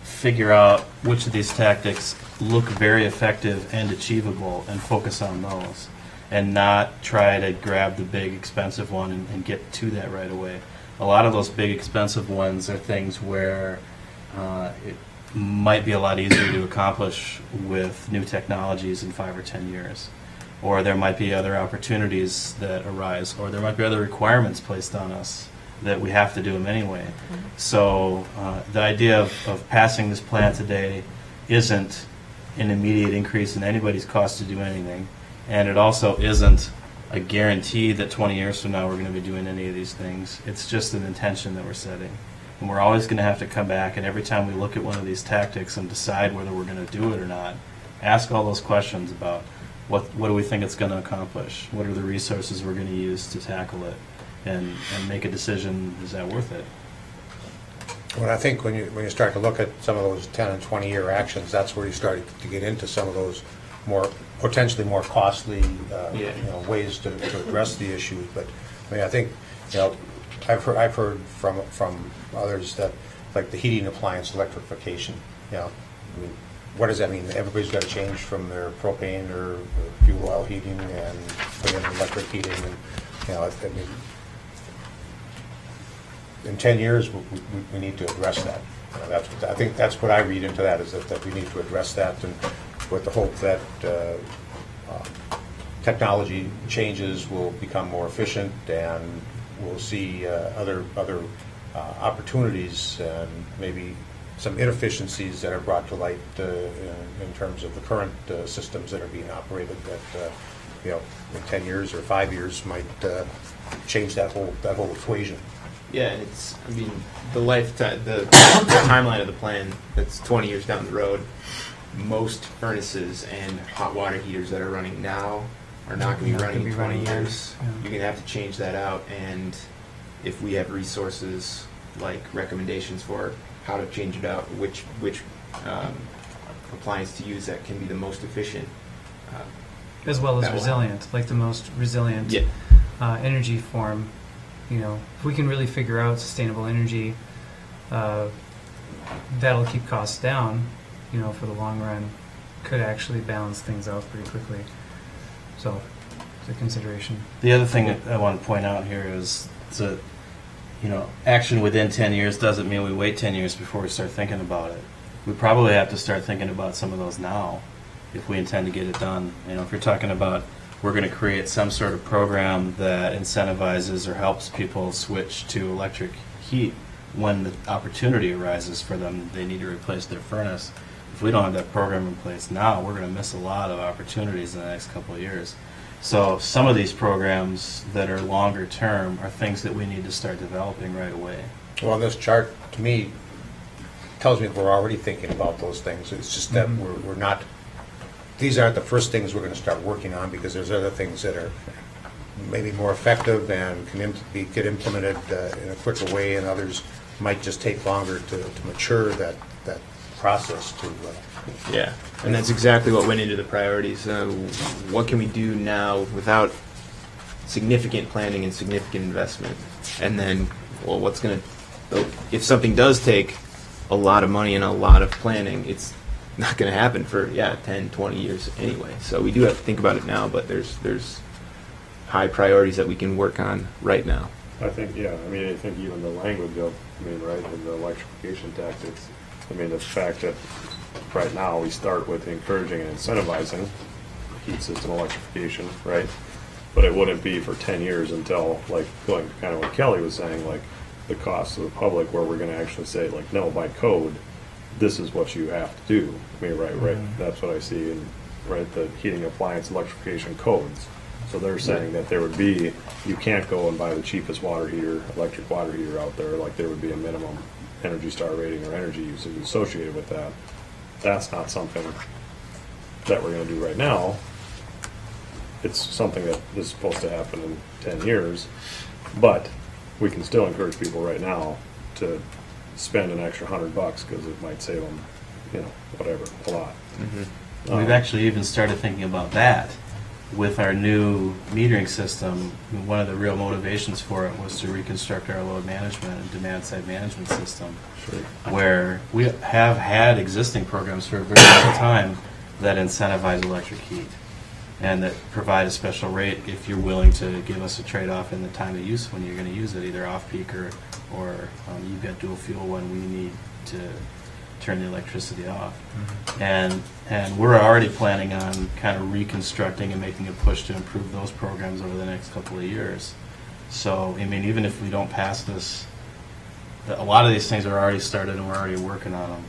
figure out which of these tactics look very effective and achievable and focus on those, and not try to grab the big, expensive one and get to that right away. A lot of those big, expensive ones are things where it might be a lot easier to accomplish with new technologies in 5 or 10 years. Or there might be other opportunities that arise, or there might be other requirements placed on us that we have to do them anyway. So the idea of passing this plan today isn't an immediate increase in anybody's cost to do anything, and it also isn't a guarantee that 20 years from now we're going to be doing any of these things. It's just an intention that we're setting. And we're always going to have to come back, and every time we look at one of these tactics and decide whether we're going to do it or not, ask all those questions about what do we think it's going to accomplish? What are the resources we're going to use to tackle it? And make a decision, is that worth it?
Well, I think when you start to look at some of those 10 and 20-year actions, that's where you start to get into some of those potentially more costly ways to address the issue. But I mean, I think I've heard from others that, like, the heating appliance electrification. I mean, what does that mean? Everybody's got to change from their propane or fuel oil heating and put in electric heating, and I mean, in 10 years we need to address that. I think that's what I read into that, is that we need to address that, and with the hope that technology changes will become more efficient, and we'll see other opportunities and maybe some inefficiencies that are brought to light in terms of the current systems that are being operated that in 10 years or 5 years might change that whole equation.
Yeah, and the lifetime, the timeline of the plan, that's 20 years down the road. Most furnaces and hot water heaters that are running now are not going to be running in 20 years.
Yeah.
You're going to have to change that out, and if we have resources like recommendations for how to change it out, which appliance to use that can be the most efficient.
As well as
that will
resilient, like the most resilient energy form. If we can really figure out sustainable energy, that'll keep costs down, for the long run, could actually balance things out pretty quickly. So, it's a consideration.
The other thing that I want to point out here is that, action within 10 years doesn't mean we wait 10 years before we start thinking about it. We probably have to start thinking about some of those now if we intend to get it done. If you're talking about we're going to create some sort of program that incentivizes or helps people switch to electric heat when the opportunity arises for them, they need to replace their furnace. If we don't have that program in place now, we're going to miss a lot of opportunities in the next couple of years. So some of these programs that are longer term are things that we need to start developing right away.
Well, this chart, to me, tells me that we're already thinking about those things. It's just that we're not these aren't the first things we're gonna start working on, because there's other things that are maybe more effective and can get implemented in a quicker way, and others might just take longer to mature that process to.
Yeah, and that's exactly what went into the priorities. What can we do now without significant planning and significant investment? And then, well, what's going to, if something does take a lot of money and a lot of planning, it's not going to happen for, 10, 20 years anyway. So we do have to think about it now, but there's high priorities that we can work on right now.
I think, I think even the language of, right, in the electrification tactics, the fact that right now we start with encouraging and incentivizing heat system electrification, right? But it wouldn't be for 10 years until, like, going to kind of what Kelly was saying, like, the cost to the public, where we're going to actually say, like, no, by code, this is what you have to do. Right, that's what I see in, right, the heating appliance electrification codes. So they're saying that there would be, you can't go and buy the cheapest electric water heater out there, like there would be a minimum Energy Star rating or energy usage associated with that. That's not something that we're going to do right now. It's something that is supposed to happen in 10 years, but we can still encourage people right now to spend an extra $100 because it might save them, whatever, a lot.
Mm-hmm. We've actually even started thinking about that with our new metering system. One of the real motivations for it was to reconstruct our load management and demand-side management system, where we have had existing programs for a very long time that incentivize electric heat and that provide a special rate if you're willing to give us a trade-off in the time of use when you're going to use it, either off-peak or you've got dual fuel when we need to turn the electricity off. Mm-hmm. And we're already planning on kind of reconstructing and making a push to improve those programs over the next couple of years. So, even if we don't pass this, a lot of these things are already started and we're already working on them.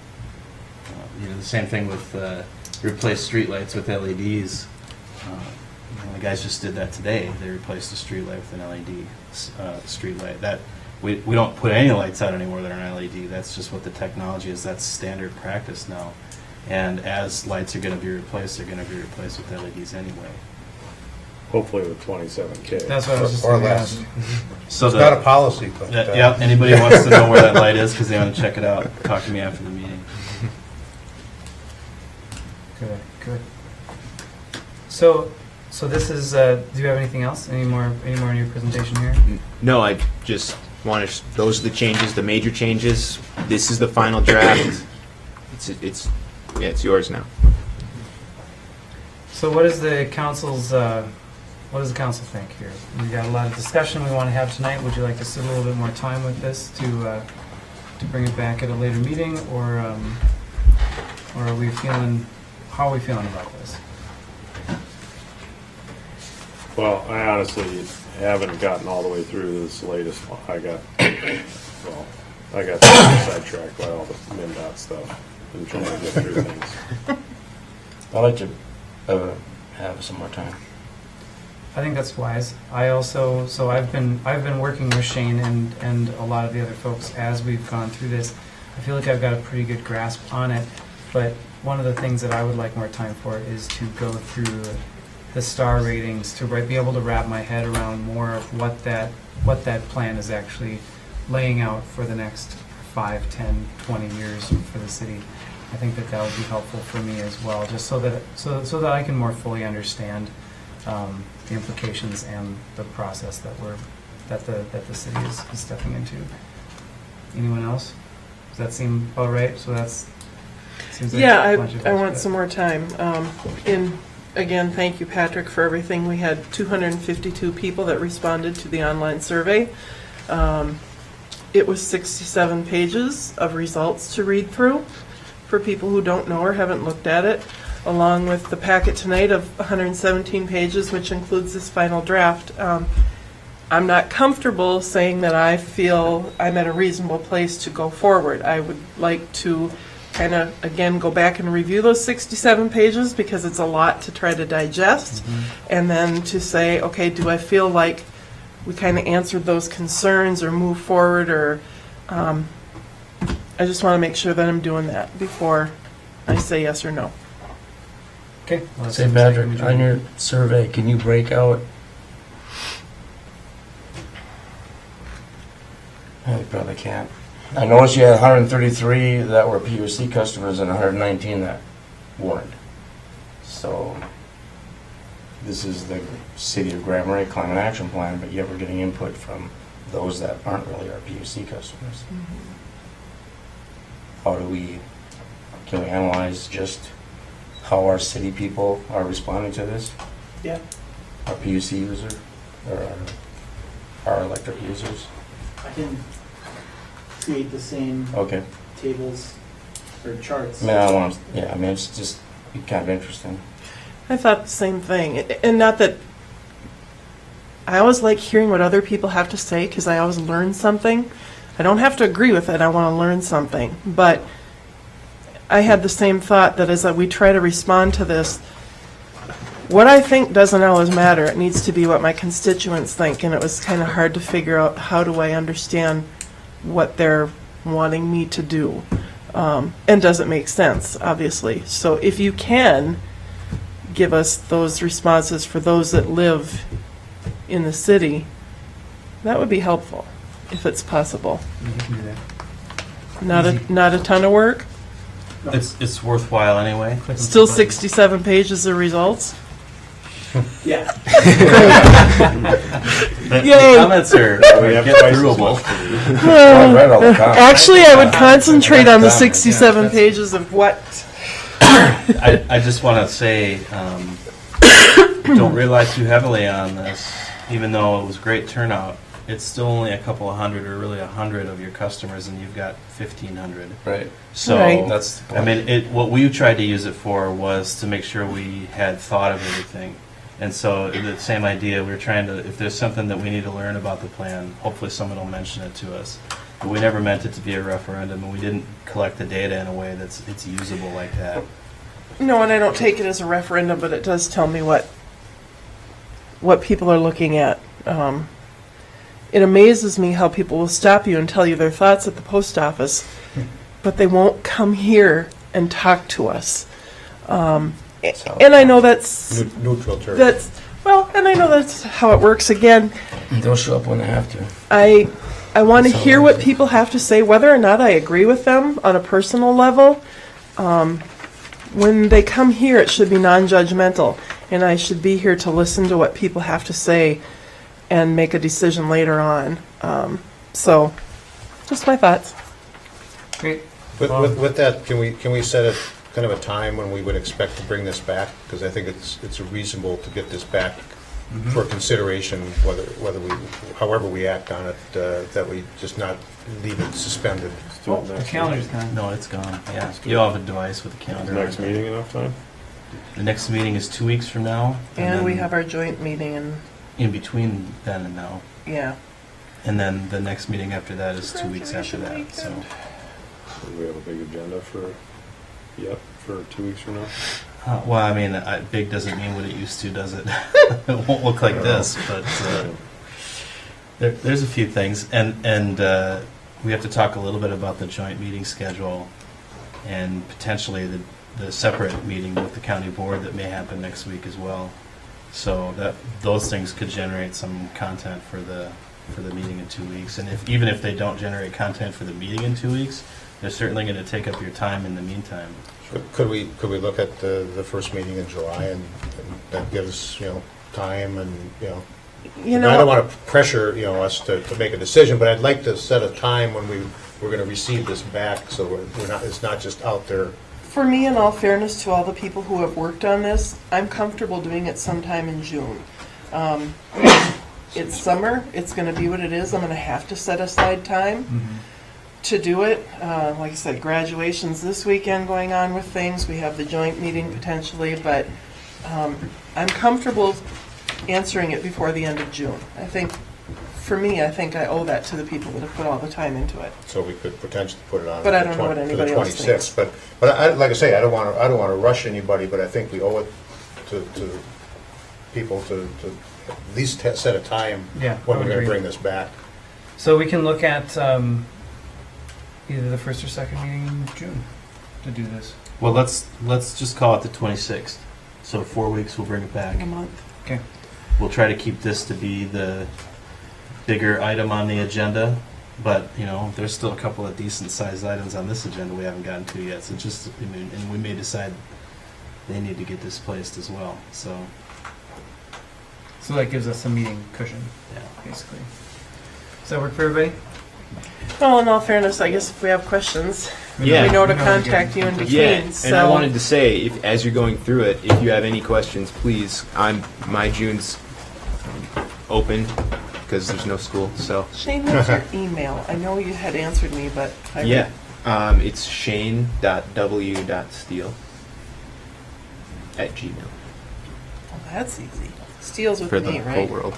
The same thing with replace streetlights with LEDs. The guys just did that today. They replaced a streetlight with an LED streetlight. That we don't put any lights out anymore that are an LED. That's just what the technology is. That's standard practice now. And as lights are going to be replaced, they're going to be replaced with LEDs anyway.
Hopefully with 27K.
That's what I was just
or
going to
less.
ask.
So
it's not a policy, but
anybody who wants to know where that light is because they want to check it out, talk to me after the meeting.
Good. So this is. Do you have anything else? Any more in your presentation here?
No, I just want to. Those are the changes, the major changes. This is the final draft. It's yours now.
So what is the council's? What does the council think here? We got a lot of discussion we want to have tonight. Would you like to sit a little bit more time with this to bring it back at a later meeting, or are we feeling? How are we feeling about this?
Well, I honestly haven't gotten all the way through this latest one. I got sidetracked by all the MnDot stuff and trying to get through things.
I'd like to have some more time.
I think that's wise. So I've been working with Shane and a lot of the other folks as we've gone through this. I feel like I've got a pretty good grasp on it, but one of the things that I would like more time for is to go through the star ratings, to be able to wrap my head around more of what that plan is actually laying out for the next 5, 10, 20 years for the city. I think that would be helpful for me as well, just so that I can more fully understand the implications and the process that the city is stepping into. Anyone else? Does that seem all right? So that's seems like a bunch of
I want some more time. Again, thank you, Patrick, for everything. We had 252 people that responded to the online survey. It was 67 pages of results to read through for people who don't know or haven't looked at it, along with the packet tonight of 117 pages, which includes this final draft. I'm not comfortable saying that I feel I'm at a reasonable place to go forward. I would like to kind of, again, go back and review those 67 pages because it's a lot to try to digest, and then to say, okay, do I feel like we kind of answered those concerns or move forward, or I just want to make sure that I'm doing that before I say yes or no.
Okay. well,
Say, Patrick, on your survey, can you break out? You probably can't. I noticed you had 133 that were PUC customers and 119 that weren't. So this is the City of Grand Marais Climate Action Plan, but yet we're getting input from those that aren't really our PUC customers. How do we, can we analyze just how our city people are responding to this?
Yeah.
Our PUC user, or our electric users?
I can create the same
Okay.
tables or charts.
I mean, I don't want to, yeah, I mean, it's just kind of interesting.
I thought the same thing, and not that, I always like hearing what other people have to say, because I always learn something. I don't have to agree with it, I want to learn something, but I had the same thought, that as we try to respond to this, what I think doesn't always matter, it needs to be what my constituents think, and it was kind of hard to figure out how do I understand what they're wanting me to do, and does it make sense, obviously. So if you can give us those responses for those that live in the city, that would be helpful, if it's possible. Not a ton of work.
It's worthwhile anyway.
Still 67 pages of results.
Yeah.
Yay.
Comments are get throughable.
Actually, I would concentrate on the 67 pages of what.
I just want to say, don't rely too heavily on this. Even though it was great turnout, it's still only a couple of hundred, or really 100 of your customers, and you've got 1,500.
Right.
So
Right.
That's the
I
point.
mean, what we tried to use it for was to make sure we had thought of everything. And so the same idea, we're trying to, if there's something that we need to learn about the plan, hopefully someone will mention it to us. But we never meant it to be a referendum, and we didn't collect the data in a way that's it's usable like that.
No, and I don't take it as a referendum, but it does tell me what people are looking at. It amazes me how people will stop you and tell you their thoughts at the post office, but they won't come here and talk to us. And I know that's
Neutral term.
and I know that's how it works. Again,
They'll show up when they have to.
I want to hear what people have to say, whether or not I agree with them on a personal level. When they come here, it should be non-judgmental, and I should be here to listen to what people have to say and make a decision later on. So, just my thoughts.
Great.
With that, can we set a kind of a time when we would expect to bring this back? Because I think it's reasonable to get this back for consideration, whether we, however we act on it, that we just not leave it suspended.
The calendar's gone.
No, it's gone. Yeah, you all have a device with a calendar.
Next meeting enough time?
The next meeting is 2 weeks from now.
And we
then
have our joint meeting, and
in between then and now.
yeah.
And then the next meeting after that is 2 weeks after that. So
Do we have a big agenda for 2 weeks from now?
well, I mean, big doesn't mean what it used to, does it? It won't look like this, but there's a few things, and we have to talk a little bit about the joint meeting schedule, and potentially the separate meeting with the county board that may happen next week as well. So those things could generate some content for the meeting in 2 weeks, and even if they don't generate content for the meeting in 2 weeks, they're certainly going to take up your time in the meantime.
Could we look at the first meeting in July, and that gives time, and I don't want to pressure us to make a decision, but I'd like to set a time when we're going to receive this back, so it's not just out there.
For me, in all fairness to all the people who have worked on this, I'm comfortable doing it sometime in June. It's summer, it's going to be what it is, I'm going to have to set aside time to do it. Like I said, graduation's this weekend going on with things, we have the joint meeting potentially, but I'm comfortable answering it before the end of June. I think I owe that to the people that have put all the time into it.
So we could potentially put it on.
But I don't know what anybody else thinks.
But like I say, I don't want to rush anybody, but I think we owe it to people to at least set a time when we're going to bring this back.
So we can look at either the first or second meeting in June to do this.
Well, let's just call it the 26th. So 4 weeks, we'll bring it back.
A month.
Okay.
We'll try to keep this to be the bigger item on the agenda, but, you know, there's still a couple of decent-sized items on this agenda we haven't gotten to yet, so just, I mean, and we may decide they need to get displaced as well, so.
So that gives us a meeting cushion,
yeah,
basically. Does that work for everybody?
Well, in all fairness, I guess if we have questions,
Yeah.
we know to contact you in between.
Yeah,
so.
and I wanted to say, if as you're going through it, if you have any questions, please, my June's open because there's no school. So
Shane, what's your email? I know you had answered me, but
yeah, it's shane.w.steele@gmail.
Oh, that's easy. Steele's with
For
me,
the
right?
whole world.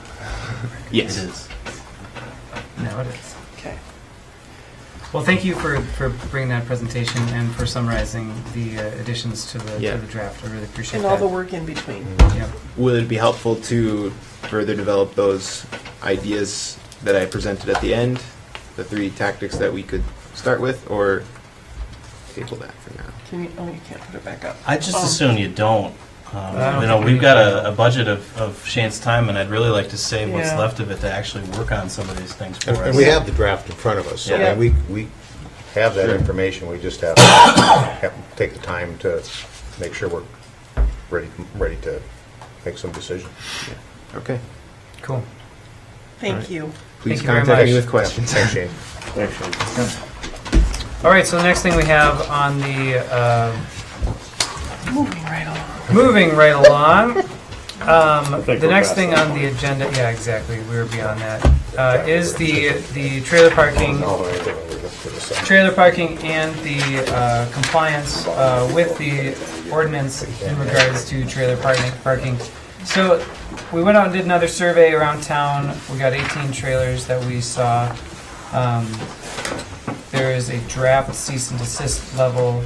Yes.
It is.
No, it is.
Okay.
Well, thank you for bringing that presentation and for summarizing the additions to the draft. I really appreciate
And
that.
all the work in between.
Yep.
Will it be helpful to further develop those ideas that I presented at the end, the 3 tactics that we could start with, or table that for now?
Can you? Oh, you can't put it back up.
I just assume you don't.
I don't
You know,
think we
we've
need
got
to.
a budget of Shane's time, and I'd really like to save what's
Yeah.
left of it to actually work on some of these things for us.
And we have the draft in front of us, so
Yeah.
we have that information, we just have to take the time to make sure we're ready to make some decisions.
Okay.
Cool.
Thank
All right.
you.
Please
Thank you very
contact me
much.
with questions.
Thanks, Shane.
Thanks, Shane.
All right, so the next thing we have on the
Moving right along.
moving right along.
think
The
we're
next
past
thing
that.
on the agenda, yeah, exactly, we were beyond that, is the trailer parking, and the compliance with the ordinance in regards to trailer parking. So we went out and did another survey around town. We got 18 trailers that we saw. There is a draft cease and desist level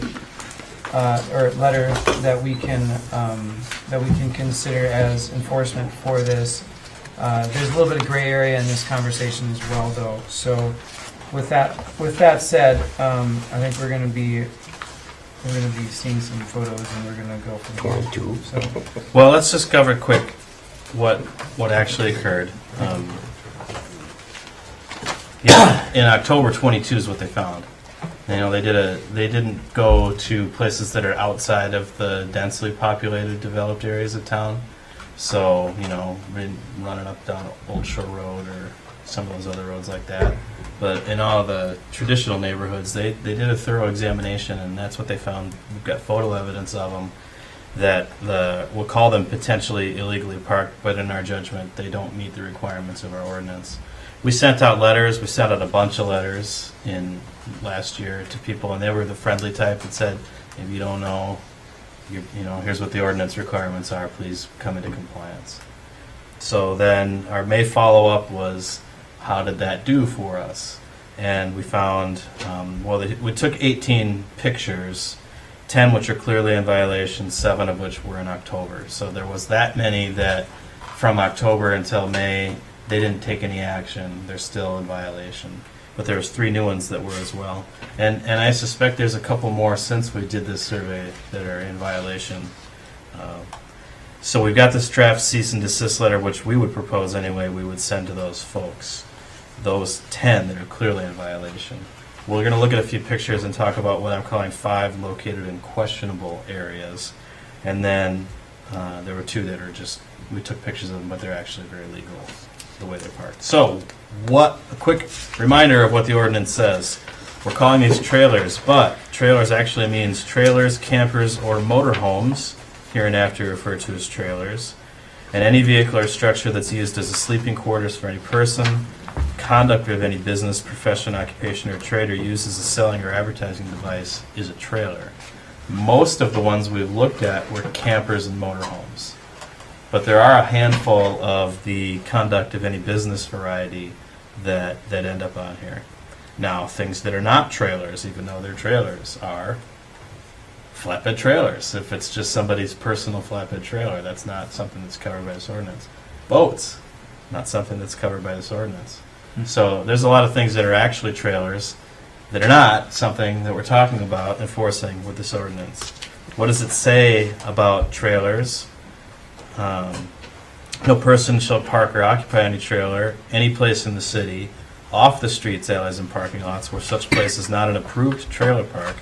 or letter that we can consider as enforcement for this. There's a little bit of gray area in this conversation as well, though. So, with that said, I think we're going to be seeing some photos, and we're going to go from there. So,
Well, let's just cover quick what actually occurred. In October 22 is what they found. You know, they didn't go to places that are outside of the densely populated, developed areas of town. So, you know, running up down Old Shore Road or some of those other roads like that. But in all the traditional neighborhoods, they did a thorough examination, and that's what they found. We've got photo evidence of them that we'll call them potentially illegally parked, but in our judgment, they don't meet the requirements of our ordinance. We sent out letters. We sent out a bunch of letters in last year to people, and they were the friendly type that said, if you don't know, you know, here's what the ordinance requirements are. Please come into compliance. So then our May follow-up was, how did that do for us? And we found, we took 18 pictures, 10 which are clearly in violation, 7 of which were in October. So there was that many that from October until May, they didn't take any action. They're still in violation. But there was 3 new ones that were as well. And I suspect there's a couple more since we did this survey that are in violation. So we've got this draft cease and desist letter, which we would propose anyway, we would send to those folks. Those 10 that are clearly in violation. We're going to look at a few pictures and talk about what I'm calling 5 located in questionable areas. And then there were 2 that are just, we took pictures of them, but they're actually very legal the way they're parked. So, a quick reminder of what the ordinance says. We're calling these trailers, but trailers actually means trailers, campers, or motorhomes, hereinafter referred to as trailers, and any vehicle or structure that's used as a sleeping quarters for any person, conduct of any business, profession, occupation, or trade, or used as a selling or advertising device is a trailer. Most of the ones we've looked at were campers and motorhomes. But there are a handful of the conduct of any business variety that end up on here. Now, things that are not trailers, even though they're trailers, are flatbed trailers. If it's just somebody's personal flatbed trailer, that's not something that's covered by this ordinance. Boats, not something that's covered by this ordinance. So there's a lot of things that are actually trailers that are not something that we're talking about enforcing with this ordinance. What does it say about trailers? no person shall park or occupy any trailer, any place in the city, off the streets, alleys, and parking lots where such place is not an approved trailer park,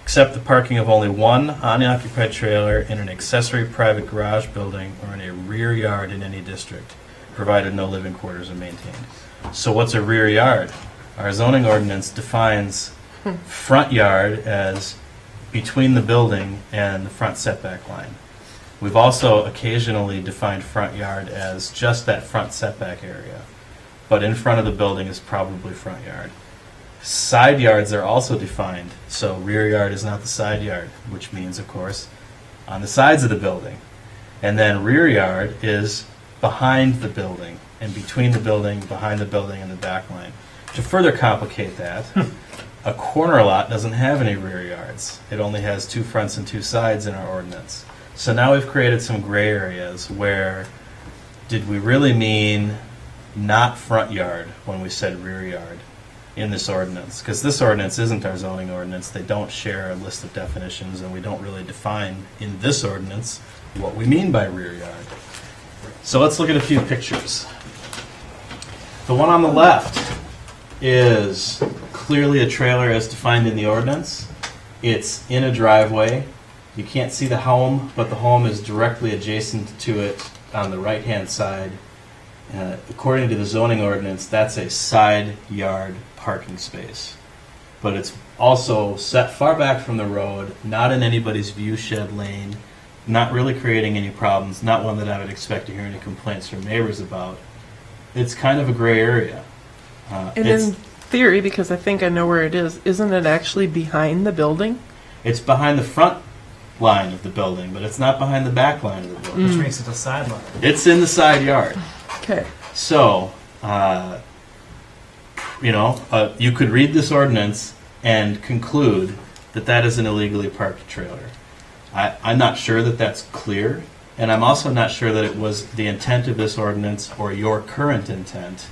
except the parking of only one unoccupied trailer in an accessory private garage building or in a rear yard in any district, provided no living quarters are maintained. So what's a rear yard? Our zoning ordinance defines front yard as between the building and the front setback line. We've also occasionally defined front yard as just that front setback area, but in front of the building is probably front yard. Side yards are also defined, so rear yard is not the side yard, which means, of course, on the sides of the building. And then rear yard is behind the building, and between the building, behind the building, and the back line. To further complicate that, a corner lot doesn't have any rear yards. It only has 2 fronts and 2 sides in our ordinance. So now we've created some gray areas where did we really mean not front yard when we said rear yard in this ordinance? Because this ordinance isn't our zoning ordinance. They don't share a list of definitions, and we don't really define in this ordinance what we mean by rear yard. So let's look at a few pictures. The one on the left is clearly a trailer as defined in the ordinance. It's in a driveway. You can't see the home, but the home is directly adjacent to it on the right-hand side. According to the zoning ordinance, that's a side yard parking space. But it's also set far back from the road, not in anybody's view shed lane, not really creating any problems, not one that I would expect to hear any complaints from neighbors about. It's kind of a gray area.
And in theory, because I think I know where it is, isn't it actually behind the building?
It's behind the front line of the building, but it's not behind the back line of the building.
Which makes it a sideline.
It's in the side yard.
Okay.
So, you could read this ordinance and conclude that that is an illegally parked trailer. I'm not sure that that's clear, and I'm also not sure that it was the intent of this ordinance or your current intent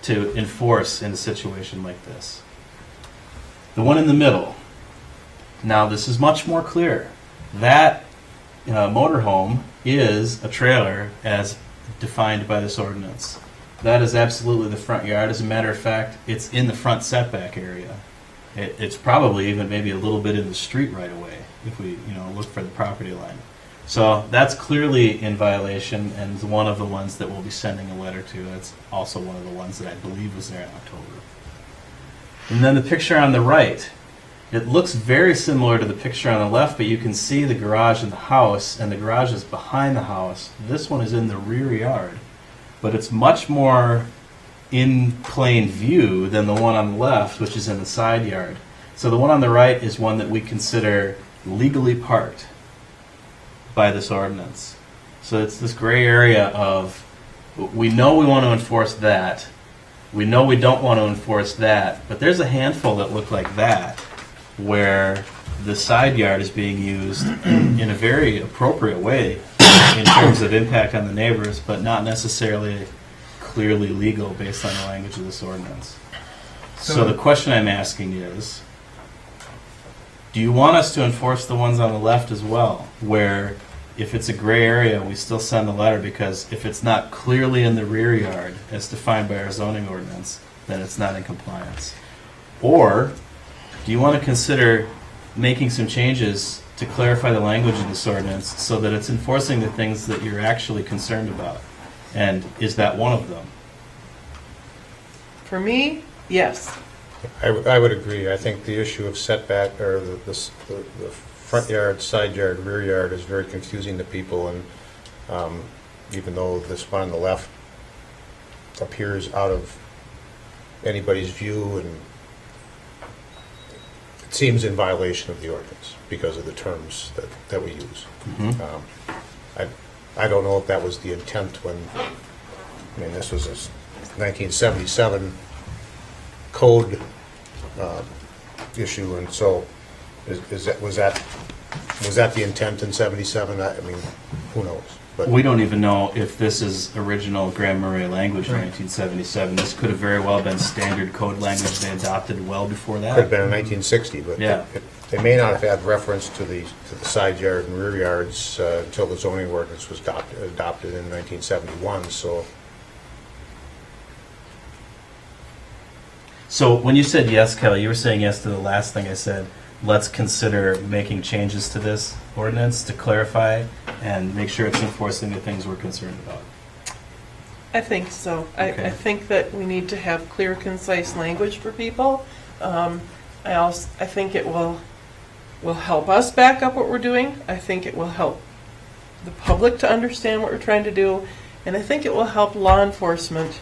to enforce in a situation like this. The one in the middle. Now, this is much more clear. That motorhome is a trailer as defined by this ordinance. That is absolutely the front yard. As a matter of fact, it's in the front setback area. It's probably even maybe a little bit in the street right away if we look for the property line. So that's clearly in violation, and one of the ones that we'll be sending a letter to. That's also one of the ones that I believe was there in October. And then the picture on the right. It looks very similar to the picture on the left, but you can see the garage in the house, and the garage is behind the house. This one is in the rear yard, but it's much more in plain view than the one on the left, which is in the side yard. So the one on the right is one that we consider legally parked by this ordinance. So it's this gray area of, we know we want to enforce that, we know we don't want to enforce that, but there's a handful that look like that, where the side yard is being used in a very appropriate way in terms of impact on the neighbors, but not necessarily clearly legal based on the language of this ordinance. So the question I'm asking is, do you want us to enforce the ones on the left as well, where if it's a gray area, we still send a letter, because if it's not clearly in the rear yard as defined by our zoning ordinance, then it's not in compliance? Or do you want to consider making some changes to clarify the language of this ordinance so that it's enforcing the things that you're actually concerned about? And is that one of them?
For me, yes.
I would agree. I think the issue of setback, or the front yard, side yard, rear yard is very confusing to people, and even though this one on the left appears out of anybody's view, and it seems in violation of the ordinance because of the terms that we use. I don't know if that was the intent when, this was a 1977 code issue, and so was that the intent in 77? Who knows? But
we don't even know if this is original Grand Marais language in 1977. This could have very well been standard code language they adopted well before that.
Could have been in 1960, but
yeah.
they may not have had reference to the side yard and rear yards until the zoning ordinance was adopted in 1971, so.
So when you said yes, Kelly, you were saying yes to the last thing I said. Let's consider making changes to this ordinance to clarify and make sure it's enforcing the things we're concerned about.
I think so.
Okay.
I think that we need to have clear, concise language for people. I think it will help us back up what we're doing. I think it will help the public to understand what we're trying to do. And I think it will help law enforcement,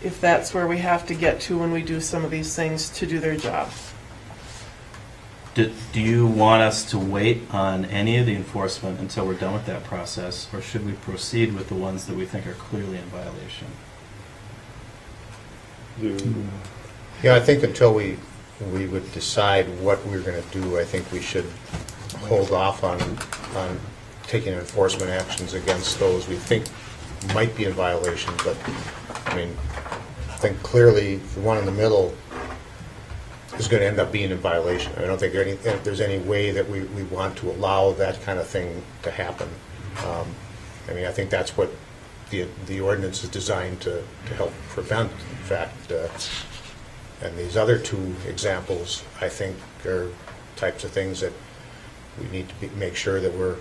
if that's where we have to get to when we do some of these things, to do their job.
Do you want us to wait on any of the enforcement until we're done with that process, or should we proceed with the ones that we think are clearly in violation?
Yeah, I think until we would decide what we're going to do, I think we should hold off on taking enforcement actions against those we think might be in violation. But, I mean, I think clearly the one in the middle is going to end up being in violation. I don't think there's any way that we want to allow that kind of thing to happen. I mean, I think that's what the ordinance is designed to help prevent. In fact, and these other two examples, I think, are types of things that we need to make sure that we're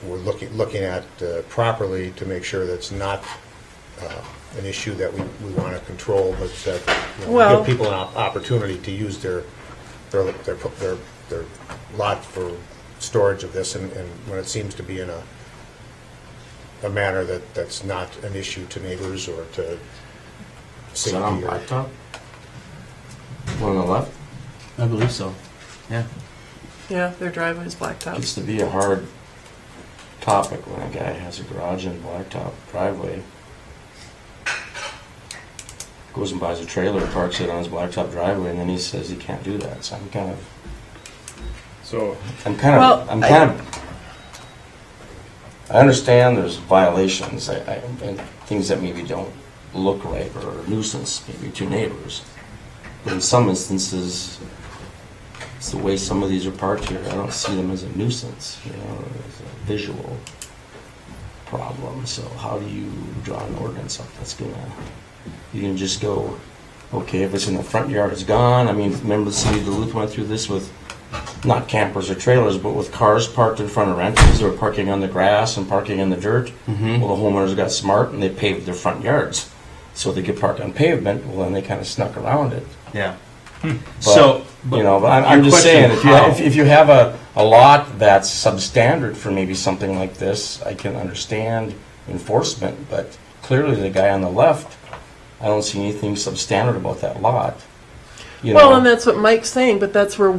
looking at properly to make sure that's not an issue that we want to control, but that give people an opportunity to use their lot for storage of this, and when it seems to be in a manner that's not an issue to neighbors or to safety.
On blacktop? One on the left?
I believe so. Yeah.
Yeah, their driveway is blacktop.
Used to be a hard topic when a guy has a garage and blacktop driveway. Goes and buys a trailer, parks it on his blacktop driveway, and then he says he can't do that. So I'm kind of. I understand there's violations and things that maybe don't look right or a nuisance maybe to neighbors. But in some instances, it's the way some of these are parked here. I don't see them as a nuisance, as a visual problem. So how do you draw an ordinance up that's you can just go, okay, if it's in the front yard, it's gone. I mean, remember the city of Duluth went through this with not campers or trailers, but with cars parked in front of rentals or parking on the grass and parking in the dirt.
Mm-hmm.
Well, the homeowners got smart and they paved their front yards so they could park on pavement. Well, then they kind of snuck around it.
Yeah.
But, but I'm just saying, if you have a lot that's substandard for maybe something like this, I can understand enforcement, but clearly the guy on the left, I don't see anything substandard about that lot.
And that's what Mike's saying, but that's where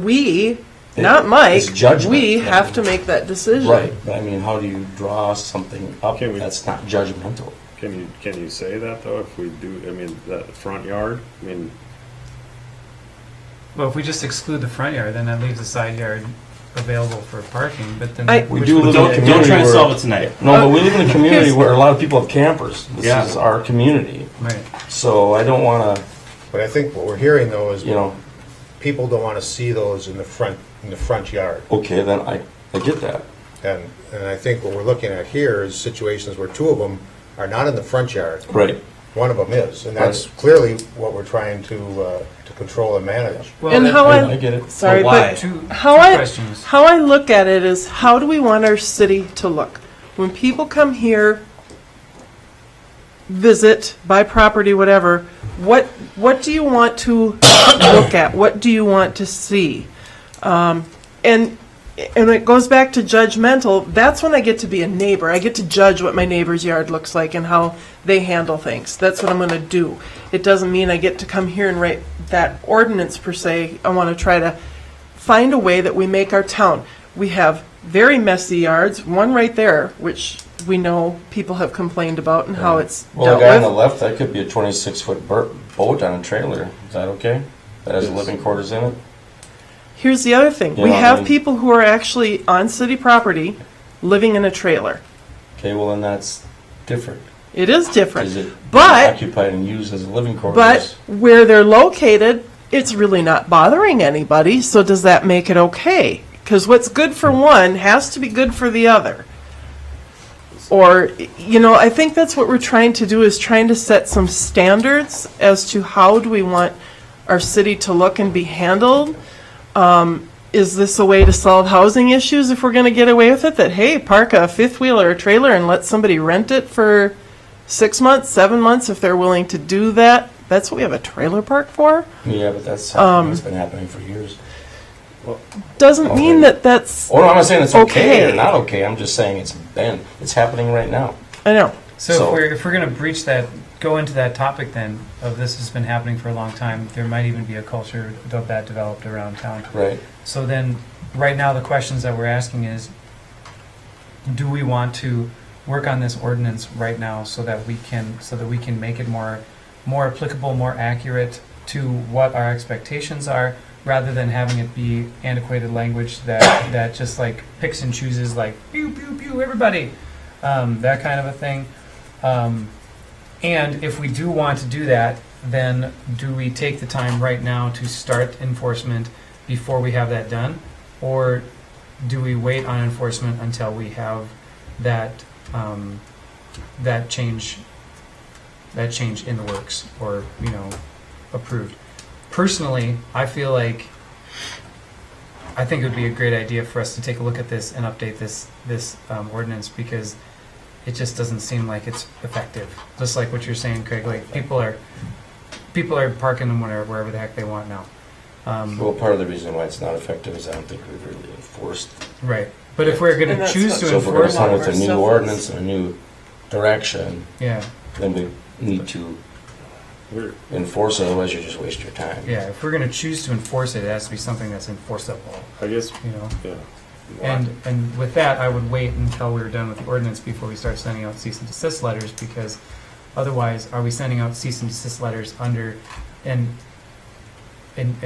not Mike, we have to make that decision.
Right, but I mean, how do you draw something up that's not judgmental?
Can you say that though? If we do, I mean, that front yard. I mean,
well, if we just exclude the front yard, then that leaves the side yard available for parking. But then
don't try to solve it tonight.
No, but we live in a community where a lot of people have campers. This is our community.
Right.
So I don't want to.
But I think what we're hearing though is people don't want to see those in the front yard.
Okay, then I get that.
And I think what we're looking at here is situations where two of them are not in the front yard.
Right.
One of them is, and that's clearly what we're trying to control and manage.
Well, and
I get it.
Sorry,
but
how I look at it is, how do we want our city to look? When people come here, visit, buy property, whatever, what do you want to look at? What do you want to see? And it goes back to judgmental. That's when I get to be a neighbor. I get to judge what my neighbor's yard looks like and how they handle things. That's what I'm going to do. It doesn't mean I get to come here and write that ordinance per se. I want to try to find a way that we make our town. We have very messy yards, one right there, which we know people have complained about and how it's dealt with.
Well, the guy on the left, that could be a 26-foot boat on a trailer. Is that okay? That has living quarters in it?
Here's the other thing. We have people who are actually on city property living in a trailer.
Okay, well, then that's different.
It is different.
Is it
but
occupied and used as a living quarters?
But where they're located, it's really not bothering anybody, so does that make it okay? Because what's good for one has to be good for the other. Or, you know, I think that's what we're trying to do, is trying to set some standards as to how do we want our city to look and be handled. Is this a way to solve housing issues if we're going to get away with it? That, hey, park a fifth wheel or a trailer and let somebody rent it for 6 months, 7 months if they're willing to do that. That's what we have a trailer park for.
Yeah, but that's happening. It's been happening for years.
Doesn't mean that that's
Oh, no, I'm not saying it's okay or not okay. I'm just saying it's happening right now.
I know.
So if we're going to breach that, go into that topic then of this has been happening for a long time, there might even be a culture of that developed around town.
Right.
So then, right now, the questions that we're asking is, do we want to work on this ordinance right now so that we can make it more applicable, more accurate to what our expectations are, rather than having it be antiquated language that just like picks and chooses, like pew pew pew everybody, that kind of a thing. And if we do want to do that, then do we take the time right now to start enforcement before we have that done, or do we wait on enforcement until we have that that change in the works, or approved? Personally, I feel like I think it would be a great idea for us to take a look at this and update this ordinance, because it just doesn't seem like it's effective. Just like what you're saying, Craig, like people are parking them wherever the heck they want now.
Well, part of the reason why it's not effective is I don't think we've really enforced.
Right. But if we're going to choose to
so if we're going
enforce
to come with a new ordinance and a new direction,
yeah,
then we need to enforce it, otherwise you just waste your time.
Yeah, if we're going to choose to enforce it, it has to be something that's enforceable.
I guess,
Yeah. And with that, I would wait until we're done with the ordinance before we start sending out cease and desist letters, because otherwise, are we sending out cease and desist letters under and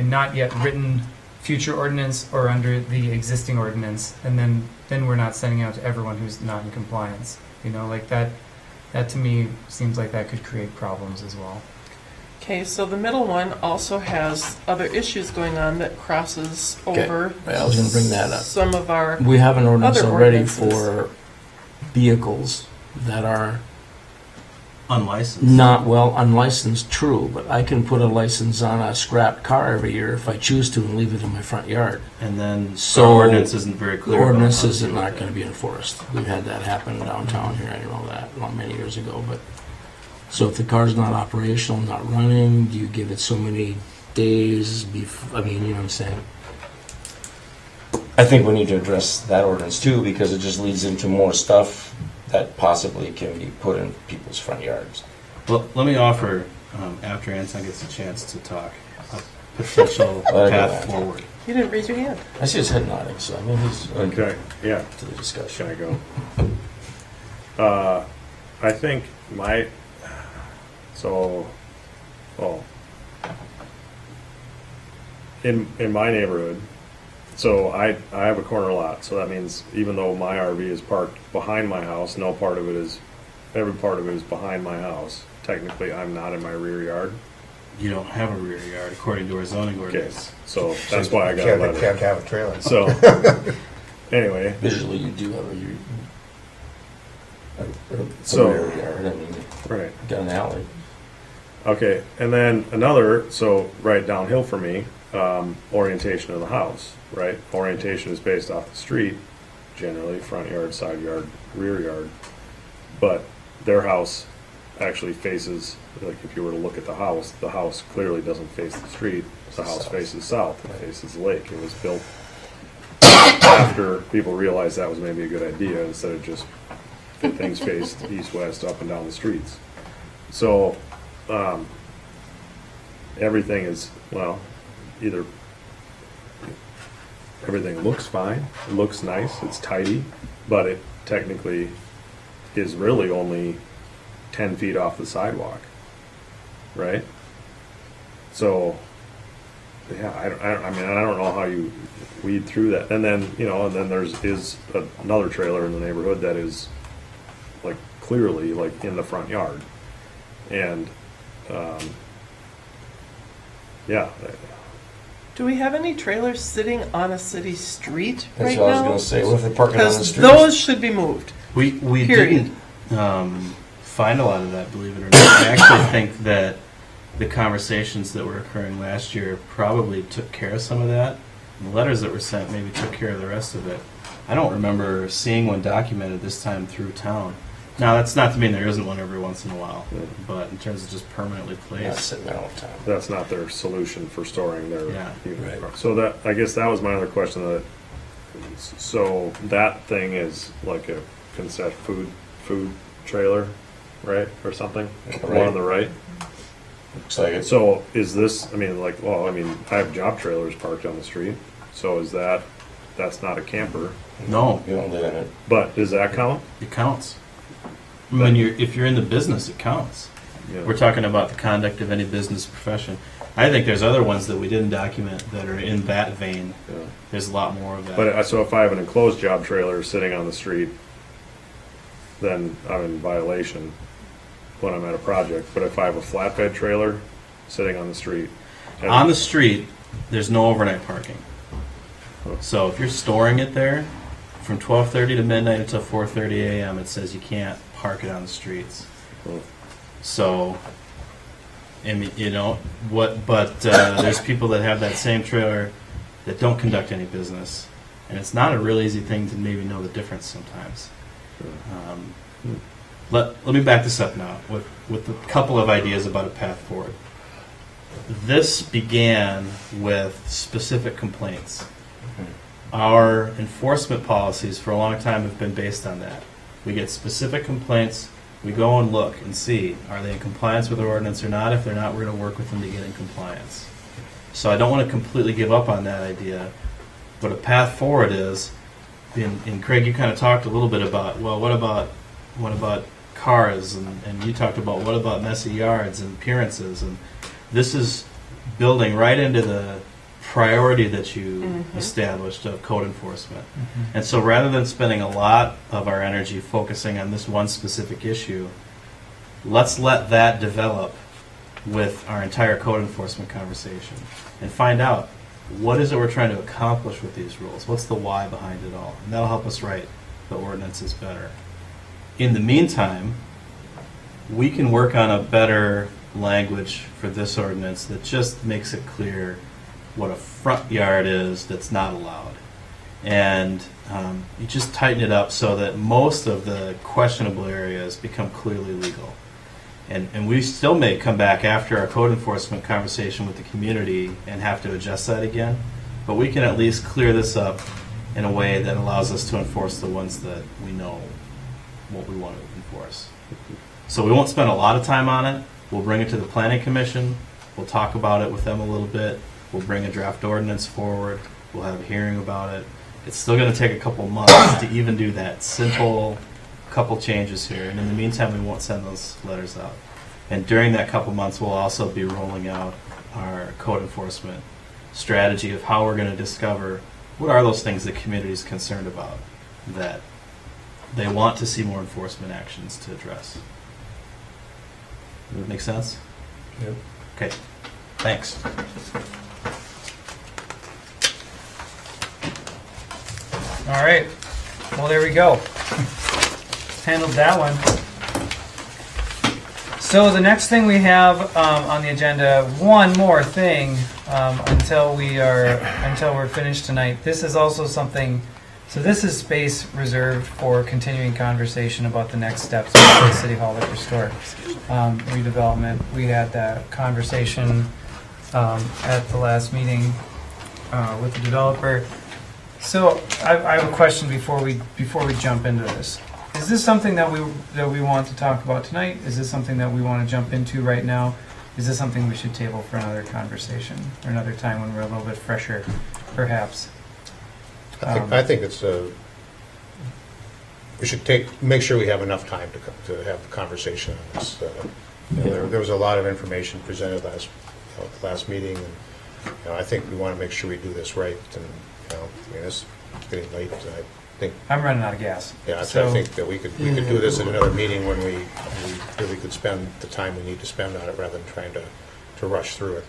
not yet written future ordinance, or under the existing ordinance, and then we're not sending out to everyone who's not in compliance? Like that to me seems like that could create problems as well.
Okay, so the middle one also has other issues going on that crosses over.
Right, I was going to bring that up.
Some of our
We have an ordinance
other
already
ordinances.
for vehicles that are
Unlicensed.
not unlicensed, true, but I can put a license on a scrapped car every year if I choose to and leave it in my front yard.
And then
So
our ordinance isn't very clear.
The
about
ordinance
how to
is
deal
not
with
going to be enforced. We've had that happen downtown here. I know that many years ago. But so if the car's not operational, not running, do you give it so many days? You know what I'm saying? I think we need to address that ordinance too, because it just leads into more stuff that possibly can be put in people's front yards.
Well, let me offer, after Anton gets a chance to talk, a potential path forward.
You didn't raise your hand.
I see his head nodding, so he's
okay. Yeah.
To the discussion.
Can I go? I think in my neighborhood, so I have a corner lot, so that means even though my RV is parked behind my house, every part of it is behind my house. Technically, I'm not in my rear yard.
You don't have a rear yard according to our zoning ordinance.
Okay, so that's why I got a letter.
You can't have a trailer.
So, anyway.
Visually, you do have a rear yard.
Right.
Got an alley.
Okay, and then right downhill for me, orientation of the house, right? Orientation is based off the street, generally, front yard, side yard, rear yard. But their house actually faces, like if you were to look at the house clearly doesn't face the street. The house faces south, it faces the lake. It was built after people realized that was maybe a good idea, instead of just things faced east, west, up and down the streets. So, everything is, either everything looks fine, it looks nice, it's tidy, but it technically is really only 10 feet off the sidewalk, right? So, yeah, I don't know how you weed through that. And then, and then is another trailer in the neighborhood that is like clearly like in the front yard. And yeah.
Do we have any trailers sitting on a city street
That's
right
what I was
now?
gonna say. What if they're parking on the
Because
street?
those should be moved.
We
Period.
didn't find a lot of that, believe it or not. I actually think that the conversations that were occurring last year probably took care of some of that. And the letters that were sent maybe took care of the rest of it. I don't remember seeing one documented this time through town. Now, that's not to mean there isn't one every once in a while, but in terms of just permanently
Not
placed.
sitting there all the time.
That's not their solution for storing their
Yeah.
unit. So that, I guess that was my other question, that, so that thing is like a food trailer, right, or something? The one on the right?
Looks like it.
So is this, I mean, like, well, I mean, I have job trailers parked on the street, so is that's not a camper?
No,
You don't live in it.
But does that count?
it counts. If you're in the business, it counts.
Yeah.
We're talking about the conduct of any business profession. I think there's other ones that we didn't document that are in that vein.
Yeah.
There's a lot more of that.
But so if I have an enclosed job trailer sitting on the street, then I'm in violation when I'm at a project. But if I have a flatbed trailer sitting on the street,
On the street, there's no overnight parking. So if you're storing it there, from 12:30 to midnight until 4:30 a.m., it says you can't park it on the streets. So, I mean, there's people that have that same trailer that don't conduct any business, and it's not a real easy thing to maybe know the difference sometimes. Let me back this up now with a couple of ideas about a path forward. This began with specific complaints. Our enforcement policies for a long time have been based on that. We get specific complaints, we go and look and see, are they in compliance with the ordinance or not? If they're not, we're going to work with them to get in compliance. So I don't want to completely give up on that idea, but a path forward is, and Craig, you kind of talked a little bit about, well, what about cars, and you talked about what about messy yards and appearances, and this is building right into the priority that you established of code enforcement. And so rather than spending a lot of our energy focusing on this one specific issue, let's let that develop with our entire code enforcement conversation and find out what is it we're trying to accomplish with these rules. What's the why behind it all? And that'll help us write the ordinances better. In the meantime, we can work on a better language for this ordinance that just makes it clear what a front yard is that's not allowed. And you just tighten it up so that most of the questionable areas become clearly legal. And we still may come back after our code enforcement conversation with the community and have to adjust that again, but we can at least clear this up in a way that allows us to enforce the ones that we know what we want to enforce. So we won't spend a lot of time on it. We'll bring it to the Planning Commission. We'll talk about it with them a little bit. We'll bring a draft ordinance forward. We'll have a hearing about it. It's still going to take a couple months to even do that simple couple changes here. And in the meantime, we won't send those letters out. And during that couple months, we'll also be rolling out our code enforcement strategy of how we're going to discover what are those things the community is concerned about that they want to see more enforcement actions to address. Does that make sense?
Yep.
Okay. Thanks.
All right. Well, there we go. Handled that one. So the next thing we have on the agenda, one more thing until we're finished tonight. This is also something. So this is space reserved for continuing conversation about the next steps of the City Hall liquor store redevelopment. We had that conversation at the last meeting with the developer. So I have a question before we jump into this. Is this something that we want to talk about tonight? Is this something that we want to jump into right now? Is this something we should table for another conversation or another time when we're a little bit fresher, perhaps?
I think it's we should make sure we have enough time to have the conversation on this. There was a lot of information presented last meeting, and I think we want to make sure we do this right. And it's getting late. I think
I'm running out of gas.
Yeah, so I think that we could do this at another meeting when we really could spend the time we need to spend on it rather than trying to rush through it.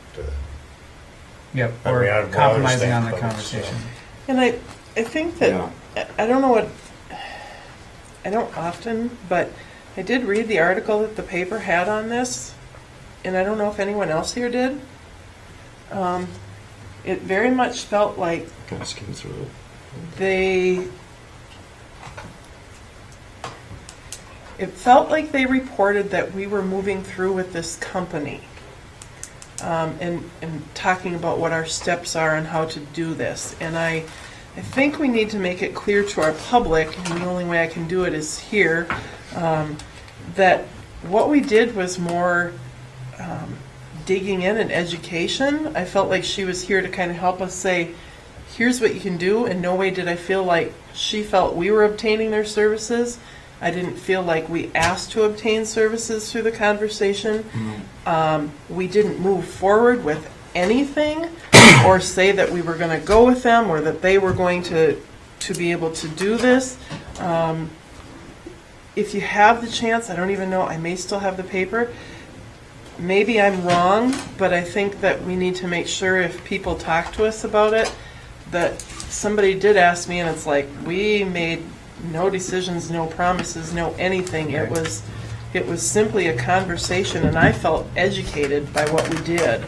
Yep,
I
or
mean, I
compromising on the
understand,
conversation.
And I think that, I don't know what, I don't often, but I did read the article that the paper had on this, and I don't know if anyone else here did. It very much felt like
Can I skim through it?
it felt like they reported that we were moving through with this company, and talking about what our steps are and how to do this. And I think we need to make it clear to our public, and the only way I can do it is here, that what we did was more digging in and education. I felt like she was here to kind of help us say, here's what you can do, and no way did I feel like she felt we were obtaining their services. I didn't feel like we asked to obtain services through the conversation. We didn't move forward with anything or say that we were going to go with them or that they were going to be able to do this. If you have the chance, I don't even know, I may still have the paper. Maybe I'm wrong, but I think that we need to make sure if people talk to us about it, that somebody did ask me and it's like, we made no decisions, no promises, no anything. It was simply a conversation, and I felt educated by what we did.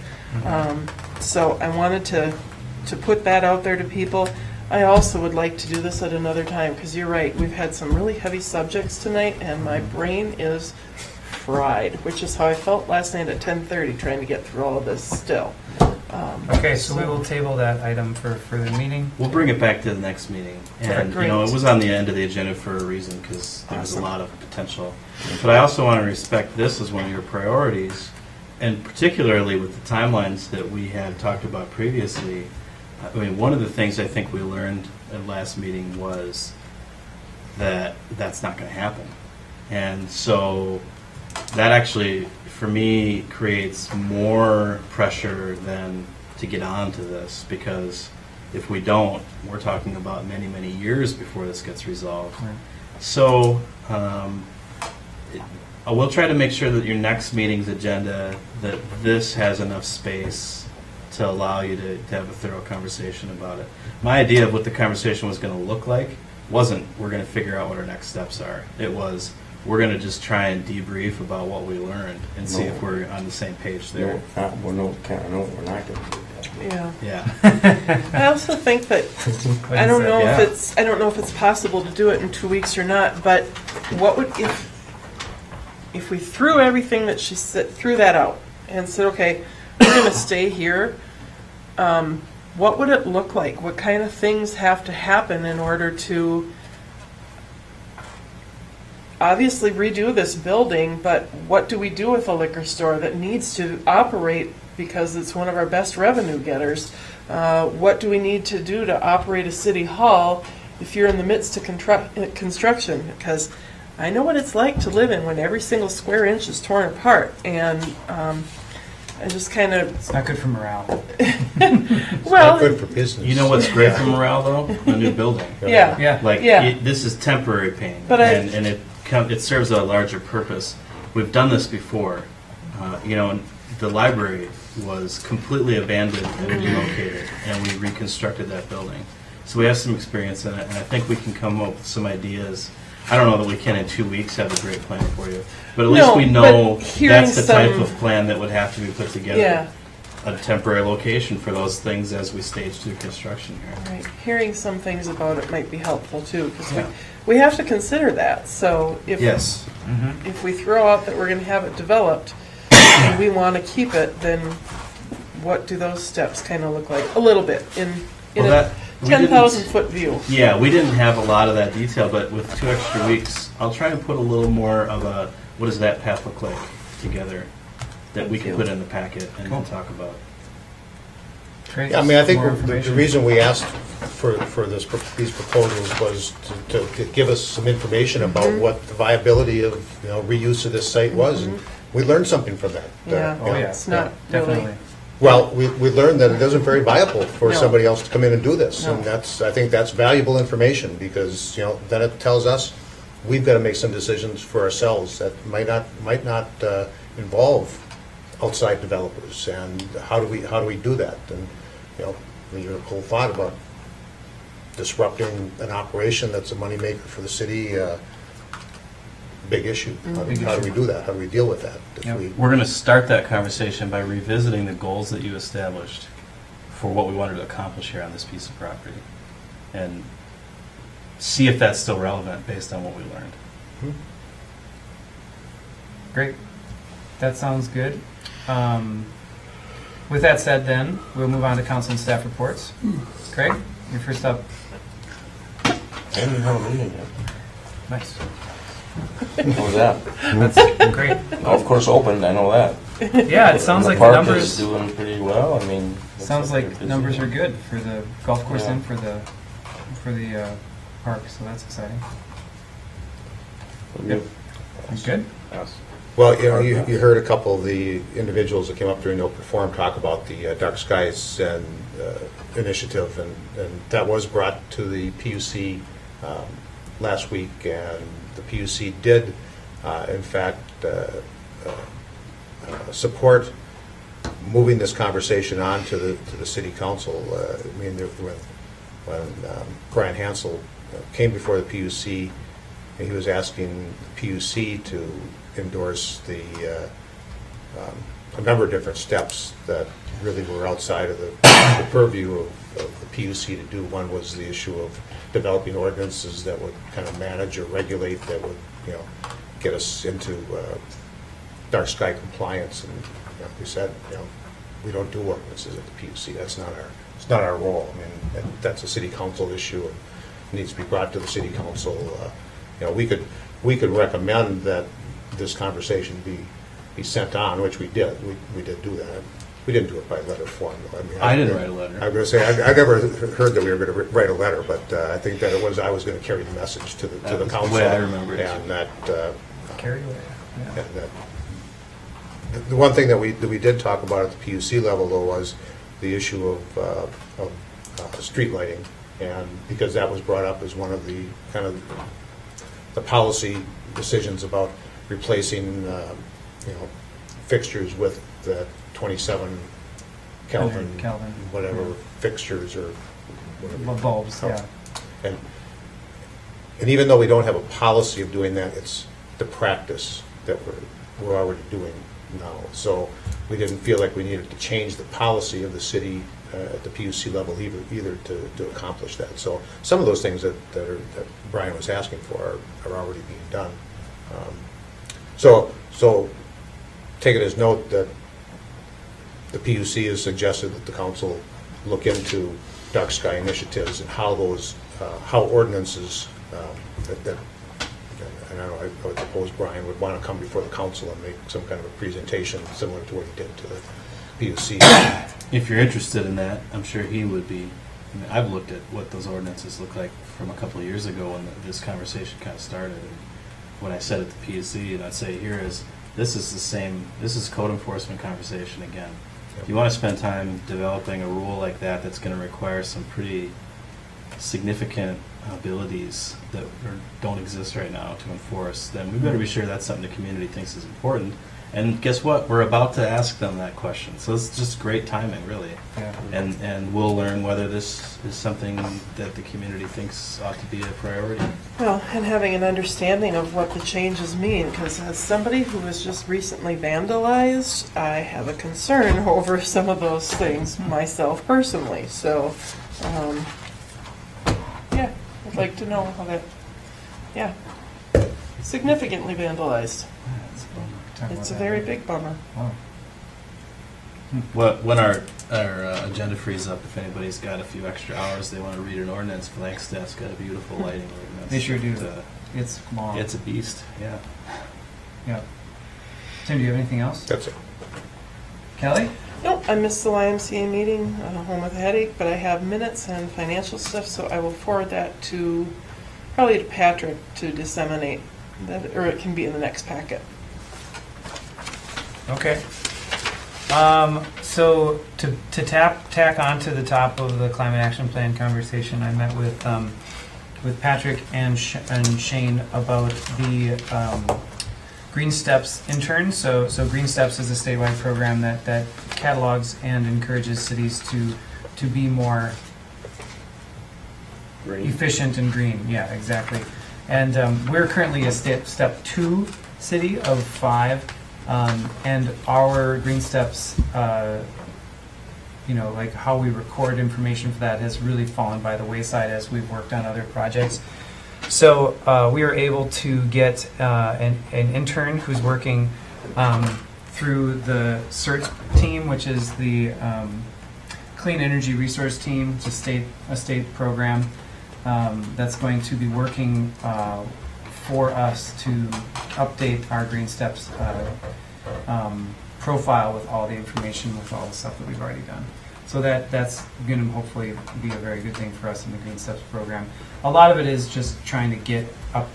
So I wanted to put that out there to people. I also would like to do this at another time, because you're right, we've had some really heavy subjects tonight, and my brain is fried, which is how I felt last night at 10:30, trying to get through all of this still.
Okay, so we will table that item for the meeting.
We'll bring it back to the next meeting. And, you know, it was on the end of the agenda for a reason, because there was a lot of potential. But I also want to respect this as one of your priorities, and particularly with the timelines that we had talked about previously. I mean, one of the things I think we learned at last meeting was that that's not going to happen. And so that actually, for me, creates more pressure than to get on to this, because if we don't, we're talking about many, many years before this gets resolved.
Right.
So I will try to make sure that your next meeting's agenda, that this has enough space to allow you to have a thorough conversation about it. My idea of what the conversation was going to look like wasn't we're going to figure out what our next steps are. It was we're going to just try and debrief about what we learned and see if we're on the same page there.
We're not going to do that.
Yeah. I also think that I don't know if it's possible to do it in 2 weeks or not. But what would if we threw everything that she said, threw that out and said, okay, we're going to stay here. What would it look like? What kind of things have to happen in order to obviously redo this building, but what do we do with a liquor store that needs to operate because it's one of our best revenue getters? What do we need to do to operate a city hall if you're in the midst of construction? Because I know what it's like to live in when every single square inch is torn apart, and I just kind of...
It's not good for morale.
Well,
not good for business.
You know what's great for morale, though? A new building.
Yeah.
Like, this is temporary pain,
But
and it serves a larger purpose. We've done this before. You know, the library was completely abandoned and relocated, and we reconstructed that building. So we have some experience in it, and I think we can come up with some ideas. I don't know that we can in 2 weeks have a great plan for you, but at least we know that's the type of plan that would have to be put together.
Yeah.
A temporary location for those things as we stage through construction here.
Right. Hearing some things about it might be helpful too, because we have to consider that. So if if we throw out that we're going to have it developed and we want to keep it, then what do those steps kind of look like? A little bit in a 10,000 foot view.
Yeah, we didn't have a lot of that detail, but with 2 extra weeks, I'll try to put a little more of a what does that path look like together that we can put in the packet and talk about.
Great.
Yeah, I mean, I think the reason we asked for these proposals was to give us some information about what the viability of reuse of this site was, and we learned something from that.
It's not
definitely.
Really.
Well, we learned that it isn't very viable for somebody else to come in and do this, and I think that's valuable information, because then it tells us we've got to make some decisions for ourselves that might not involve outside developers, and how do we do that? And you know, your whole thought about disrupting an operation that's a moneymaker for the city, big issue. How do we do that? How do we deal with that? If
We're going to start that conversation by revisiting the goals that you established for what we wanted to accomplish here on this piece of property, and see if that's still relevant based on what we learned.
Great. That sounds good. With that said, then, we'll move on to council and staff reports. Craig, you're first up.
I didn't have a meeting yet.
Nice.
How was that?
That's great.
Golf course opened, I know that.
Yeah, it sounds like the
park
numbers
is doing pretty well. I mean,
sounds
they're
like
busy.
numbers are good for the golf course
Yeah.
and for the park, so that's exciting.
Good.
Good.
Yes.
Well, you know, you heard a couple of the individuals that came up during the open forum talk about the Dark Skies and initiative, and that was brought to the PUC last week, and the PUC did, in fact, support moving this conversation on to the city council. I mean, when Brian Hansel came before the PUC, he was asking the PUC to endorse a number of different steps that really were outside of the purview of the PUC to do. One was the issue of developing ordinances that would kind of manage or regulate, that would, you know, get us into dark sky compliance. And you know, we said, you know, we don't do ordinances at the PUC. It's not our role. I mean, that's a city council issue. It needs to be brought to the city council. You know, we could recommend that this conversation be sent on, which we did. We did do that. We didn't do it by letter form, though. I mean,
I didn't write a letter.
I was going to say, I never heard that we were going to write a letter, but I think that I was going to carry the message to the council.
The way I remember it.
And that,
Carry away. Yeah.
and that, the one thing that we did talk about at the PUC level, though, was the issue of street lighting, and because that was brought up as one of the kind of the policy decisions about replacing, fixtures with the 27 Kelvin, whatever fixtures or whatever.
Bulbs, yeah.
And even though we don't have a policy of doing that, it's the practice that we're already doing now. So we didn't feel like we needed to change the policy of the city at the PUC level either to accomplish that. So some of those things that Brian was asking for are already being done. So take it as note that the PUC has suggested that the council look into dark sky initiatives and how those, how ordinances and I would suppose Brian would want to come before the council and make some kind of a presentation similar to what he did to the PUC.
If you're interested in that, I'm sure he would be. I mean, I've looked at what those ordinances look like from a couple of years ago when this conversation kind of started. And when I said at the PUC, and I'd say, this is code enforcement conversation again. If you want to spend time developing a rule like that that's going to require some pretty significant abilities that don't exist right now to enforce, then we better be sure that's something the community thinks is important. And guess what? We're about to ask them that question. So it's just great timing, really.
Yeah.
And we'll learn whether this is something that the community thinks ought to be a priority.
Well, and having an understanding of what the changes mean, because as somebody who was just recently vandalized, I have a concern over some of those things myself personally. So, yeah, I'd like to know how that, significantly vandalized. It's a very big bummer.
Well, when our agenda frees up, if anybody's got a few extra hours they want to read an ordinance, Flagstaff's got a beautiful lighting ordinance.
They sure do. It's long.
It's a beast, yeah.
Yeah. Tim, do you have anything else?
That's it.
Kelly?
Nope, I missed the YMCA meeting, home with a headache, but I have minutes and financial stuff, so I will forward that probably to Patrick to disseminate, that, or it can be in the next packet.
Okay. So to tack on to the top of the climate action plan conversation, I met with Patrick and Shane about the Green Steps interns. So Green Steps is a statewide program that catalogs and encourages cities to to be more
Green.
efficient and green. Yeah, exactly. And we're currently a step 2 city of 5, and our green steps, like how we record information for that has really fallen by the wayside as we've worked on other projects. So we were able to get an intern who's working through the CERT team, which is the Clean Energy Resource Team. It's a state program that's going to be working for us to update our Green Steps profile with all the information, with all the stuff that we've already done. So that's going to hopefully be a very good thing for us in the Green Steps program. A lot of it is just trying to get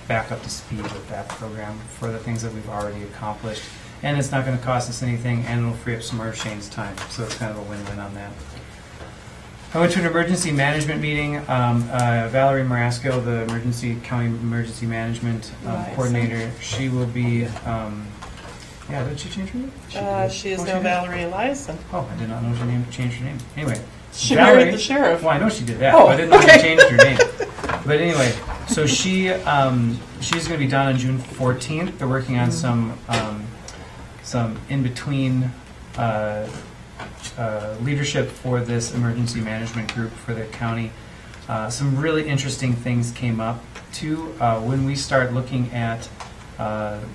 back up to speed with that program for the things that we've already accomplished. And it's not going to cost us anything, and it'll free up some more of Shane's time. So it's kind of a win-win on that. I went to an emergency management meeting. Valerie Marasco, the county emergency management coordinator, she will be. Did she change her name?
She is now Valerie Eliason.
Oh, I did not know she changed her name. Anyway,
she married the sheriff.
Well, I know she did that, but I didn't know she changed her name. But anyway, so she's going to be done on June 14th. They're working on some in between. Leadership for this emergency management group for the county. Some really interesting things came up too. When we start looking at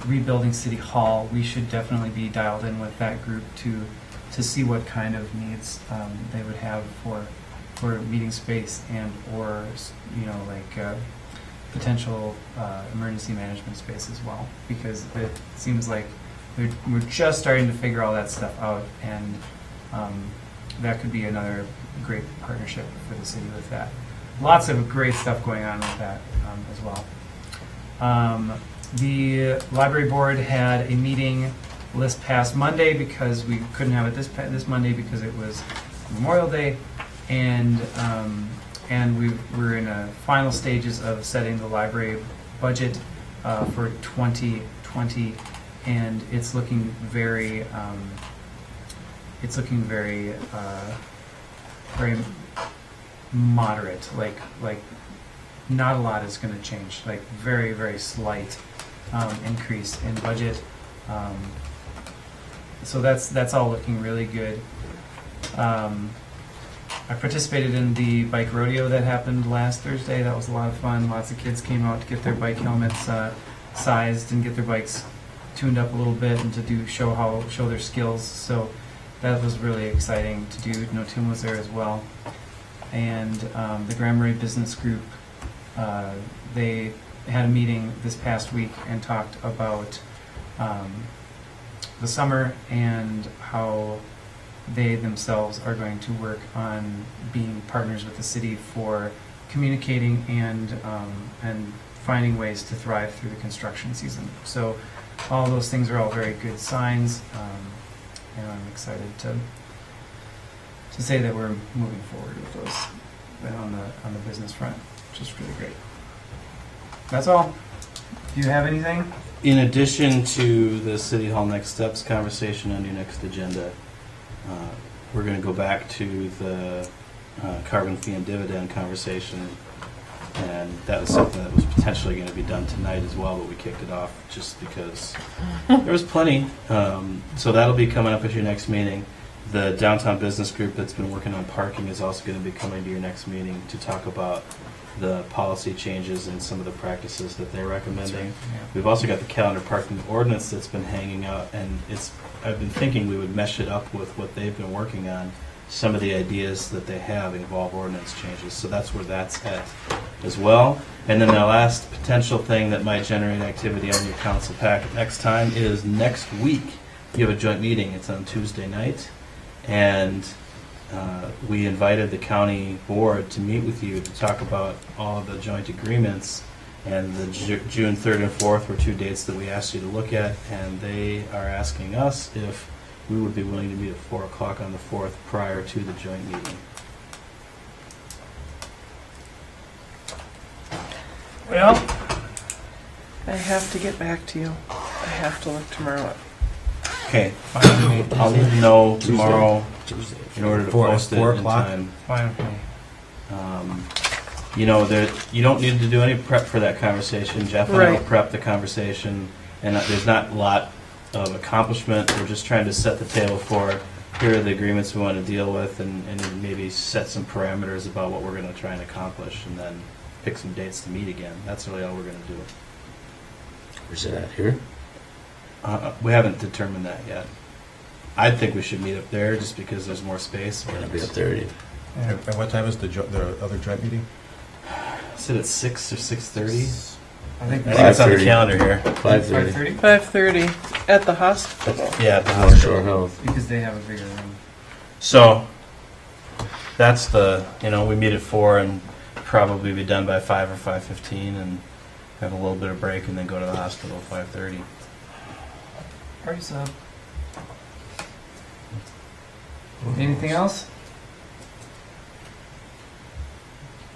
rebuilding City Hall, we should definitely be dialed in with that group to see what kind of needs they would have for meeting space and or potential emergency management space as well, because it seems like we're just starting to figure all that stuff out, and that could be another great partnership for the city with that. Lots of great stuff going on with that as well. The library board had a meeting this past Monday because we couldn't have it this Monday because it was Memorial Day, and we're in the final stages of setting the library budget for 2020, and it's looking very very moderate. Like not a lot is going to change. Like very, very slight increase in budget. So that's all looking really good. I participated in the bike rodeo that happened last Thursday. That was a lot of fun. Lots of kids came out to get their bike helmets sized and get their bikes tuned up a little bit and to show their skills. So that was really exciting to do. No, Tim was there as well. And the Grand Marais Business Group, they had a meeting this past week and talked about the summer and how they themselves are going to work on being partners with the city for communicating and finding ways to thrive through the construction season. So all those things are all very good signs, and I'm excited to say that we're moving forward with those on the business front, which is really great. That's all. Do you have anything?
In addition to the City Hall Next Steps conversation on your next agenda, we're going to go back to the carbon fee and dividend conversation, and that was something that was potentially going to be done tonight as well, but we kicked it off just because there was plenty. So that'll be coming up at your next meeting. The Downtown Business Group that's been working on parking is also going to be coming to your next meeting to talk about the policy changes and some of the practices that they're recommending.
Yeah.
We've also got the calendar parking ordinance that's been hanging out, and I've been thinking we would mesh it up with what they've been working on. Some of the ideas that they have involve ordinance changes, so that's where that's at as well. And then the last potential thing that might generate activity on your council packet next time is next week. You have a joint meeting. It's on Tuesday night, and we invited the county board to meet with you to talk about all of the joint agreements, and the June 3rd and 4th were two dates that we asked you to look at, and they are asking us if we would be willing to meet at 4 o'clock on the 4th prior to the joint meeting.
Well, I have to get back to you. I have to look tomorrow.
Okay, I'll let you know tomorrow in order to
Four-
post it
4
in
o'clock?
time.
Fine with me.
You know, you don't need to do any prep for that conversation. Jeff and I will
Right.
prep the conversation, and there's not a lot of accomplishment. We're just trying to set the table for, here are the agreements we want to deal with, and maybe set some parameters about what we're going to try and accomplish, and then pick some dates to meet again. That's really all we're going to do.
Where's it at, here?
We haven't determined that yet. I think we should meet up there just because there's more space.
We're gonna be up there.
At what time is the other joint meeting?
Is it at 6 or 6:30?
I think
it's on the
5:30.
calendar here.
5:30.
5:30 at the hospital.
Yeah, at the
North Shore
hospital.
Health.
Because they have a bigger room.
So that's we meet at 4 and probably be done by 5 or 5:15 and have a little bit of break and then go to the hospital at 5:30.
Party's up. Anything else?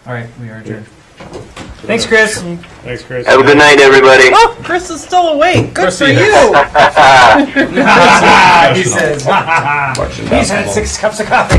All right, we are adjourned. Thanks, Chris.
Thanks, Chris.
Have a good night, everybody.
Oh, Chris is still awake. Good for you.
He says, he's had 6 cups of coffee.